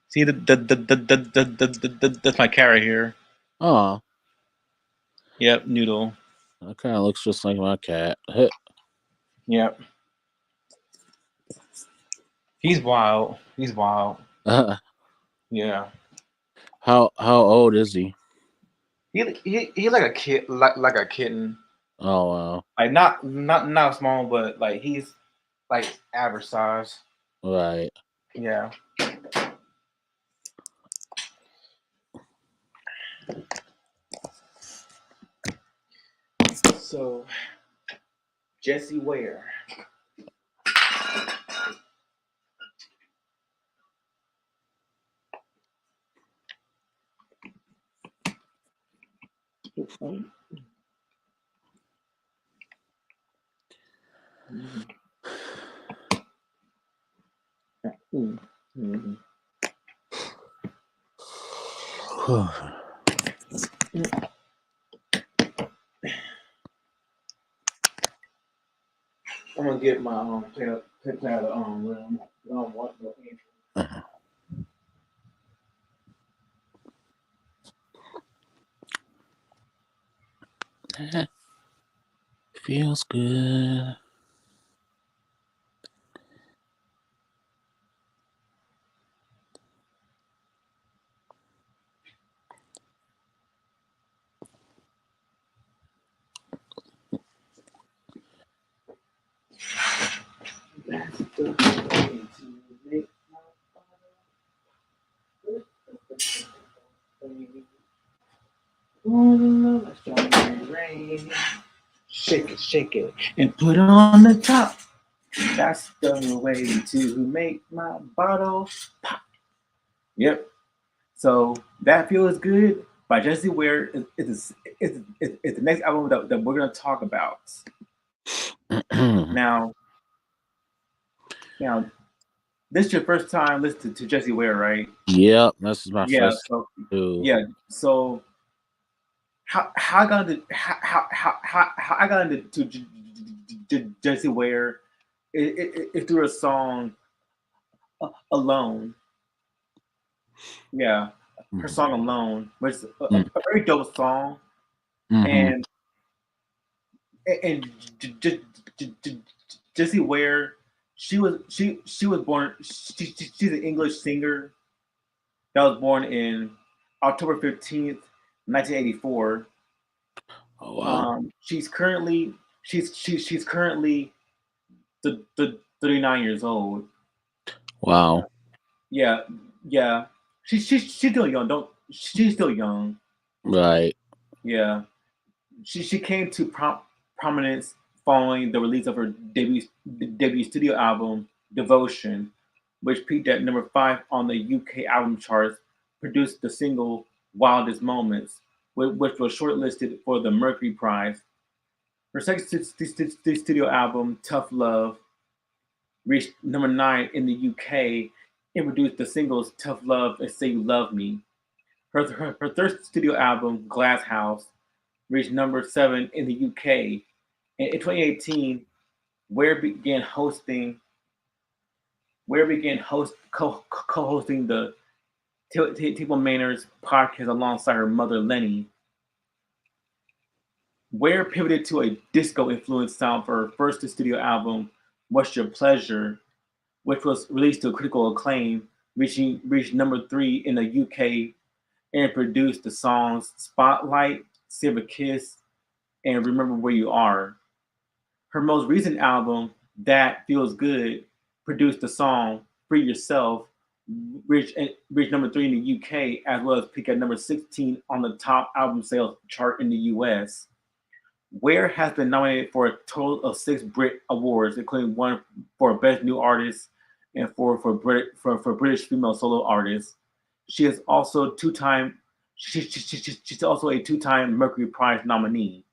See that's my cat right here. Oh, Yep, Noodle. that kind of looks just like my cat. Yep. He's wild. He's wild. Yeah. How old is he? He like a kid, like a kitten. Oh wow. Like not small, but like he's like average size. Right. Yeah. So Jessie Ware. Mm-hmm. I'm gonna get my play out of the room. I don't want no Feels good. That's the way to make my strawberry rain. Shake it, and put it on the top. That's the way to make my bottle pop. Yep. So that feels good by Jessie Ware is the next album that we're gonna talk about. Now, now this is your first time listening to Jessie Ware, right? Yep, this is my Yeah. first So too. yeah. So how I got into how I got into Jessie Ware is through a song Alone. Yeah, her song Mm-hmm. Alone, which is a very dope song, Mm-hmm. and and Jessie Ware, she was born. She's an English singer that was born in October 15th, 1984. Oh wow. She's currently she's currently the 39 years old. Wow. Yeah, yeah. She's still young. Don't she's still young. Right. Yeah. She came to prominence following the release of her debut studio album Devotion, which peaked at number 5 on the UK album charts. Produced the single Wildest Moments, which was shortlisted for the Mercury Prize. Her second studio album Tough Love reached number 9 in the UK and produced the singles Tough Love and Say You Love Me. Her third studio album, Glass House, reached number 7 in the UK. And in 2018, Ware began hosting co-hosting the Table Manners podcast alongside her mother Lenny. Ware pivoted to a disco-influenced sound for her first studio album, What's Your Pleasure, which was released to critical acclaim, reached number 3 in the UK, and produced the songs Spotlight, Save a Kiss, and Remember Where You Are. Her most recent album, That Feels Good, produced the song Free Yourself, reached number 3 in the UK, as well as peaked at number 16 on the top album sales chart in the US. Ware has been nominated for a total of 6 Brit Awards, including one for Best New Artist and for British female solo artists. She is also she's also a 2-time Mercury Prize nominee.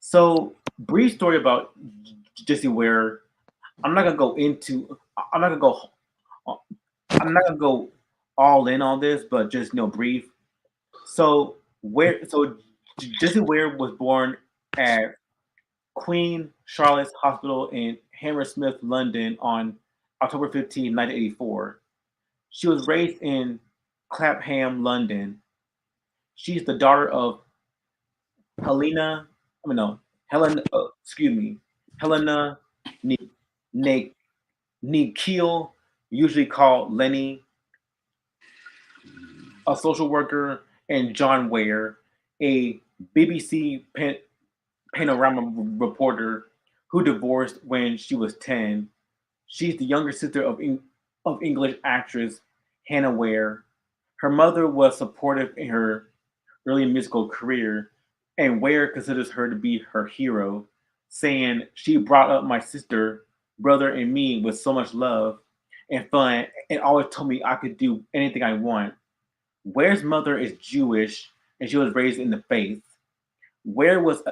So, brief story about Jessie Ware. I'm not gonna go into. I'm not gonna go. I'm not gonna go all in on this, but just brief. So Jessie Ware was born at Queen Charlotte's Hospital in Hammersmith, London, on October 15th, 1984. She was raised in Clapham, London. She's the daughter of Helena. I mean, no, Helen. Excuse me, Helena Ni- Nikhil, usually called Lenny, a social worker, and John Ware, a BBC panorama reporter who divorced when she was 10. She's the younger sister of English actress Hannah Ware. Her mother was supportive in her early musical career, and Ware considers her to be her hero, saying, "She brought up my sister, brother, and me with so much love and fun, and always told me I could do anything I want." Ware's mother is Jewish, and she was raised in the faith. Ware was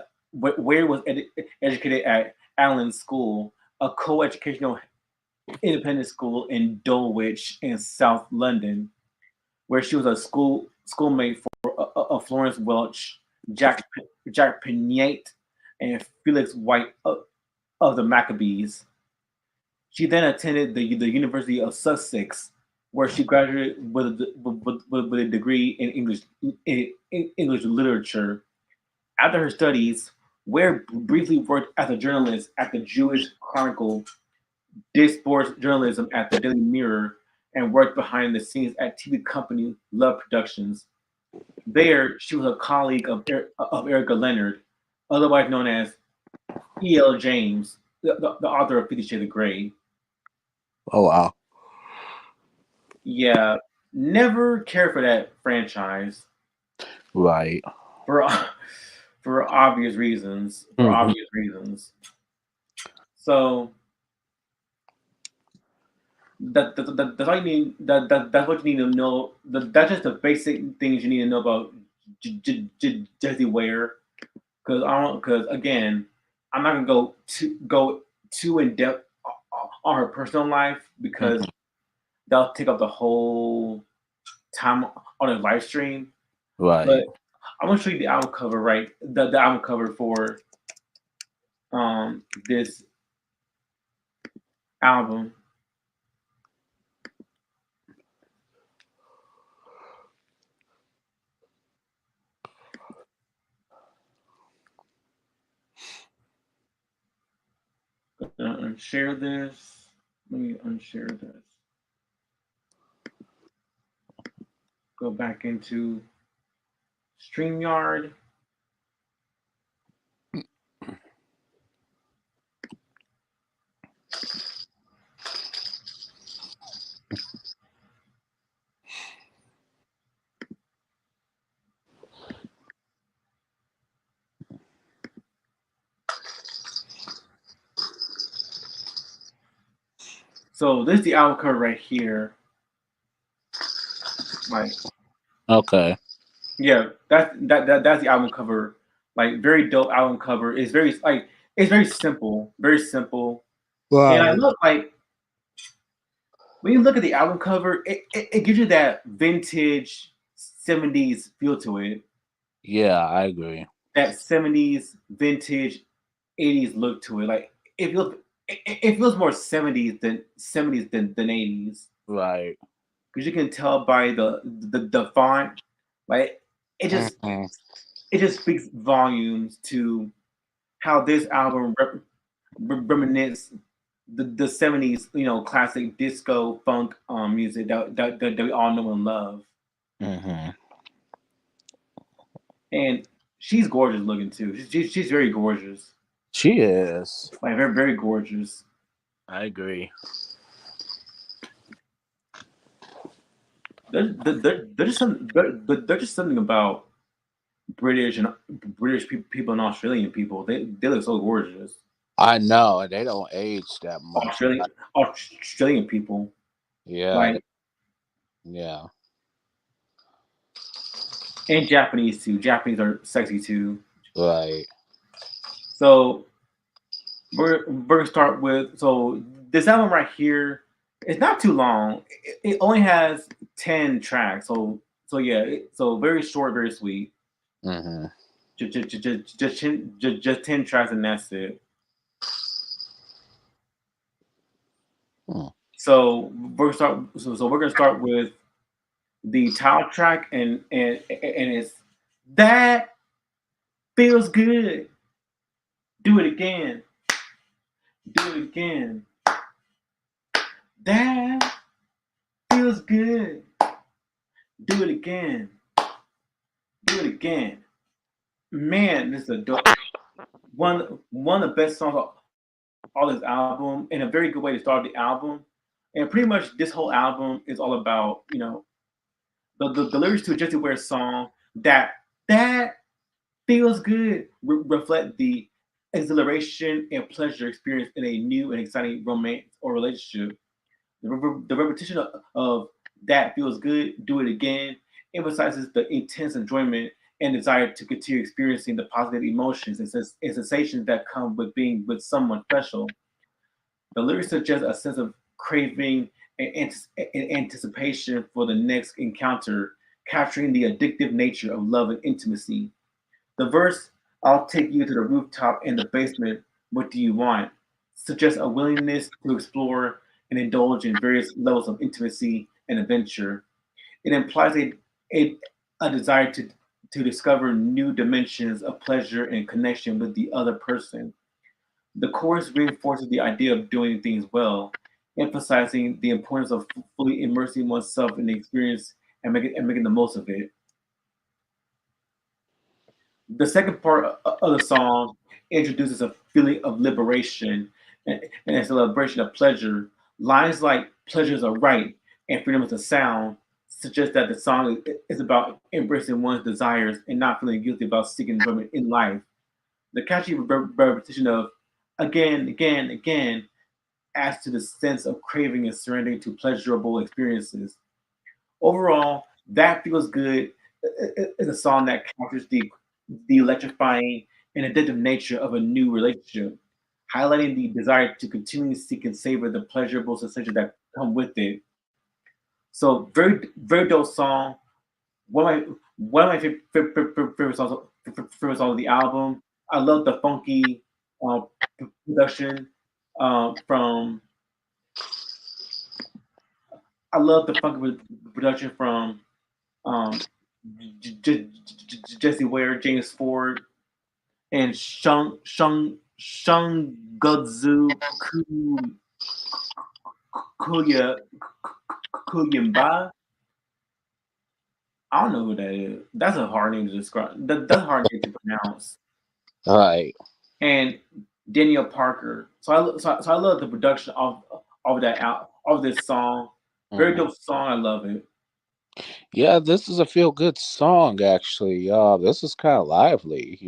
educated at Allen School, a co-educational independent school in Dulwich in South London, where she was a schoolmate for Florence Welch, Jack Jack Pignate, and Felix White of the Maccabees. She then attended the University of Sussex, where she graduated with a degree in English literature. After her studies, Ware briefly worked as a journalist at the Jewish Chronicle, did sports journalism at the Daily Mirror, and worked behind the scenes at TV company Love Productions. There, she was a colleague of Erica Leonard, otherwise known as E.L. James, the author of 50 Shades of Grey. Oh wow. Yeah, never cared for that franchise Right. for for obvious reasons. For Mm-hmm. obvious reasons. So that's all you need. That's what you need to know. That's just the basic things you need to know about Jessie Ware. Because again, I'm not gonna go too in depth on her personal life because Mm-hmm. that'll take up the whole time on a live stream. But Right. I want to show you the album cover, right? The album cover for this album. Unshare this. Let me unshare this. Go back into StreamYard. So this is the album cover right here. Like, Okay. yeah, that's the album cover. Like, very dope album cover. It's very like it's very simple, very simple. And I Right. love like when you look at the album cover, it gives you that vintage 70s feel to it. Yeah, I agree. That 70s vintage 80s look to it. Like it feels more 70s than 80s. Right. Because you can tell by the font, like it just Hmm. it just speaks volumes to how this album reminisces the 70s, classic disco funk music that we all know and love. Hmm. And she's gorgeous looking too. She's very gorgeous, She is. like very very gorgeous. I agree. There's just something about British and people and Australian people. They look so gorgeous. I know, and they don't age that much. Australian people, Yeah, like, yeah. and Japanese too. Japanese are sexy too. Right. So we're gonna start with this album right here. It's not too long. It only has 10 tracks. So yeah. So very short, very sweet. Hmm. Just 10 tracks and that's it. Hmm. So we're gonna start with the title track and it's that feels good. Do it again. Do it again. That feels good. Do it again. Do it again. Man, this is a dope one of the best songs of all this album, and a very good way to start the album. And pretty much this whole album is all about, the lyrics to Jessie Ware's song that feels good reflect the exhilaration and pleasure experienced in a new and exciting romance or relationship. The repetition of that feels good, do it again, emphasizes the intense enjoyment and desire to continue experiencing the positive emotions and sensations that come with being with someone special. The lyrics suggest a sense of craving and anticipation for the next encounter, capturing the addictive nature of love and intimacy. The verse, I'll take you to the rooftop and the basement, what do you want? Suggests a willingness to explore and indulge in various levels of intimacy and adventure. It implies a, a desire to discover new dimensions of pleasure and connection with the other person. The chorus reinforces the idea of doing things well, emphasizing the importance of fully immersing oneself in the experience and making the most of it. The second part of the song introduces a feeling of liberation and a celebration of pleasure. Lines like pleasures are right and freedom is a sound suggest that the song is about embracing one's desires and not feeling guilty about seeking enjoyment in life. The catchy repetition of again, again, again adds to the sense of craving and surrendering to pleasurable experiences. Overall, that feels good is a song that captures the electrifying and addictive nature of a new relationship, highlighting the desire to continually seek and savor the pleasurable sensations that come with it. So very very dope song. one of my favorite songs of the album. I love the funky um, production from. I love the funky production from um, Jesse Ware, James Ford, and Shung Gudzu Kuya Kuyimba. I don't know who that is. That's a hard name to describe. That's a hard name to pronounce. Right. And Daniel Parker. So I love the production of that out of this song. Very Mhm. dope song. I love it. Yeah, this is a feel good song actually. This is kind of lively,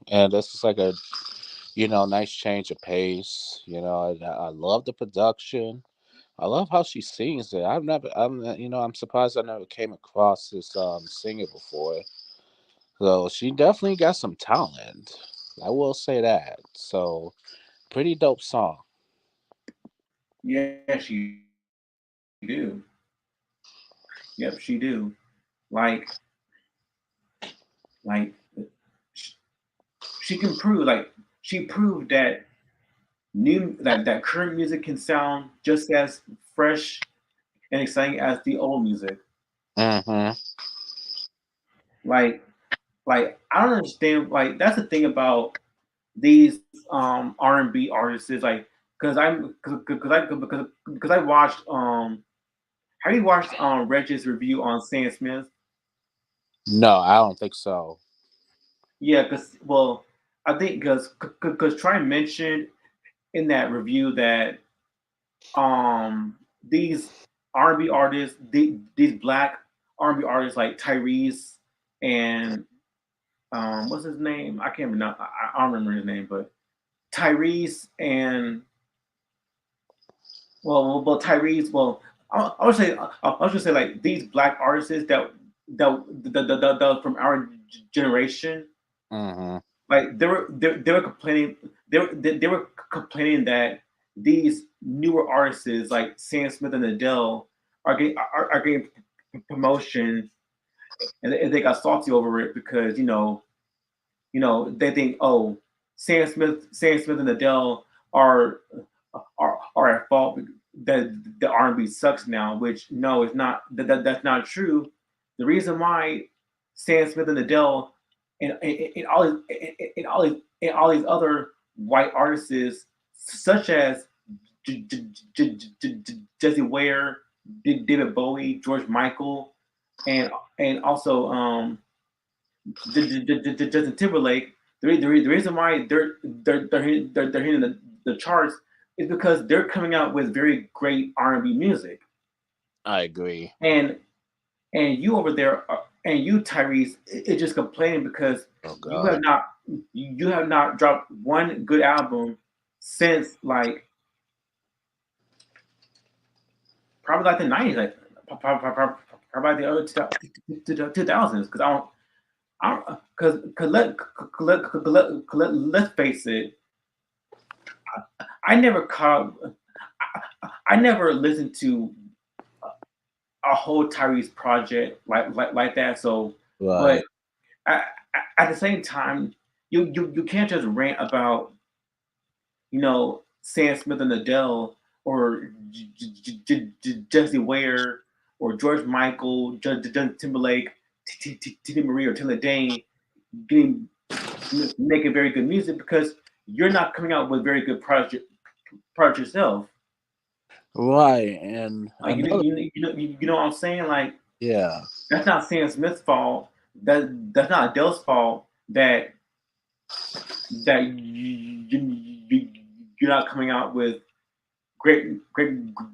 and this is like a nice change of pace. I love the production. I love how she sings it. I'm surprised I never came across this singer before. So she definitely got some talent. I will say that. So pretty dope song. Yeah, she do. Yep, she do. Like, like sh- she can prove. Like she proved that that current music can sound just as fresh and exciting as the old music. Mm-hmm. Like, I don't understand. Like that's the thing about these R&B artists is like because I watched have you watched Reg's review on Sam Smith? No, I don't think so. Yeah, because well, I think because Try mentioned in that review that these R&B artists, these black R&B artists like Tyrese and what's his name? I can't remember. I don't remember his name, but Tyrese and well, Tyrese. Well, I would say I was gonna say like these black artists that from our generation, Mm-hmm. like they were complaining they were complaining that these newer artists like Sam Smith and Adele are getting promotions and they got salty over it because they think, oh, Sam Smith and Adele are are at fault that the R&B sucks now. Which no, it's not. That's not true. The reason why Sam Smith and Adele and all these other white artists such as Jesse Ware, David Bowie, George Michael, and also Justin Timberlake, the reason why they're hitting the charts is because they're coming out with very great R&B music, I agree. and you over there and you Tyrese is just complaining because Oh you God. have not you have not dropped one good album since like probably like the 90s, like probably the early 2000s, because I don't because let's face it, I never caught. I never listened to a whole Tyrese project like that. So, but Right. at, at the same time, you can't just rant about Sam Smith and Adele or Jesse Ware or George Michael, Justin Timberlake, Tina Marie or Taylor Dane getting making very good music because you're not coming out with very good project yourself. Right. And Like another. you know what I'm saying? Like Yeah. that's not Sam Smith's fault. That's not Adele's fault. That you're not coming out with great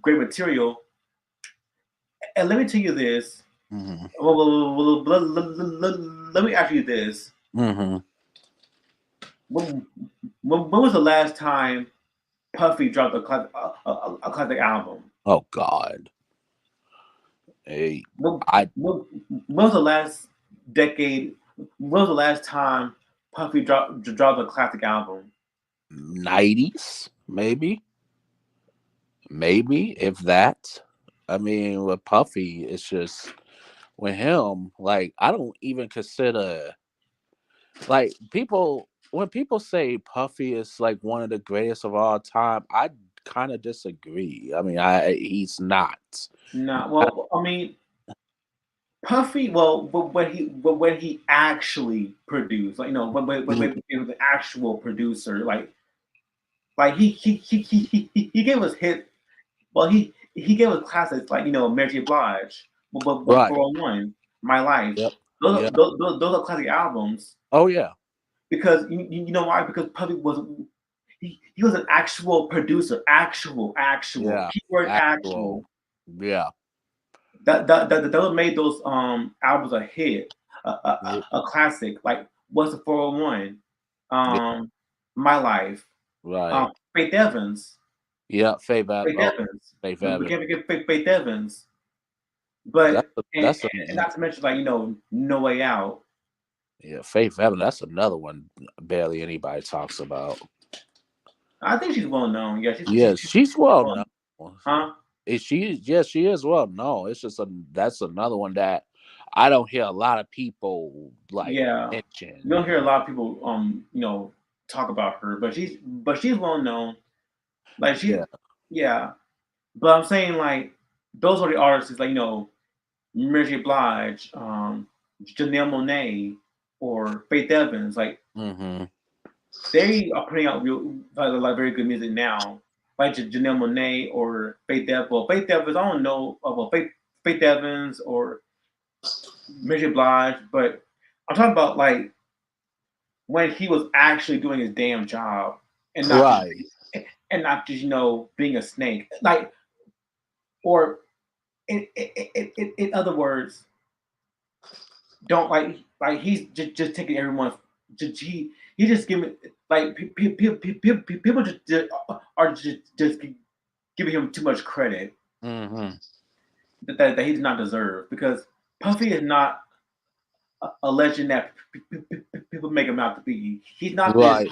material. And let me tell you this. Mm-hmm. Let me ask you this. Mm-hmm. When was the last time Puffy dropped a classic album? Oh God. Hey, When, I when was the last decade? When was the last time Puffy dropped a classic album? 90s maybe, maybe if that. I mean, with Puffy, it's just with him, like I don't even consider like people when people say Puffy is like one of the greatest of all time, I kind of disagree. I mean, I he's not. Nah, well, I mean, Puffy. Well, but when he actually produced, like when he was an actual producer, like he gave us hit. Well, he gave us classics like Mary J. Blige, but Right. 401, My Life. Yep. Those Yeah. are, those are classic albums Oh yeah. because you know why? Because Puffy was he was an actual producer, actual Yeah. keyword Actual. actual. Yeah. That made those albums a hit, Yeah. a classic. Like what's the 401, Yeah. My Life, Right. Faith Evans, Yeah. Faith Ave- Faith oh, Evans. Faith We Evans. can't forget Faith Evans. That's But a, and, that's a and not to mention like No Way Out. yeah. Faith Evans. That's another one. Barely anybody talks about. I think she's well known. Yeah, Yeah, she's well well, known. huh? Is she? Yes, she is well known. It's just that's another one that I don't hear a lot of people like Yeah, you mention. don't hear a lot of people talk about her, but she's well known. Like Yeah. yeah. But I'm saying like those are the artists like Mary J. Blige, Janelle Monáe, or Faith Evans. Like Mm-hmm. they are putting out real like very good music now. Like Janelle Monáe or Faith Evans. Well, Faith Evans, I don't know about Faith Evans or Mary J. Blige, but I'm talking about like when he was actually doing his damn job and not just Right. being a snake. Like or in other words, don't he's just taking everyone. He just giving like people just are just giving him too much credit Mm-hmm. that he does not deserve because Puffy is not a legend that people make him out to be. Right.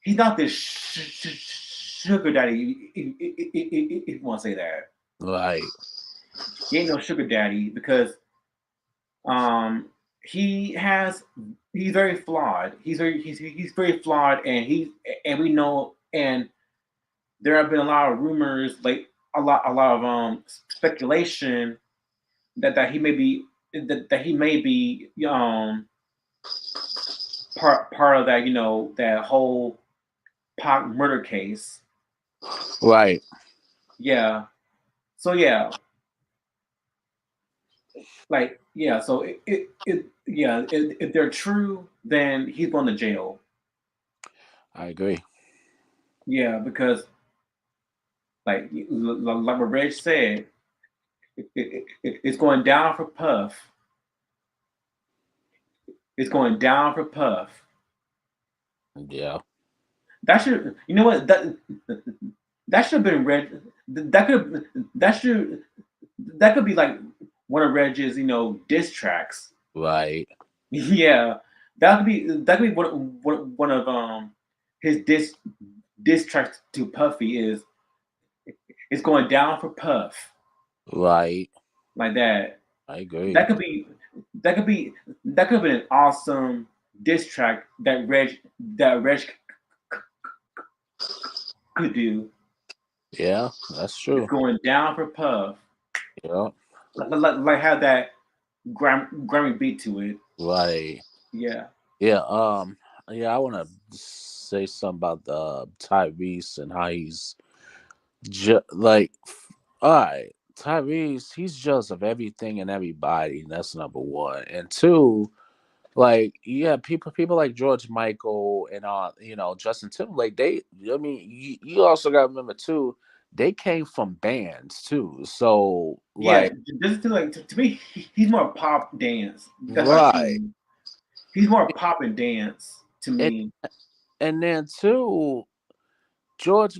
He's not this sugar daddy. If you want to say that, Right. he ain't no sugar daddy because um he has he's very flawed. He's very flawed, and we know and there have been a lot of rumors, like a lot of speculation that he may be that he may be part of that that whole Pac murder case. Right. Yeah. So yeah, like yeah. So yeah. If they're true, then he's going to jail. I agree. Yeah, because like what Reg said, it's going down for Puff. It's going down for Puff. Yeah. That should you know what that should have been Reg. That could be like one of Reg's diss tracks. Right. Yeah, that could be one of his diss tracks to Puffy is it's going down for Puff Right. like that. I agree. That could be that could be that could have been an awesome diss track that Reg could do. Yeah, that's It's true. going down for Puff. Yeah. Like have that Grammy beat to it. Right. Yeah. Yeah. Yeah, I want to say something about Tyrese and how he's like. All right, Tyrese. He's jealous of everything and everybody. And that's number one. And two, like yeah, people like George Michael and Justin Timberlake. I mean, you also got to remember too. They came from bands too. So Yeah, like this is like to me, he's more pop dance. That's what I right. see. He's more pop and dance to And me. and then too, George,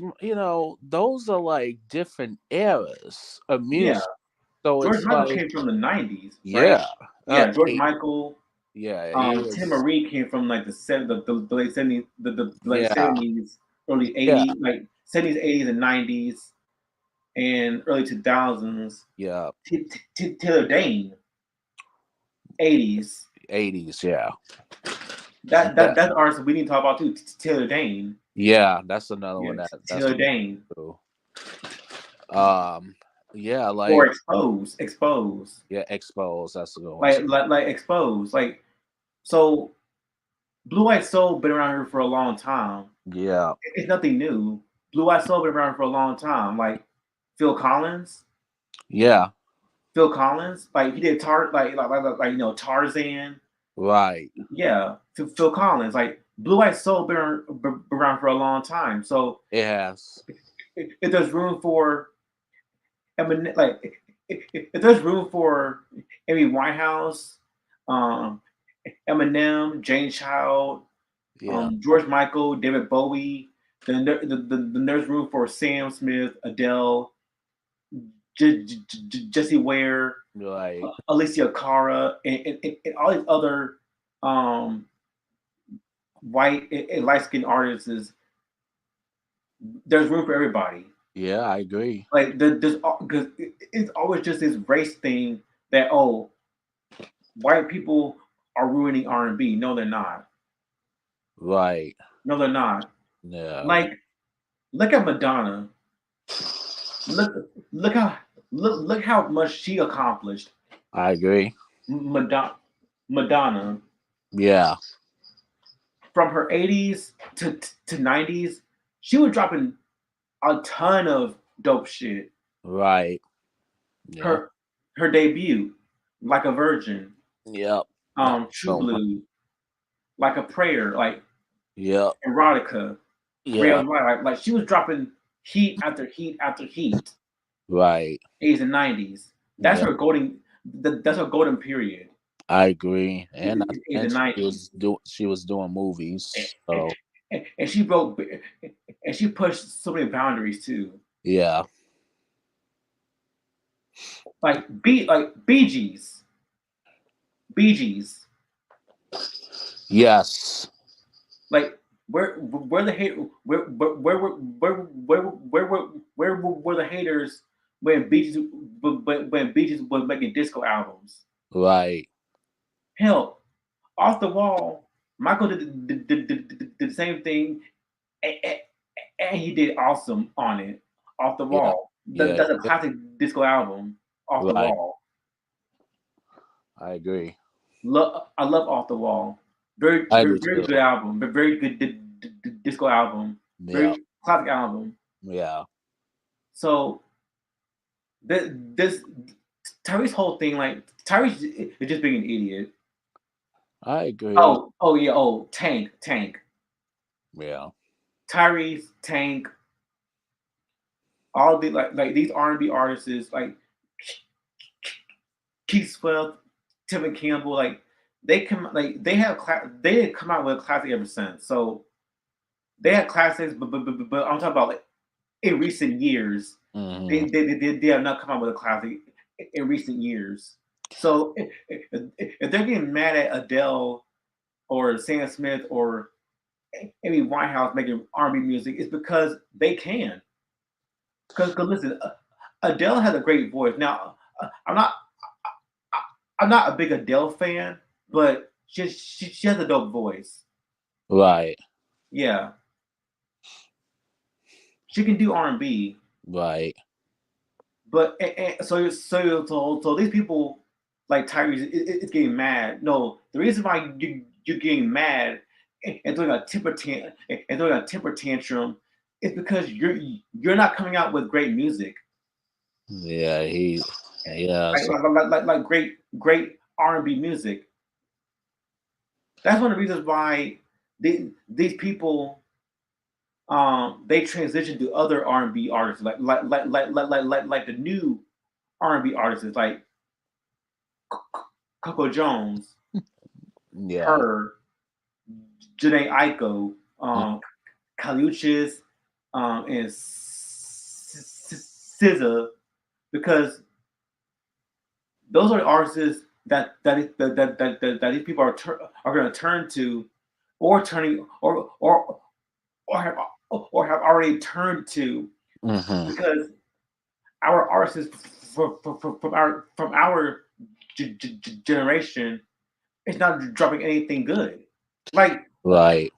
those are like different eras of Yeah, music. So George it's Michael like, came from the '90s, right? yeah, Yeah, George eight, Michael. yeah, he Tim was, Marie came from like the late '70s, the late yeah, '70s, early yeah, '80s, like '70s, '80s, and '90s. and early 2000s. Yeah. Taylor Dane, 80s. 80s. Yeah. That's an artist we need to talk about too. Taylor Dane. Yeah, that's another Yeah, one that's Taylor Dane. cool. Yeah, Or like expose. yeah, Expose. That's a good one. Too. Like expose. Like so, Blue Eyed Soul been around here for a long time. Yeah. It's nothing new. Blue Eyed Soul been around for a long time. Like Phil Collins. Yeah. Phil Collins, like he did Tarzan. Right. Yeah, Phil Collins, like Blue Eyed Soul been around for a long time. So It has. if there's room for Eminem, like if there's room for Amy Winehouse, um, Eminem, Jane Child, Yeah. George Michael, David Bowie, then there's room for Sam Smith, Adele, Jessie Ware, Right. Alessia Cara, and all these other um, white and light skinned artists. There's room for everybody. Yeah, I agree. Like there's because it's always just this race thing that white people are ruining R&B. No, they're not. Right. No, they're not. Yeah. Like look at Madonna. Look look how look how much she accomplished. I agree. Madonna Yeah. from her 80s to 90s, she was dropping a ton of dope shit. Right. Yeah. Her debut, Like a Virgin, Yep. That True so much. Blue, Like a Prayer, like Yep. Erotica, Ray Yeah. of Light, like she was dropping heat after heat after heat. Right. 80s and 90s. That's Yeah. her golden. That's her golden period. I agree. And not to 80s and mention 90s. she was doing movies. And, So and she broke and she pushed so many boundaries too. yeah. Like Bee Gees. Bee Gees. Yes. Like where the hate where were the haters when Bee Gees when Bee Gees was making disco albums? Right. Hell, Off the Wall, Michael did the same thing, and, and he did awesome on it. Off the Yeah. Wall, Yeah. that's a classic disco album. Off the Right. Wall, I agree. I love Off the Wall. Very I very, do very too. good album, but very good disco album. Yeah. Very classic album. Yeah. So this Tyrese whole thing, like Tyrese is just being an idiot. I agree. Oh yeah, Tank. Yeah. Tyrese, Tank, all the like these R&B artists is like Keith Swift, Tevin Campbell, like they had come out with a classic ever since. So they had classics, but I'm talking about like in recent years, Mm-hmm. they have not come out with a classic in recent years. So if they're getting mad at Adele or Sam Smith or Amy Winehouse making R&B music, it's because they can. Because listen, Adele has a great voice. Now, I'm not I'm not a big Adele fan, but she has a dope voice. Right. Yeah, she can do R&B. Right. But so these people like Tyrese is getting mad. No, the reason why you're getting mad and throwing a temper tantrum is because you're not coming out with great music. Yeah. Yeah. Like So great R&B music. That's one of the reasons why these people they transition to other R&B artists like the new R&B artists like Coco Jones, yeah. her, Janae Aiko, Mm. Kaluchis, and SZA, because those are the artists that these people are going to turn to, or turning or have already turned to, Mm-hmm. because artists from our generation is not dropping anything good. Like Right.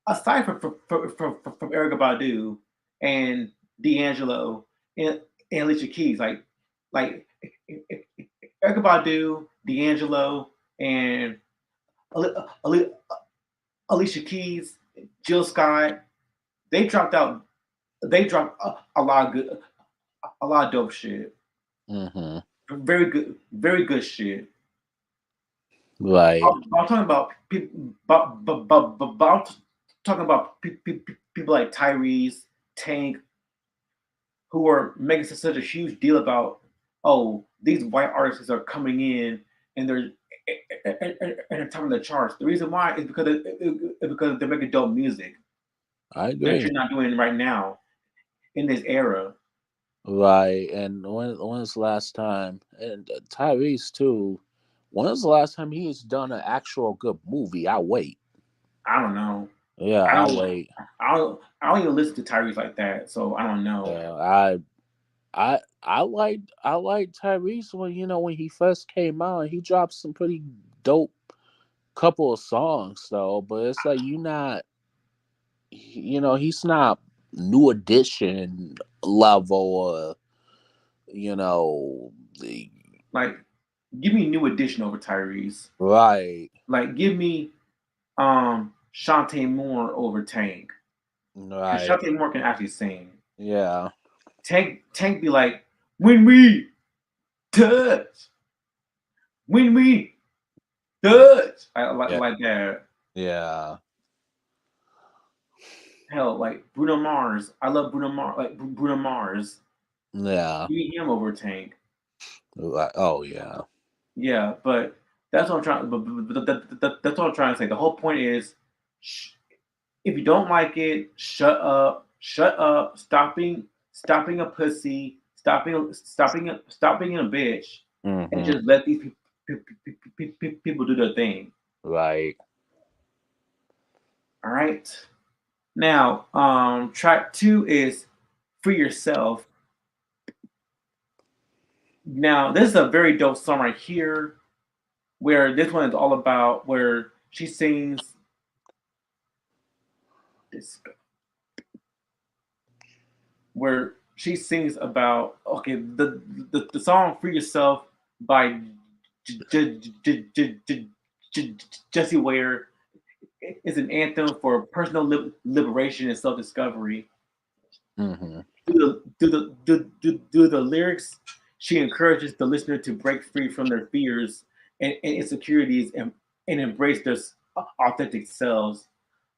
aside from Erica Badu and D'Angelo and Alicia Keys, like Erica Badu, D'Angelo, and Alicia Keys, Jill Scott, they dropped out. They dropped a lot of good, a lot of dope shit. Mm-hmm. Very good shit. Right. I'm talking about people, but I'm talking about people like Tyrese, Tank, who are making such a huge deal about, oh, these white artists are coming in and they're topping the charts. The reason why is because they're making dope music I that agree. you're not doing right now in this era. Right. And when's the last time? And Tyrese too. When's the last time he's done an actual good movie? I wait. I don't know. Yeah, I I don't. wait. I don't even listen to Tyrese like that, so I don't know. Yeah, I like Tyrese when when he first came out. He dropped some pretty dope couple of songs though, but it's like he's not new edition level or you know the Like, give me New Edition over Tyrese. right, Like, give me Shantae Moore over Tank, because right, Shantae Moore can actually sing. yeah, Tank be like, when we touch, when we touch, yeah, like that. yeah, Hell, like Bruno Mars. I love Bruno Mars. Like Bruno Mars. yeah, Give me him over Tank. right. Oh yeah, Yeah, but that's what I'm trying. That's what I'm trying to say. The whole point is, if you don't like it, shut up. Shut up. Stopping a pussy. Stop being a bitch, and mm-hmm. just let these people do their thing. Right, All right. Now, track two is "Free Yourself." Now, this is a very dope song right here, where this one is all about where she sings this, where she sings about, okay, the song "Free Yourself" by Jessie Ware is an anthem for personal liberation and self discovery. mm-hmm. Through the lyrics, she encourages the listener to break free from their fears and insecurities, and embrace their authentic selves.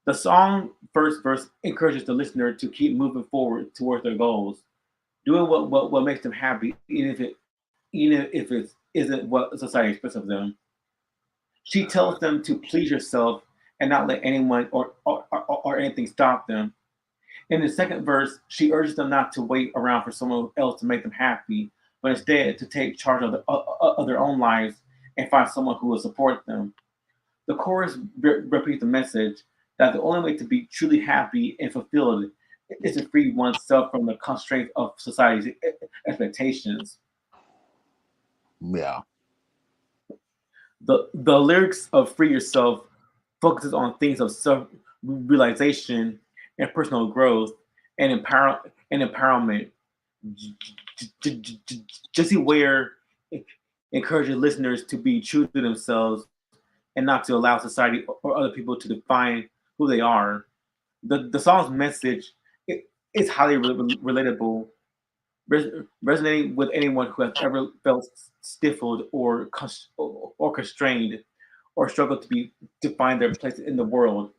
The song first verse encourages the listener to keep moving forward towards their goals, doing what makes them happy, even if it isn't what society expects of them. She tells them to please yourself and not let anyone or anything stop them. In the second verse, she urges them not to wait around for someone else to make them happy, but instead to take charge of their own lives and find someone who will support them. The chorus repeats the message that the only way to be truly happy and fulfilled is to free oneself from the constraints of society's expectations. Yeah, The lyrics of "Free Yourself" focuses on themes of self realization and personal growth and empowerment. Jessie Ware encourages listeners to be true to themselves and not to allow society or other people to define who they are. The song's message is highly relatable, resonating with anyone who has ever felt stifled or constrained or struggled to find their place in the world.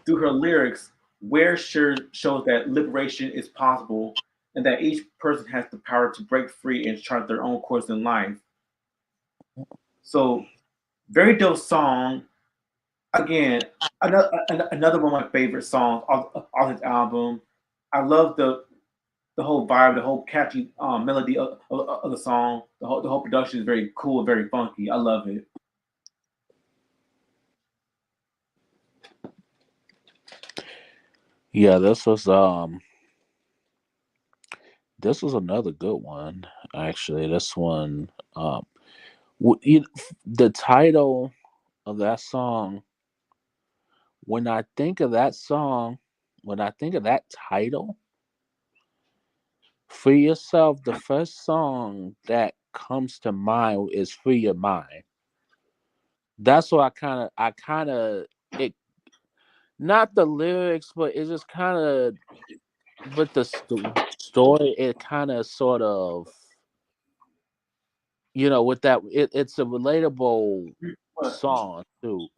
Through her lyrics, Ware shows that liberation is possible and that each person has the power to break free and chart their own course in life. So, very dope song. Again, another one of my favorite songs on his album. I love the whole vibe, the whole catchy melody of the song. The whole production is very cool, very funky. I love it. yeah. This was another good one. Actually, this one, the title of that song. When I think of that song, when I think of that title, "Free Yourself," the first song that comes to mind is "Free Your Mind." That's what I kind of it. Not the lyrics, but it's just kind of with the story. It kind of sort of, with that. It's a relatable What? song too.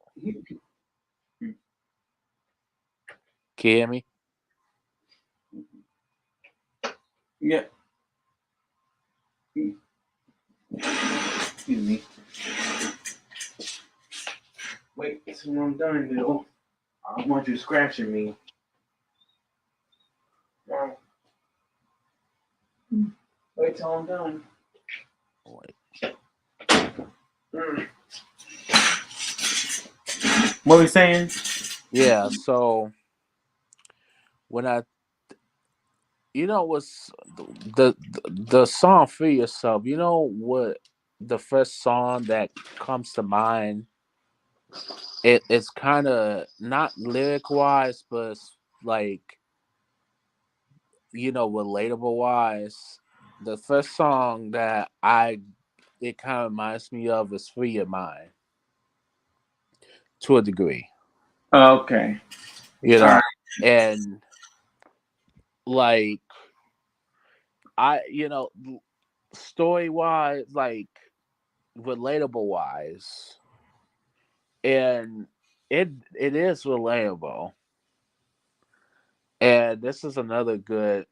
Can you hear me? Yeah. Excuse me. Wait, so when I'm done, Bill, I don't want you scratching me. Well, wait till I'm done. Wait. Mm. What are we saying? Yeah. So when I, what's the song "Free Yourself"? You know what? The first song that comes to mind. It's kind of not lyric wise, but it's like, relatable wise. The first song that it kind of reminds me of is "Free Your Mind" to a degree. Okay. You All right. know, and like story wise, like relatable wise, and it is relatable. And this is another good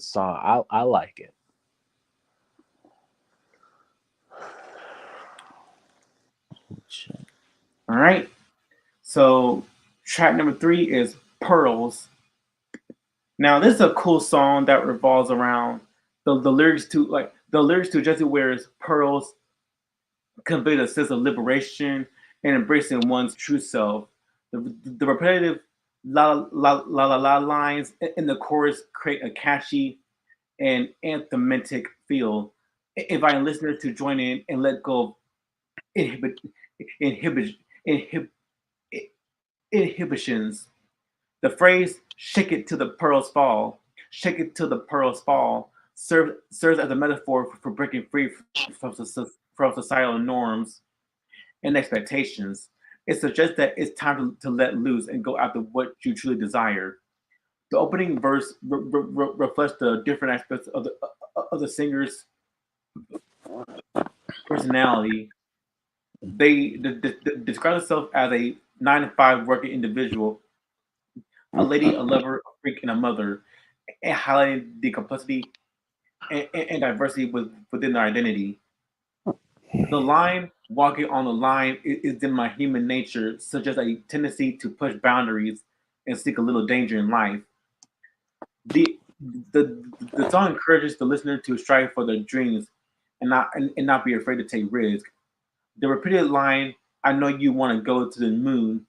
song. I like it. All right. So track number three is Pearls. Now this is a cool song that revolves around the lyrics to Jessie Ware's Pearls convey a sense of liberation and embracing one's true self. The repetitive la lines in the chorus create a catchy and anthematic feel, inviting listeners to join in and let go of inhibit, inhibit, inhib, inhibitions. The phrase "shake it till the pearls fall," "shake it till the pearls fall," serves as a metaphor for breaking free from societal norms and expectations. It suggests that it's time to let loose and go after what you truly desire. The opening verse reflects the different aspects of the singer's personality. They describe themselves as a 9 to 5 working individual, a lady, a lover, a freak, and a mother, and highlighting the complexity and diversity within their identity. The line "walking on the line" is in my human nature, suggests a tendency to push boundaries and seek a little danger in life. The the song encourages the listener to strive for their dreams and not be afraid to take risks. The repeated line, "I know you want to go to the moon,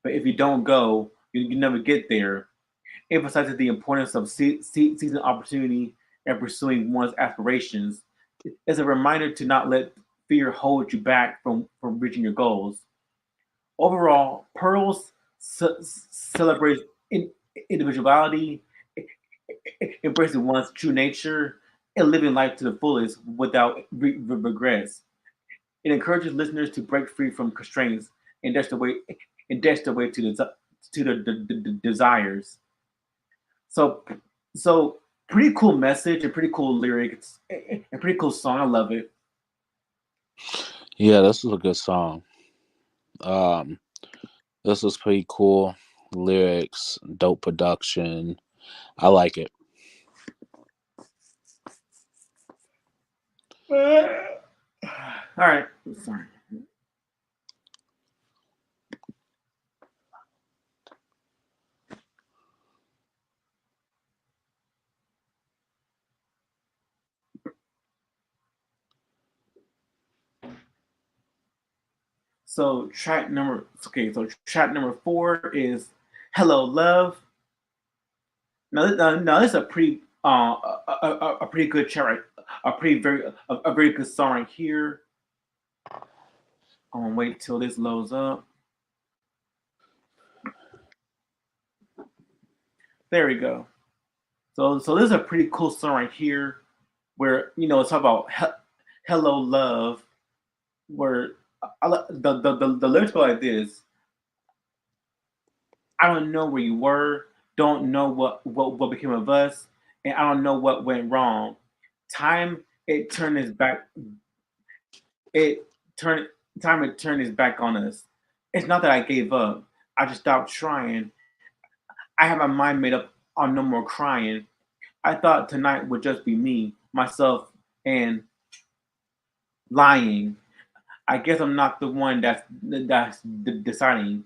but if you don't go, you never get there," emphasizes the importance of seizing opportunity and pursuing one's aspirations. It's a reminder to not let fear hold you back from reaching your goals. Overall, Pearls celebrates individuality, embracing one's true nature, and living life to the fullest without regrets. It encourages listeners to break free from constraints and dash the way to the desires. So, so pretty cool message and pretty cool lyrics and pretty cool song. I love it. Yeah, this is a good song. Um, this was pretty cool. Lyrics, dope production. I like it. All right, sorry. So track number four is "Hello Love." Now this is a pretty. a pretty good chat right, a pretty very a very good song right here. I'm gonna wait till this loads up. There we go. So this is a pretty cool song right here, where it's about hello love, where the lyrics go like this: I don't know where you were, don't know what became of us, and I don't know what went wrong. Time it turned its back it turned time it turned its back on us. It's not that I gave up. I just stopped trying. I had my mind made up on no more crying. I thought tonight would just be me, myself, and lying. I guess I'm not the one that's deciding.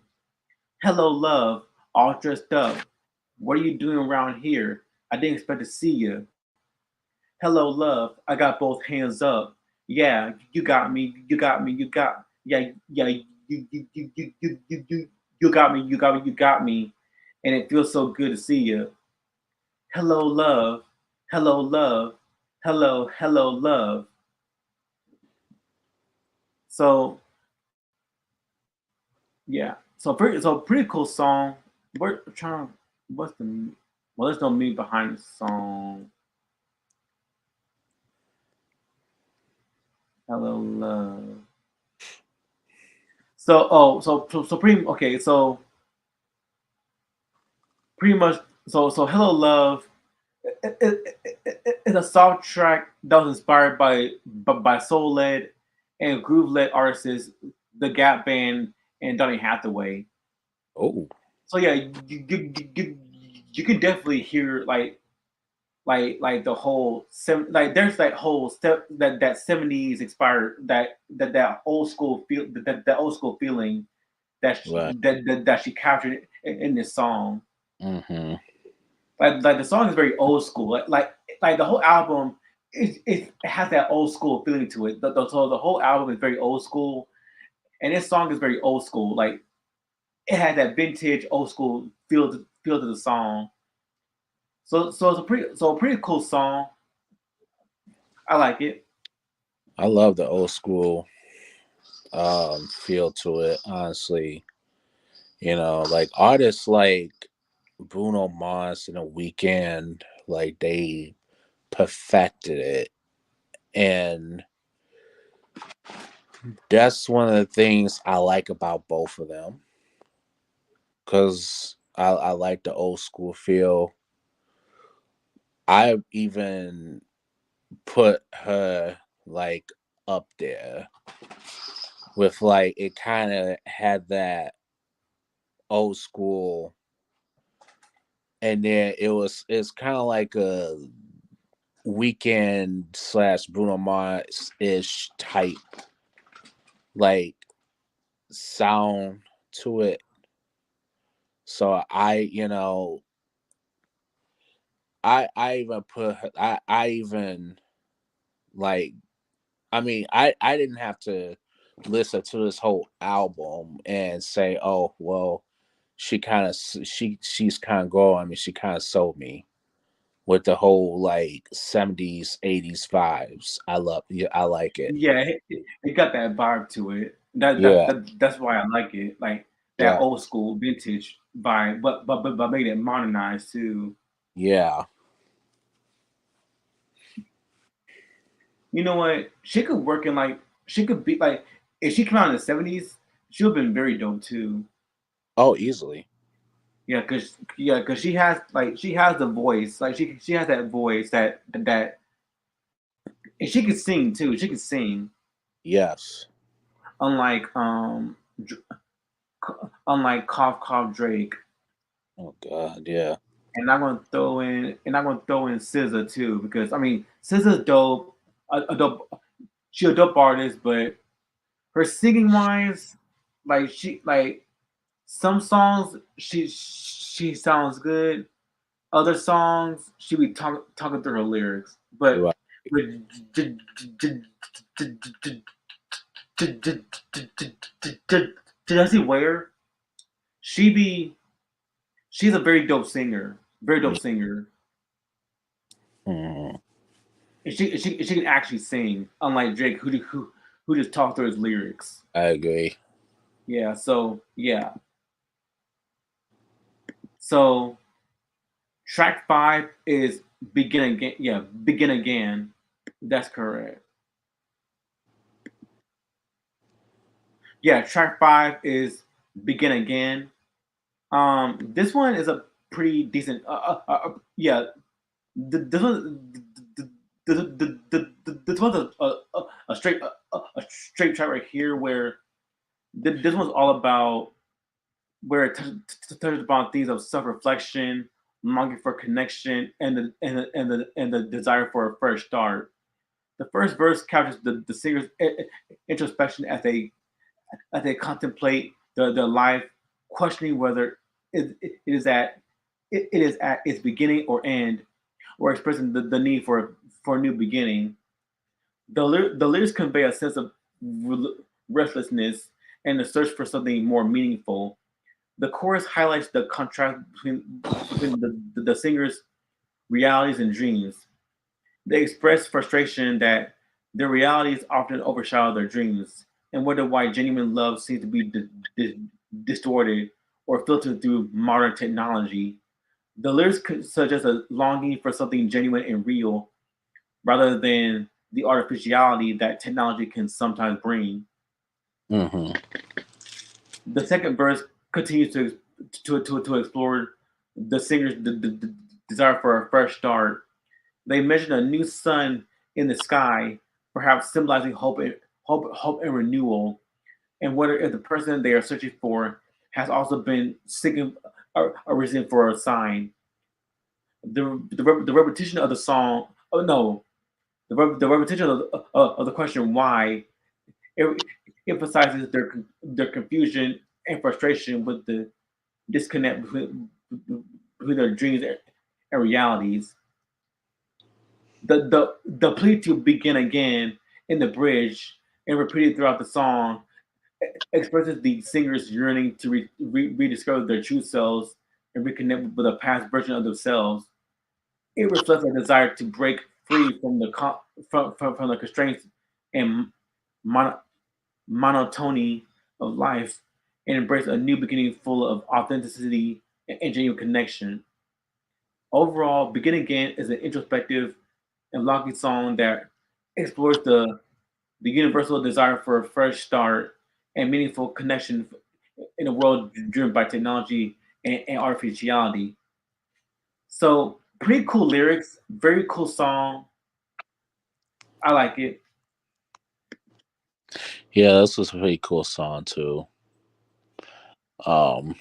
Hello, love, all dressed up. What are you doing around here? I didn't expect to see you. Hello, love, I got both hands up. Yeah, you got me. You got me. You got yeah. You got me. You got me. You got me. And it feels so good to see you. Hello, love. Hello, love. Hello, love. So yeah, so pretty cool song. We're trying. What's the well? There's no me behind the song. Hello, love. So pretty okay. So pretty much. So hello, love. It's a soft track that was inspired by soul led and groove led artists, the Gap Band and Donny Hathaway. Oh, So yeah, you can definitely hear like the whole like there's that whole step that 70s expired that old school that old school feeling right. that she captured in this song. Mm-hmm. Like the song is very old school. Like the whole album it has that old school feeling to it. So the whole album is very old school, and this song is very old school. Like it had that vintage old school feel to the song. So it's a pretty cool song. I like it. I love the old school feel to it, honestly. Like artists like Bruno Mars and The Weeknd, like they perfected it. And that's one of the things I like about both of them. Cause I like the old school feel. I even put her like up there with like it kind of had that old school, and then it's kind of like a Weekend slash Bruno Mars ish type like sound to it. So I even put I even like I mean I didn't have to listen to this whole album and say, oh well, she's kind of growing. I mean, she kind of sold me with the whole like 70s 80s vibes. I like it. Yeah, it got that vibe to it. Yeah, That's why I like it. Like that yeah, old school vintage vibe, but made it modernized too. yeah. You know what? She could work in like she could be like if she came out in the '70s, she would have been very dope too. Oh, easily. Cause she has the voice. Like she has that voice that and she could sing too. She could sing. Yes. Unlike unlike Cough Cough Drake. Oh God, yeah. And I'm gonna throw in SZA too because I mean SZA's dope, a dope. She a dope artist, but her singing wise, like some songs she sounds good. Other songs she be talking through her lyrics, but Right. with did I see Ware? She be she's a very dope singer, very dope Yeah. singer. Mhm. And she can actually sing, unlike Drake, who just talked through his lyrics. I agree. Yeah. So yeah. So track 5 is Begin Again. Yeah, Begin Again. That's correct. Yeah, track 5 is Begin Again. This one is a pretty decent. Yeah, this one, this one's a straight a straight track right here where this one's all about where it touches upon themes of self-reflection, longing for connection, and the desire for a fresh start. The first verse captures the singer's introspection as they contemplate their life, questioning whether it is at its beginning or end, or expressing the need for a new beginning. The lyrics convey a sense of restlessness and the search for something more meaningful. The chorus highlights the contrast between the singer's realities and dreams. They express frustration that their realities often overshadow their dreams and wonder why genuine love seems to be distorted or filtered through modern technology. The lyrics could suggest a longing for something genuine and real rather than the artificiality that technology can sometimes bring. Hmm. The second verse continues to explore the singer's desire for a fresh start. They mention a new sun in the sky, perhaps symbolizing hope and renewal, and whether if the person they are searching for has also been seeking a reason for a sign. The repetition of the song, oh no, the repetition of the question why it emphasizes their confusion and frustration with the disconnect between their dreams and realities. The plea to begin again in the bridge and repeated throughout the song expresses the singer's yearning to rediscover their true selves and reconnect with a past version of themselves. It reflects a desire to break free from from the constraints and mon- monotony of life and embrace a new beginning full of authenticity and genuine connection. Overall, Begin Again is an introspective and lofty song that explores the universal desire for a fresh start and meaningful connection in a world driven by technology and artificiality. So, pretty cool lyrics, very cool song. I like it. Yeah, this was a pretty cool song too. Um,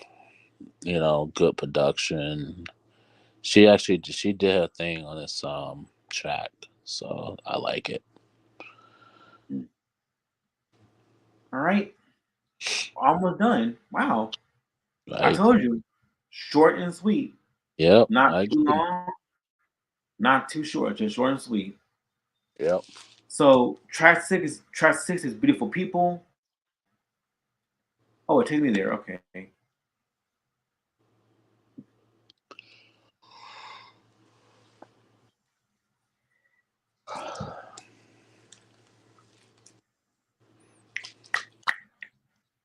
good production. She did her thing on this track, so I like it. All right, almost done. Wow, I I told agree. you, short and sweet, Yep, not I too agree. long, not too short, just short and sweet. Yep. So track 6 is Beautiful People. Oh, it takes me there. Okay.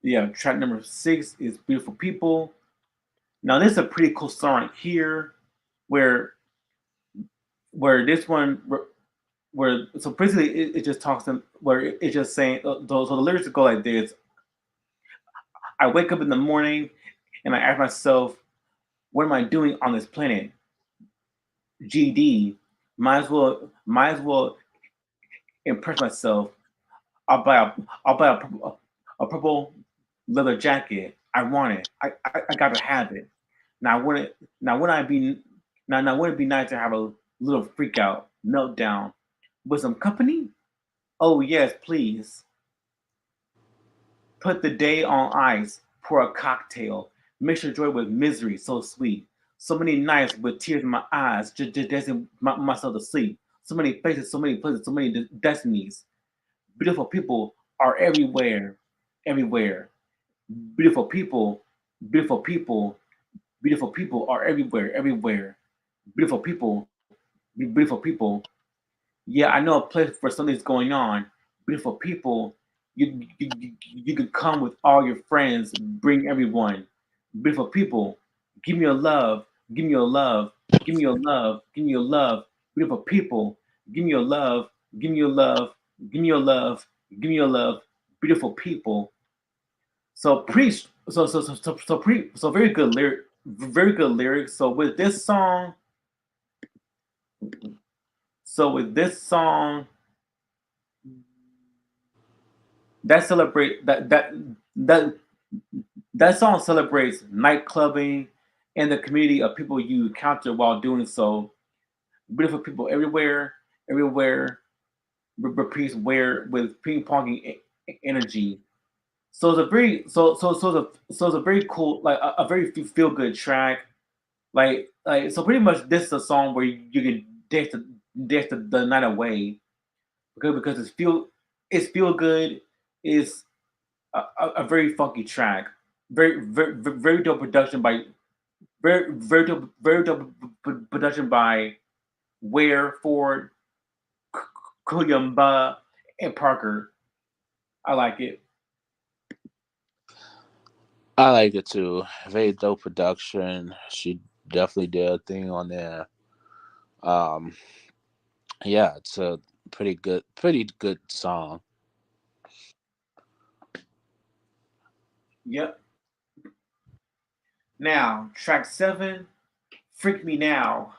Yeah, track number 6 is Beautiful People. Now this is a pretty cool song right here, where this one where so basically it just talks to where it's just saying so the lyrics go like this. I wake up in the morning and I ask myself, what am I doing on this planet? GD, might as well impress myself. I'll buy a I'll buy a purple leather jacket. I want it. I gotta have it. Now wouldn't now wouldn't I be now wouldn't it be nice to have a little freak out, meltdown with some company? Oh yes, please. Put the day on ice, pour a cocktail, mix your joy with misery so sweet. So many nights with tears in my eyes, just dancing myself to sleep. So many faces, so many places, so many destinies. Beautiful people are everywhere, everywhere. Beautiful people, beautiful people, beautiful people are everywhere, everywhere. Beautiful people, beautiful people. Yeah, I know a place where something's going on. Beautiful people, you could come with all your friends, bring everyone. Beautiful people, give me your love, give me your love, give me your love, give me your love. Beautiful people, give me your love, give me your love, give me your love, give me your love. Beautiful people. So pretty, so very good lyric, very good lyrics. So with this song, so with this song, that celebrate that that song celebrates night clubbing and the community of people you encounter while doing so. Beautiful people everywhere, everywhere. Repeats where with ping ponging energy. So it's a very so it's a very cool like a very feel good track. So pretty much this is a song where you can dance the night away because it's feel good. It's a very funky track. Very dope production by very dope production by Ware, Ford, Kuyumba, and Parker. I like it. I like it too. Very dope production. She definitely did a thing on there. Um, yeah, it's a pretty good song. Yep. Now track 7, "Freak Me Now."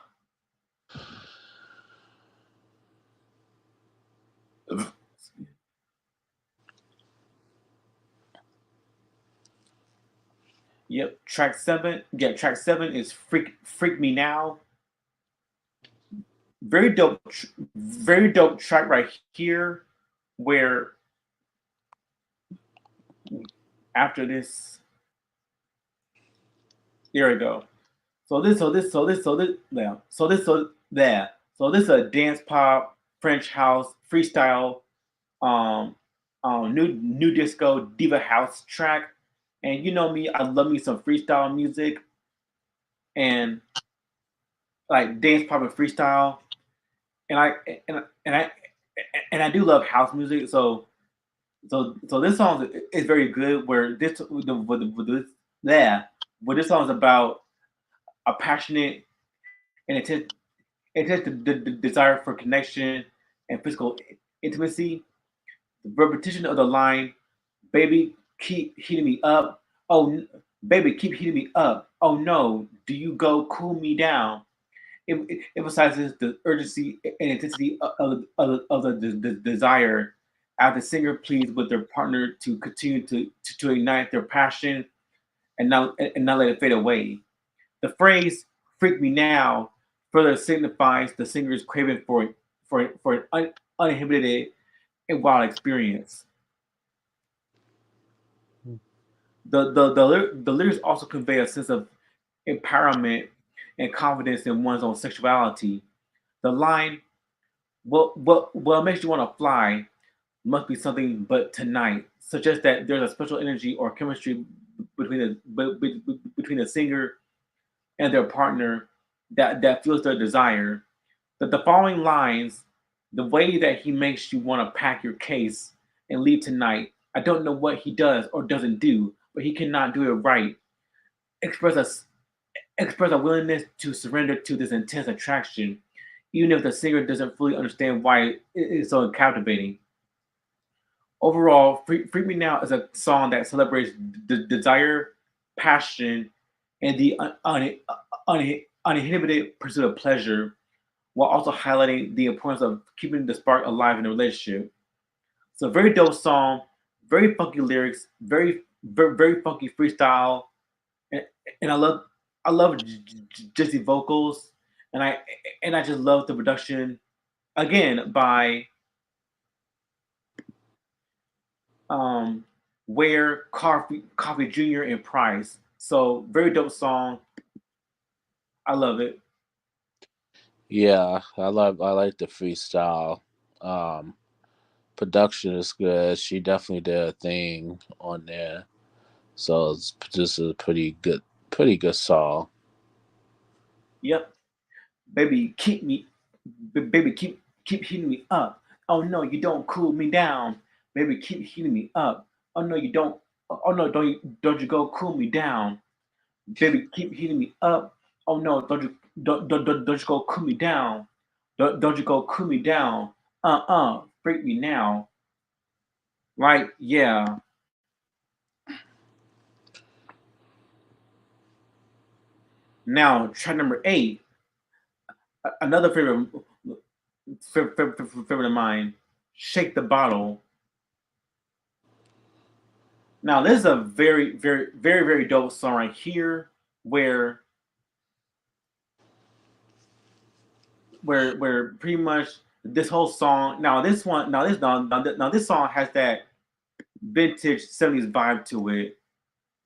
Yep, track 7. Yeah, track 7 is "Freak Me Now." Very dope, very dope track right here. Where after this, there we go. Yeah. So this is a dance pop, French house, freestyle, um, new disco, diva house track. And you know me, I love me some freestyle music and like dance pop and freestyle. And I and I and I do love house music. So this song is very good. Where this with this yeah, where this song is about a passionate and intense desire for connection and physical intimacy. The repetition of the line, "Baby, keep heating me up. Oh, baby, keep heating me up. Oh no, do you go cool me down?" It emphasizes the urgency and intensity of the desire as the singer pleads with their partner to continue to ignite their passion and not let it fade away. The phrase "freak me now" further signifies the singer's craving for an uninhibited and wild experience. The lyrics also convey a sense of empowerment and confidence in one's own sexuality. The line, what makes you want to fly must be something but tonight," suggests that there's a special energy or chemistry between the singer and their partner that fuels their desire. The following lines, "The way that he makes you want to pack your case and leave tonight. I don't know what he does or doesn't do, but he cannot do it right," express a express a willingness to surrender to this intense attraction, even if the singer doesn't fully understand why it is so captivating. Overall, Free Me Now is a song that celebrates the desire, passion, and the uninhibited pursuit of pleasure, while also highlighting the importance of keeping the spark alive in a relationship. So, very dope song, very funky lyrics, very funky freestyle, and, and I love Jessie vocals, and I just love the production again by um, Ware, Coffee Jr. and Price. So very dope song. I love it. Yeah, I like the freestyle. Um, Production is good. She definitely did a thing on there. So it's just a pretty good song. Yep, baby, keep me. Baby, keep heating me up. Oh no, you don't cool me down. Baby, keep heating me up. Oh no, you don't. Oh no, don't you go cool me down. Baby, keep heating me up. Oh no, don't you go cool me down. Don't you go cool me down. Break me now. Right? Yeah. Now, track number 8. Another favorite of mine. Shake the bottle. Now, this is a very dope song right here, where pretty much this whole song. Now, this one, now this song has that vintage '70s vibe to it,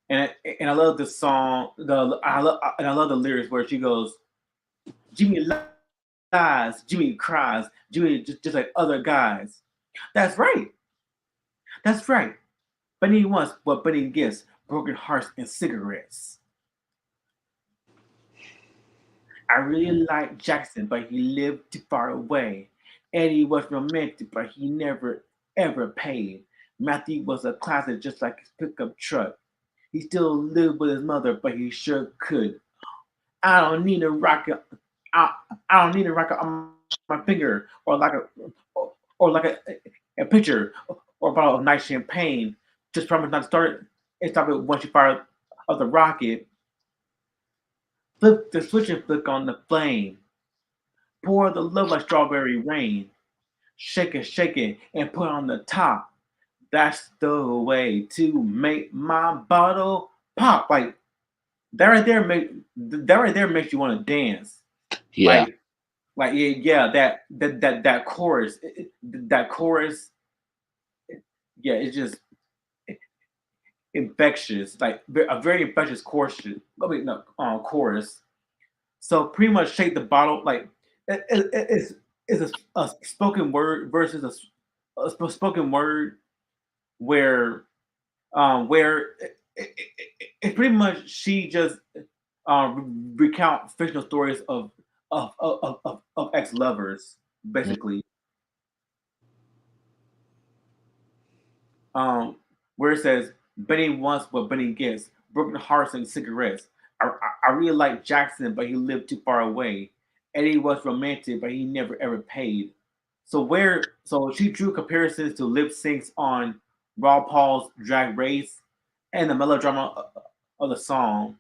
and I love the song. I love the lyrics where she goes, "Jimmy lies, Jimmy cries, Jimmy just like other guys." That's right. That's right. Benny wants what Benny gets: broken hearts and cigarettes. I really liked Jackson, but he lived too far away. Eddie was romantic, but he never ever paid. Matthew was a classic, just like his pickup truck. He still lived with his mother, but he sure could. I don't need a rocket. I, I don't need a rocket on my finger, or like a picture, or a bottle of nice champagne. Just promise not to start it and stop it once you fire up the rocket. Flip the switch and flick on the flame. Pour the love like strawberry rain. Shake it, and put on the top. That's the way to make my bottle pop. Like that right there makes you want to dance. Yeah. Like yeah, that chorus, that chorus, yeah, it's just infectious. Like a very infectious chorus. I mean, no, chorus. So pretty much shake the bottle. Like it's a spoken word versus a spoken word where where it's pretty much she just recount fictional stories of ex lovers, basically. Um, where it says Benny wants what Benny gets: broken hearts and cigarettes. I really like Jackson, but he lived too far away. Eddie was romantic, but he never ever paid. So she drew comparisons to lip syncs on Raw Paul's Drag Race and the melodrama of the song.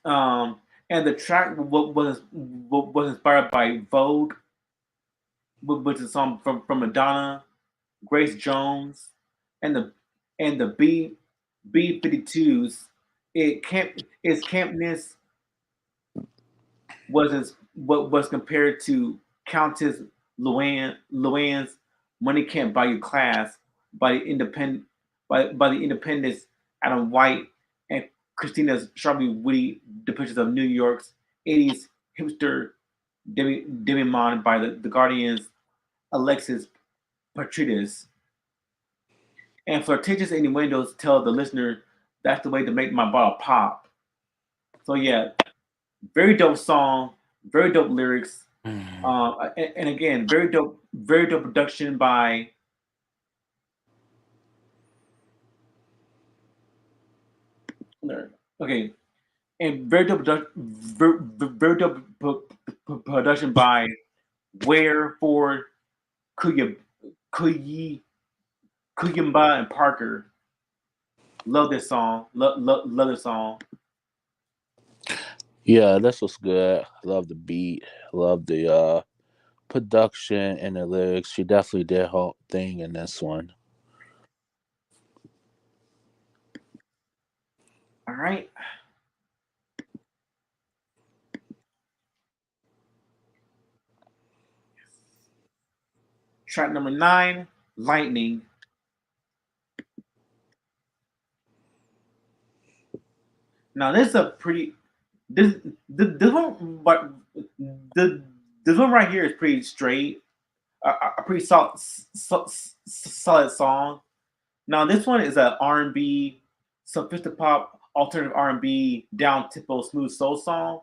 Um, and the track was inspired by Vogue, which is a song from Madonna, Grace Jones, and the B-52s. Its campness what was compared to Countess Luann's "Money Can't Buy You Class" by the independent by the Independents Adam White, and Christina's sharply witty depictions of New York's '80s hipster demi-monde by the Guardian's Alexis Petridis. And flirtatious innuendos tell the listener that's the way to make my bottle pop. So yeah, very dope song, very dope lyrics, and again, very dope production by. Okay, and very dope production by Ware, Ford, Kuya, Kuyi, Kuyumba, and Parker. Love this song. Love this song. Yeah, this was good. Love the beat. Love the production and the lyrics. She definitely did her thing in this one. All right. Track number 9, Lightning. Now this is a pretty this this one but the this one right here is pretty straight, a pretty solid song. Now this one is a R&B, sophisticated pop, alternative R&B, down tempo, smooth soul song.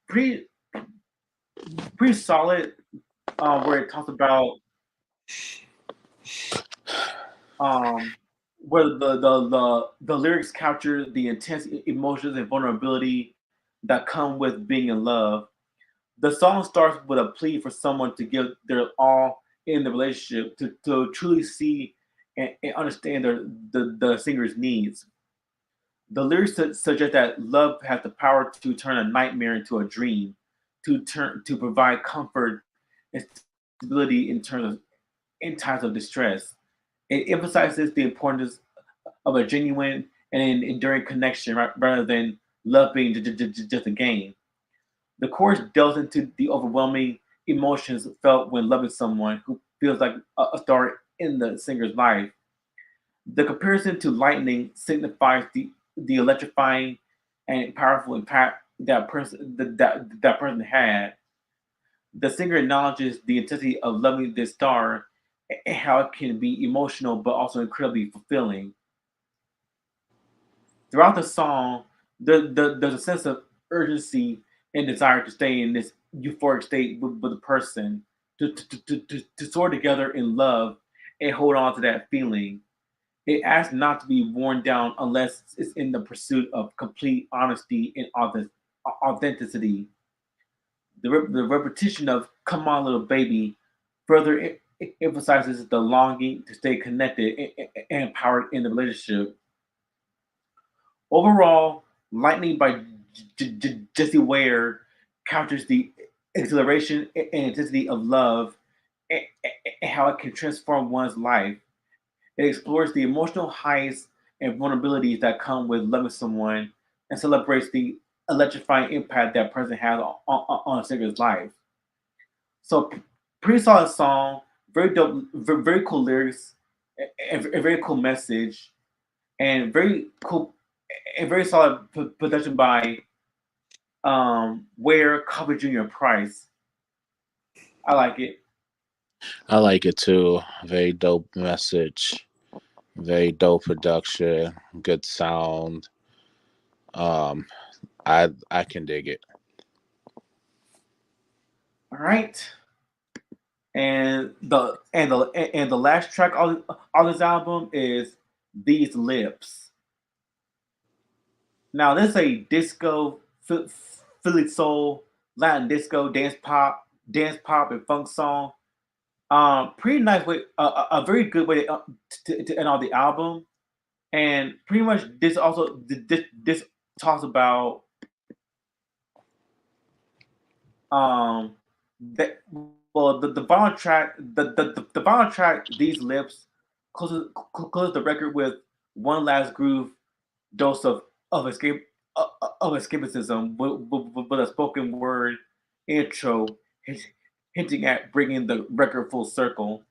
Pretty solid. Where it talks about um, where the lyrics capture the intense emotions and vulnerability that come with being in love. The song starts with a plea for someone to give their all in the relationship, to truly see and understand the singer's needs. The lyrics suggest that love has the power to turn a nightmare into a dream, to provide comfort and stability in times of distress. It emphasizes the importance of a genuine and an enduring connection, right, rather than love being just a game. The chorus delves into the overwhelming emotions felt when loving someone who feels like a star in the singer's life. The comparison to lightning signifies the electrifying and powerful impact that person had. The singer acknowledges the intensity of loving this star and how it can be emotional but also incredibly fulfilling. Throughout the song, there's a sense of urgency and desire to stay in this euphoric state with a person, to soar together in love and hold on to that feeling. It asks not to be worn down unless it's in the pursuit of complete honesty and authenticity. The repetition of "Come on, little baby" further emphasizes the longing to stay connected and empowered in the relationship. Overall, "Lightning" by Jessie Ware captures the exhilaration and intensity of love, and how it can transform one's life. It explores the emotional highs and vulnerabilities that come with loving someone, and celebrates the electrifying impact that person has on a singer's life. So, pretty solid song, very dope, very cool lyrics, a very cool message, and very cool and very solid production by Ware, Cover Junior, Price. I like it. I like it too. Very dope message. Very dope production. Good sound. Um, I can dig it. All right, and the last track on this album is "These Lips." Now, this is a disco, Philly soul, Latin disco, dance pop, and funk song. Pretty nice way, a very good way to end all the album. And pretty much this also this talks about um that well the vinyl track the vinyl track "These Lips" closes the record with one last groove dose of escape of escapism with a spoken word intro hinting at bringing the record full circle.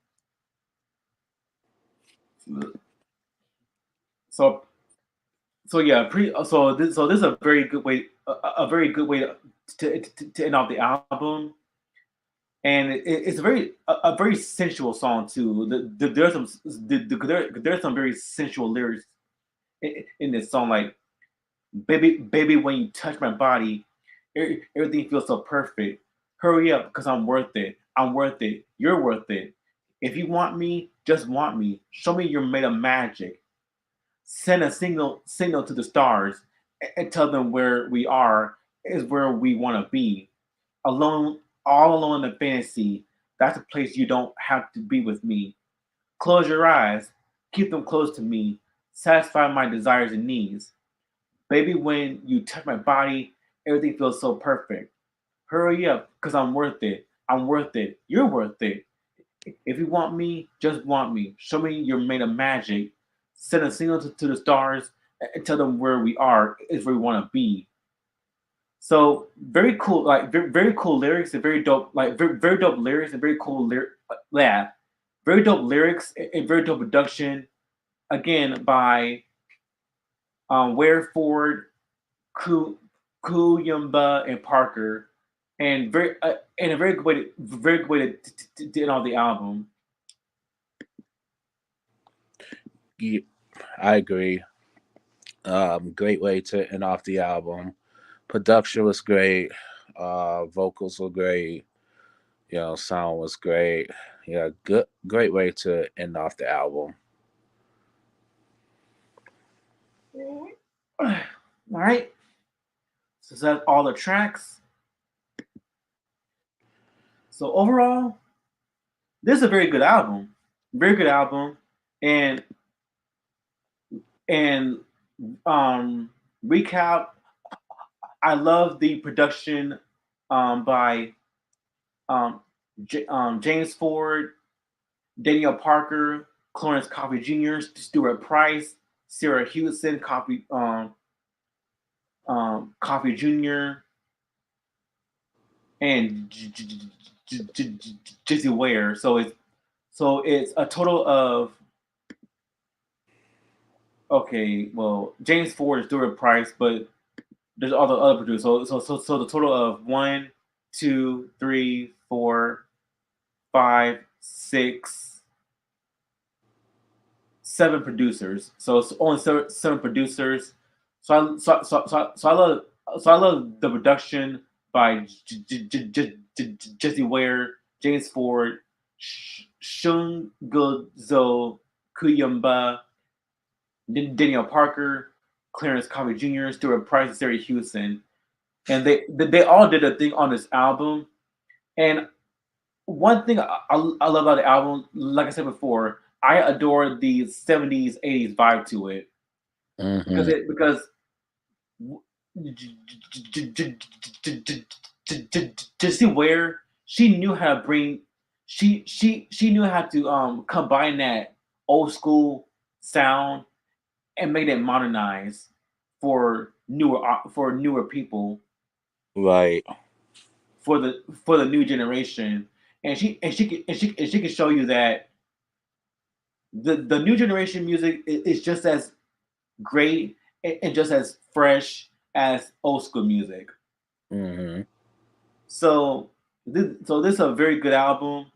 So yeah, so this is a very good way a very good way to end off the album, and it's a very sensual song too. There's there's some very sensual lyrics in this song, like baby, when you touch my body, everything feels so perfect. Hurry up, because I'm worth it. I'm worth it. You're worth it. If you want me, just want me. Show me you're made of magic. Send a signal to the stars and tell them where we are is where we want to be. Alone, all alone in fantasy. That's a place you don't have to be with me. Close your eyes. Keep them close to me. Satisfy my desires and needs. Baby, when you touch my body, everything feels so perfect. Hurry up, because I'm worth it. I'm worth it. You're worth it. If you want me, just want me. Show me you're made of magic. Send a signal to the stars and tell them where we are is where we want to be. So very cool, like very cool lyrics and very dope, like very dope lyrics and very cool yeah, very dope lyrics and very dope production. Again by Ware Ford, Ku Kuyumba, and Parker, and a very good way to end off the album. Yeah, I agree. Great way to end off the album. Production was great. Vocals were great. Sound was great. Yeah, good, great way to end off the album. All right. So that's all the tracks. So overall, this is a very good album. Very good album. And and recap, I love the production by James Ford, Daniel Parker, Clarence Coffey Jr., Stuart Price, Sarah Hewson, Coffey Jr., and Jessie Ware. So it's a total of, okay. Well, James Ford is Stuart Price, but there's all the other producers. So the total of one, two, three, four, five, six, seven producers. So it's only seven producers. So I love the production by Jesse Ware, James Ford, Shungozo Kuyumba, Daniel Parker, Clarence Coffey Jr., Stuart Price, and Sarah Hewson. And they all did a thing on this album. And one thing I love about the album, like I said before, I adore the 70s, 80s vibe to it. Hmm. Because to see where she knew how to bring, she knew how to combine that old school sound and make it modernized for newer people, Right. for the new generation. And she can show you that the new generation music is just as great and just as fresh as old school music. Hmm. So this is a very good album,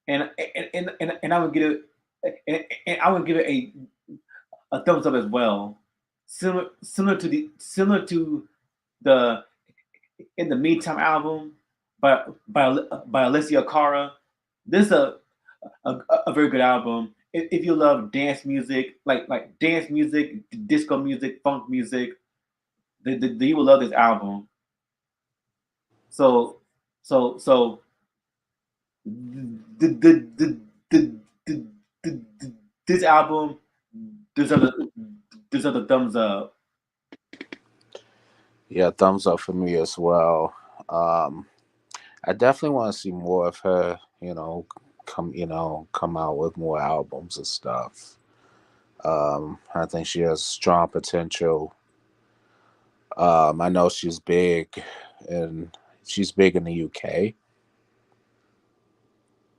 and I would give it, and I would give it a thumbs up as well. Similar to the In the Meantime album by Alessia Cara. This is a very good album. If you love dance music, like dance music, disco music, funk music, you will love this album. So so the this album deserves a thumbs up. Yeah, thumbs up for me as well. Um, I definitely want to see more of her. Come out with more albums and stuff. I think she has strong potential. I know and she's big in the UK.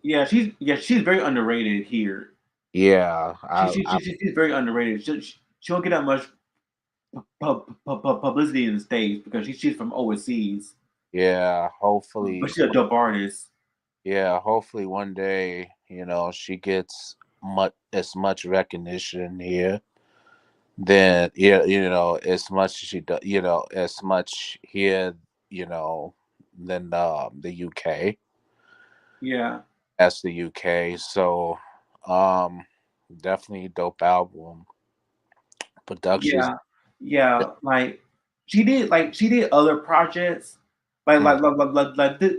Yeah, she's very underrated here. Yeah, She's very underrated. She don't get that much publicity in the states because she's from overseas, yeah. but Hopefully, she's a dope artist. yeah. Hopefully, one day, she gets much recognition here. Then, yeah, as much as she does, as much here, you know, than the UK. Yeah, That's the UK. So, um, definitely dope album. Productions. yeah, yeah. Like she did other projects, like Mm, like like like, like, like this,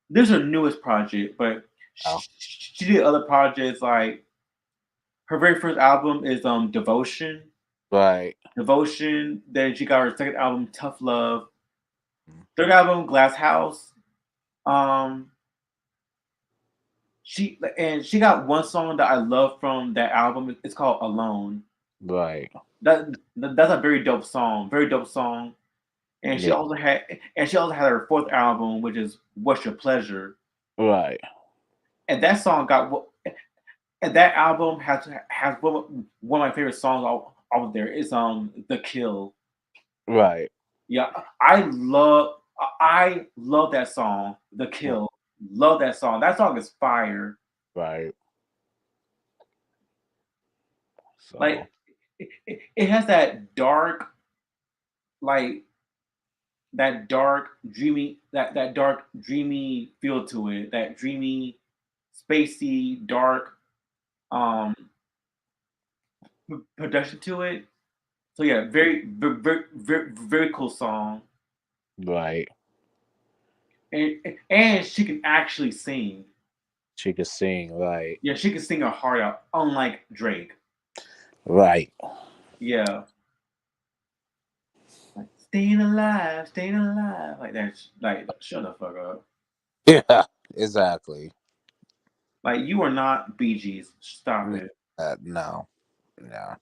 this is her newest project, but yeah, she did other projects. Like her very first album is Devotion. right. Devotion. Then she got her second album, Tough Love. Mm, Third album, Glass House. Um, she got one song that I love from that album. It's called Alone. right. That's a very dope song. Very dope song. And she Yeah, also had and she also had her fourth album, which is What's Your Pleasure. right. And that song got and that album has one of my favorite songs off of there. It's The Kill. Right. Yeah, I love that song, The Mm, Kill. Love that song. That song is fire. right. Like So, it has that dark, like that dark dreamy feel to it, that dreamy, spacey, dark um production to it. So yeah, very cool song, Right. and she can actually sing. She could sing. Right. Yeah, she can sing her heart out, unlike Drake. Right. Yeah, like staying alive, like that. Like shut the fuck up. Yeah. Exactly. Like you are not Bee Gees. Stop it. No. No.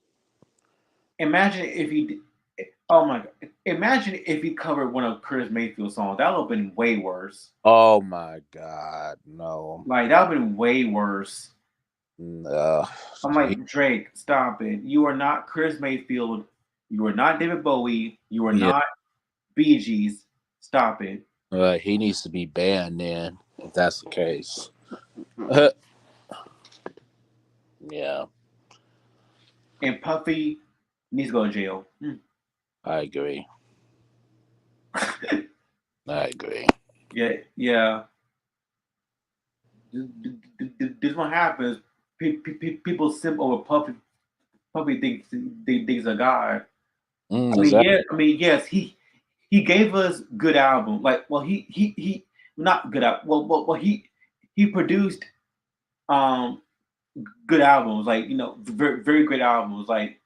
Imagine if he. Oh my god! Imagine if he covered one of Curtis Mayfield's songs. That would have been way worse. Oh my God. No. Like that would have been way worse. No. I'm like Drake. Stop it. You are not Chris Mayfield. You are not David Bowie. You are Yeah. not Bee Gees. Stop it. He needs to be banned then, if that's the case. Yeah. And Puffy needs to go to jail. I agree. I agree. Yeah, yeah. This one happens. People simp over Puffy. Puffy thinks he's a god. I mean, Exactly. yeah. I mean, yes. He gave us good album. Like, well, he not good album. Well, he produced um good albums. Like very great albums. Like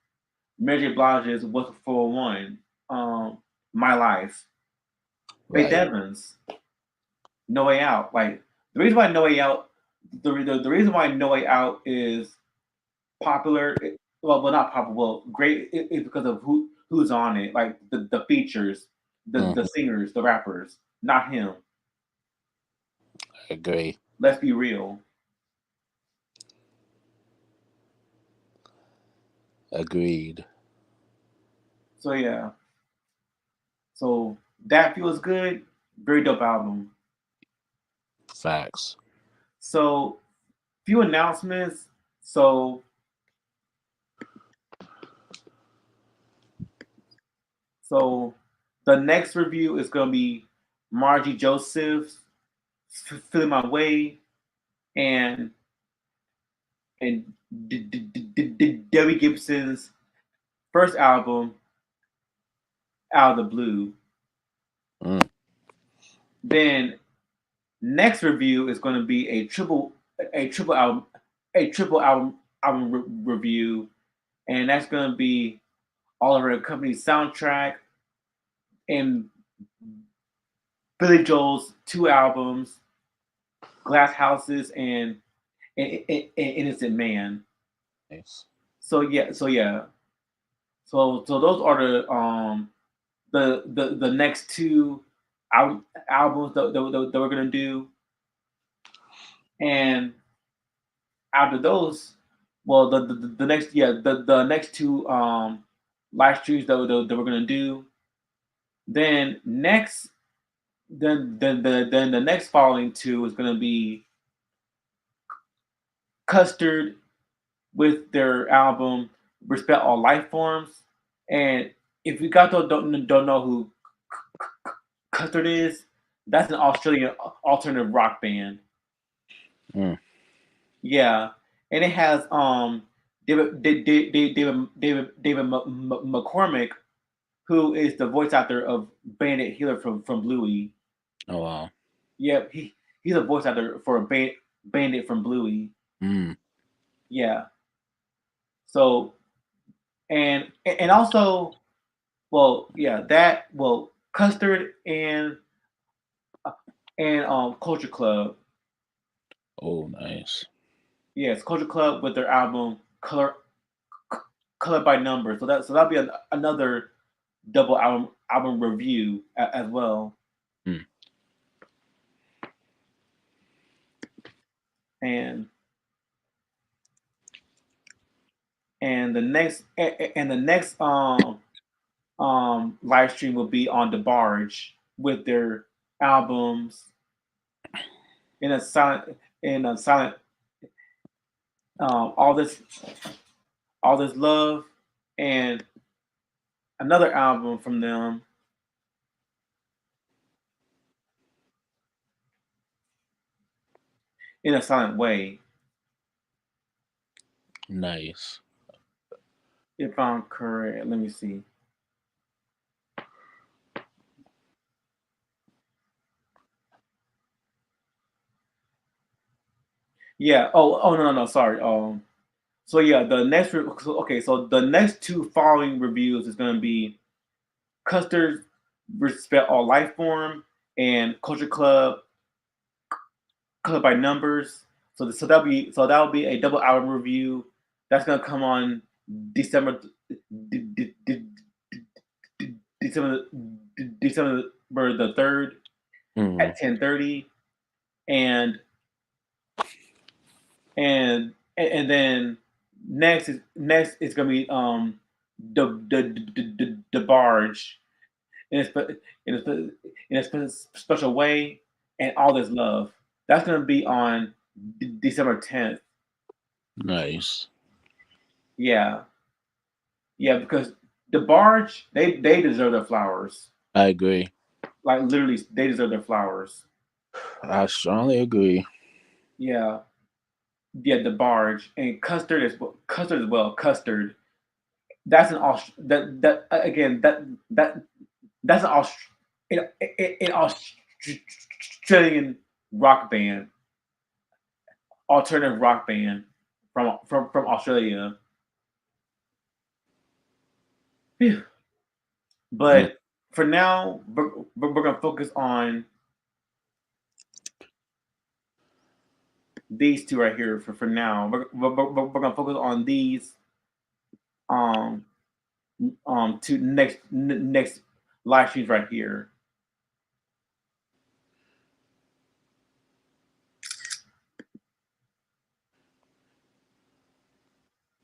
Mary J. Blige's "What's for One," "My Life," Faith Right. Evans, "No Way Out." Like the reason why "No Way Out," the reason why "No Way Out" is popular. Well, not popular. Well, great is because of who's on it. Like the features, the Hmm. singers, the rappers. Not him. I agree. Let's be real. Agreed. So yeah. So that feels good. Very dope album. Facts. So few announcements. So the next review is gonna be Margie Joseph's "Feeling My Way" and and Debbie Gibson's first album, "Out of the Blue." Mm. Then next review is going to be a triple album review, and that's going to be Oliver and Company's soundtrack and Billy Joel's two albums, Glass Houses and Innocent Man. Nice. So those are the next two albums that we're gonna do, and after those, well, the next the next two live streams that we're gonna do, then next then the next following two is gonna be Custard with their album Respect All Life Forms, and if you guys don't know who Custard is, that's an Australian alternative rock band. Mm. Yeah, and it has David McCormick, who is the voice actor of Bandit Healer from Bluey. Oh wow. Yep, he's a voice actor for Bandit from Bluey. Mm. Yeah. So and also, well, yeah, that well, Custard and Culture Club. Oh nice. Yes, Culture Club with their album Color by Number. So that'll be another double album review as well. Mm. And the next live stream will be on the barge with their albums in a silent all this love and another album from them. In a Silent Way, Nice. if I'm correct. Let me see. Yeah. Oh no, no, no. Sorry. So yeah, the next okay. So the next two following reviews is going to be Custer's Respect All Life Form and Culture Club Club by Numbers. So that'll be a double album review. That's going to come on December December December the 3rd Mm. at 10:30, and and then next is gonna be the barge in a in a special way, and all this love. That's gonna be on December 10th. Nice. Yeah, yeah, because the barge they deserve their flowers. I agree. Like literally, they deserve their flowers. I strongly agree. Yeah, yeah, the barge and custard as well. Custard. That's an that again that's an an Australian rock band, alternative rock band from Australia. Phew. Mm. But for now, we're gonna focus on these two right here. For now, we're gonna focus on these um two next live streams right here.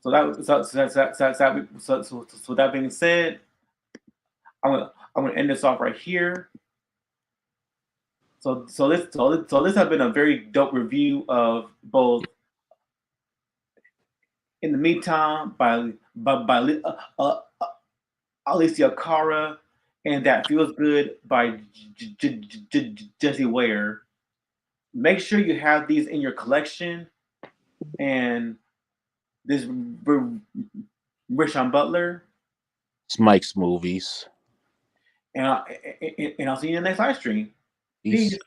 So that being said, I'm gonna end this off right here. So this has been a very dope review of both "In the Meantime" by Alessia Cara, and "That Feels Good" by Jessie Ware. Make sure you have these in your collection. And this Rishon Butler, It's Mike's movies. and I'll see you in the next live stream. Peace. Peace.